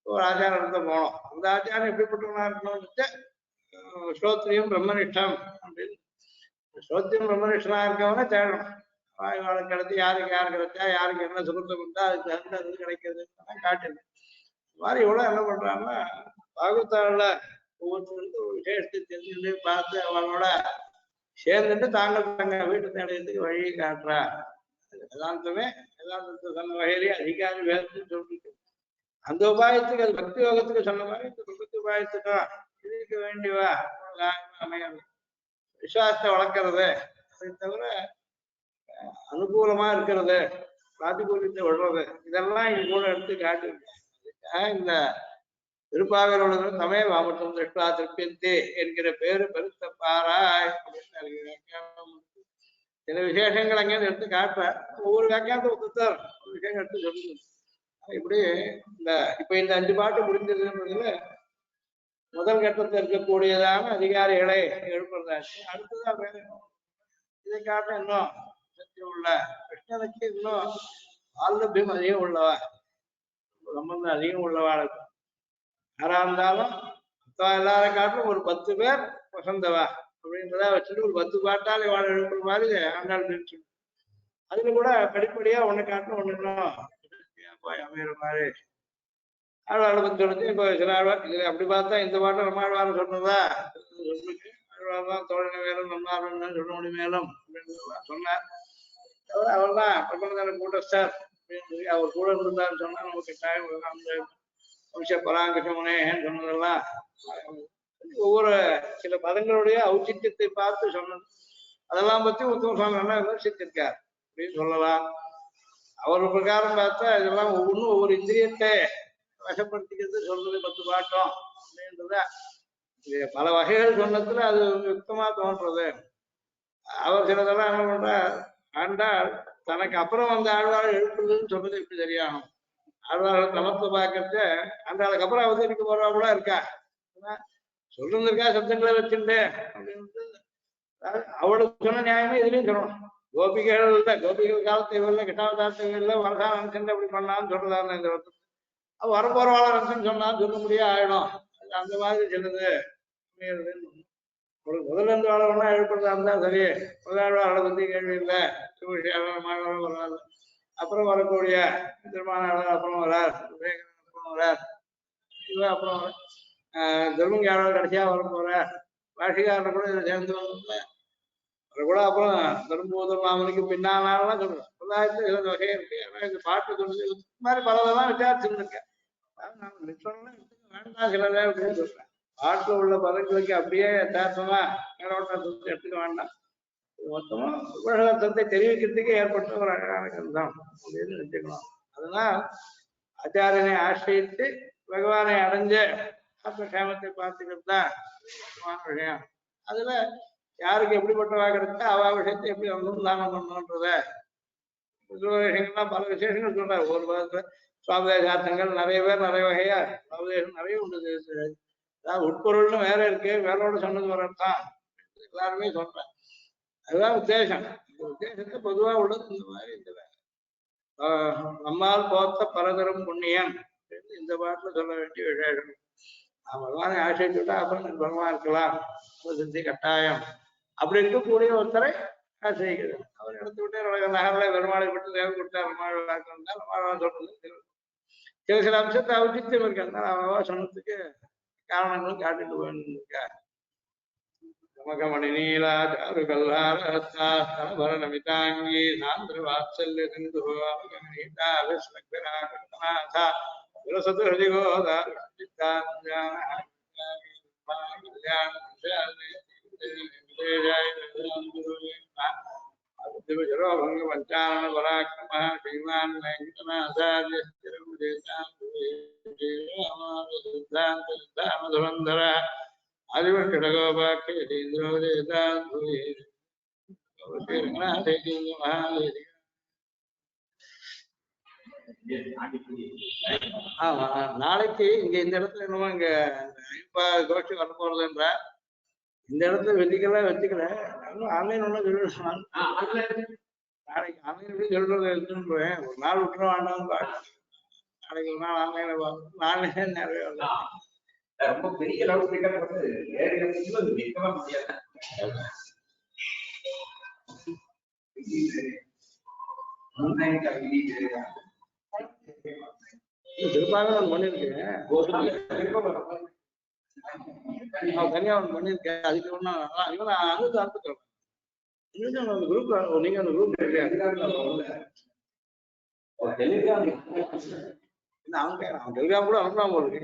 ஒரு ஆச்சாரத்தை போனோம். அந்த ஆச்சாரம் எப்படிப்பட்டவனா இருக்கணும்னு ஸ்ரோத்ரியம் பிரம்மனிஷ்டம் அப்படின்னு. ஸ்ரோத்தியம் பிரம்மனிஷ்டனா இருக்கவன தேடணும். இவளுக்கு கிடைச்சி யாருக்கு யாரு கிடைச்சா யாருக்கு என்ன சுருத்தம் உண்டா அதுக்கு தகுந்த அது கிடைக்கிறதுன்னு காட்டுது. இந்த மாதிரி இவ்வளவு என்ன பண்றாங்கன்னா பாகவத்தால ஒவ்வொருத்தருக்கும் ஒரு விசேஷத்தை தெரிஞ்சுட்டு பார்த்து அவனோட சேர்ந்துட்டு தாங்கள் தங்க வீட்டு தேடையத்துக்கு வழியை காட்டுறா. வேதாந்தமே வேதாந்தத்தை சொன்ன வகையிலேயே அதிகாரி வேதத்துன்னு சொல்லிட்டு அந்த உபாயத்துக்கு அது பக்தி யோகத்துக்கு சொன்ன மாதிரி இந்த பிரபத்தி உபாயத்துக்கும் இருக்க வேண்டியவா அமையாது. விசுவாசத்தை வளர்க்கறது, அதை தவிர அனுகூலமா இருக்கிறது, பிராதிகூலியத்தை விடுறது, இதெல்லாம் இது கூட எடுத்து காட்டுது. இந்த திருப்பாவையோட தமே வாமட்டம் திருஷ்டா திருப்தி என்கிற பேரு பெருத்த பாராய் அப்படின்னு சில விசேஷங்கள் அங்கேயிருந்து எடுத்து காட்டுறேன். ஒவ்வொரு வியாக்கியானத்தை ஒருத்தர் ஒரு விஷயம் எடுத்து சொல்லுங்க. இப்படி இப்ப இந்த 5 பாட்டு முடிஞ்சதுன்றதுல முதல் கட்டத்தில் இருக்கக்கூடியதான அதிகாரிகளை எழுப்புறதாச்சு. அடுத்ததான் வேற இதை காட்ட இன்னும் சக்தி உள்ள கிருஷ்ணனுக்கு இன்னும் ஆல்லபியம் அதிகம் உள்ளவா, சம்பந்தம் அதிகம் உள்ளவாளுக்கு யாரா இருந்தாலும் எல்லாரும் காட்டிலும் ஒரு 10 பேர் வசந்தவா அப்படின்றதா வச்சுட்டு ஒரு 10 பாட்டால் இவாள் எழுப்புற மாதிரி ஆண்டாள் பிரிச்சு அதுல கூட படிப்படியா ஒண்ணு காட்டணும் ஒண்ணு போய் அமைகிற மாதிரி ஆழ்வாளை பத்தி சொல்லிச்சு. இப்போ சில ஆழ்வார் இதுல அப்படி பார்த்தா இந்த பாட்டை நம்மாழ்வார் சொன்னதா சொல்லிருக்கு. ஆழ்வார் தான் தோழனை மேலும் நம்மாழ்வார் சொல்ல முடியும் மேலும் அப்படின்னு சொன்னார். அவர் தான் பிரபலதான கூட்டஸ்டார் அப்படின்னு சொல்லி அவர் கூட இருந்தான்னு சொன்னா நமக்கு டைம் அந்த வம்ச பராங்கசமுனேன்னு சொன்னதெல்லாம் ஒவ்வொரு சில பதங்களுடைய ஔச்சித்தியத்தை பார்த்து சொன்னது. அதெல்லாம் பத்தி உத்தம சுவாமி நல்லா விமர்சித்திருக்கார் அப்படின்னு சொல்லலாம். அவர் பிரகாரம் பார்த்தா இதெல்லாம் ஒவ்வொன்றும் ஒவ்வொரு இந்திரியத்தை வசப்படுத்திக்கிறது சொல்றது 10 பாட்டம் அப்படின்றத பல வகைகள் சொன்னதுல அது யுக்தமா தோன்றது. அவர் சிலதெல்லாம் என்ன பண்றா, ஆண்டாள் தனக்கு அப்புறம் வந்த ஆழ்வார் எழுப்புறதுன்னு சொல்றது எப்படி தெரியும்? ஆழ்வார்கள் தமத்தை பார்க்கறது ஆண்டாளுக்கு அப்புறம் அவதரிக்க போறவா கூட இருக்கா. சொல்லிருந்திருக்கா சப்தங்களை வச்சுட்டு அப்படின்னு. அவளுக்கு சொன்ன நியாயமே இதுலயும் சொல்லணும். கோபிகைகள் இல்ல, கோபிகள் காலத்தை இல்லை, கிட்டாவதாரத்தை இல்லை, வரதா நினைச்சுட்டு அப்படி பண்ணான்னு சொல்றதா இந்த வருத்தம். அவ வரப்போறவாள நினைச்சுன்னு சொன்னான்னு சொல்ல முடியாது ஆயிடும். அந்த மாதிரி சொல்லுது. ஒரு முதல்ல இருந்து வாழணும்னா எழுப்புறதா இருந்தா சரி, முதலாளர் பத்தி கேள்வி இல்லை, வராது. அப்புறம் வரக்கூடிய திருமணம் அப்புறம் வரார், அப்புறம் வரார், இவன் அப்புறம் திருமங்கையாளர் கடைசியா வர போற பாஷிகாரனை கூட இதை சேர்ந்து வந்து அது கூட அப்புறம் திரும்பூதர் மாமனுக்கு பின்னாலாம் சொல்றேன். சமுதாயத்துல சில வகை இருக்கு. ஆனா இந்த பாட்டு சொல்றது இது மாதிரி பலதெல்லாம் விசாரிச்சுட்டு இருக்கேன். நான் வேண்டாம் சிலதே அப்படின்னு சொல்றேன். பாட்டுல உள்ள பதங்களுக்கு அப்படியே யதார்த்தமா மேலோட்டத்தை எடுத்துக்க வேண்டாம். மொத்தமா உலகத்தை தெரிவிக்கிறதுக்கு ஏற்பட்ட ஒரு அழகான கருதான் அப்படின்னு நினைச்சுக்கணும். அதனால் ஆச்சாரியனை ஆசிரியித்து பகவானை அடைஞ்ச ஆத்ம கேமத்தை பார்த்துக்கிறது தான் விஷயம். அதுல யாருக்கு எப்படிப்பட்டவாக இருக்கா அவ விஷயத்தை எப்படி அனுசந்தானம் பண்ணணுன்றத விஷயங்கள்லாம் பல விசேஷங்கள் சொல்றாரு. ஒரு பதத்துல சுவாபதேசார்த்தங்கள் நிறைய பேர் நிறைய வகையா சுவாபதேசம் நிறைய உண்டு. அதாவது உட்பொருள்னு வேற இருக்கு, வேறோட சொன்னது வரத்தான் எல்லாருமே சொல்றேன். அதுதான் உத்தேசம். இந்த உத்தேசத்தை பொதுவா உள்ளது இந்த மாதிரி இந்த நம்மால் போத்த பரதரும் புண்ணியம் இந்த பாட்டுல சொல்ல வேண்டிய விசேஷம். பகவானை ஆசைச்சுட்டா அப்புறம் பகவான் இருக்கலாம், சித்தி கட்டாயம் அப்படி இருக்கக்கூடிய ஒருத்தரை ஆசிரிக்கிறது. அவர் எடுத்து விட்டு நகர்ல பெருமாளை விட்டு தேவை கொடுத்தா ரமாள் சொல்றது சில சில அம்சத்தை அவுச்சித்தியம் இருக்கு. அதனால அவவா சொன்னதுக்கு காரணங்களும் காட்டிட்டு போயிருக்கா. மகமணி நீலா சாரு கல்லாரமிதாங்கி சாந்திர வாத்சல்ய சிந்து விரசத்து ஹிருதிகோதா भंग पंचानन पराक्रम श्रीमान वेंकटनाथार्य धुरंधर ஆமா நாளைக்கு இங்க இந்த இடத்துல என்னமோ இங்க இப்ப கோஷ்டி வர போறதுன்ற இந்த இடத்துல வெள்ளிக்கெல்லாம் வச்சுக்கல ஆன்லைன் ஒன்றும் சொல்லிடுவாங்க. நாளைக்கு ஆன்லைன் எப்படி சொல்றது எடுத்துன்னு போவேன். ஒரு நாள் விட்டுரும் ஆண்டான்னு பாட்டு நாளைக்கு ஒரு நாள் ஆன்லைன்ல பார்க்கணும். ஆன்லைனே நிறைய ரொம்ப பெரிய லவுட் ஸ்பீக்கர் போட்டு நிற்கவே முடியாது. திருப்பாக நான் பண்ணிருக்கேன், தனியா ஒன்று பண்ணிருக்கேன். அதுக்கு ஒன்றும் இவன் அனுப்பி அனுப்பிக்கிறேன். அந்த குரூப் நீங்க அந்த குரூப் அவங்க டெலிகிராம் கூட அனுப்பலாம் போல இருக்கு.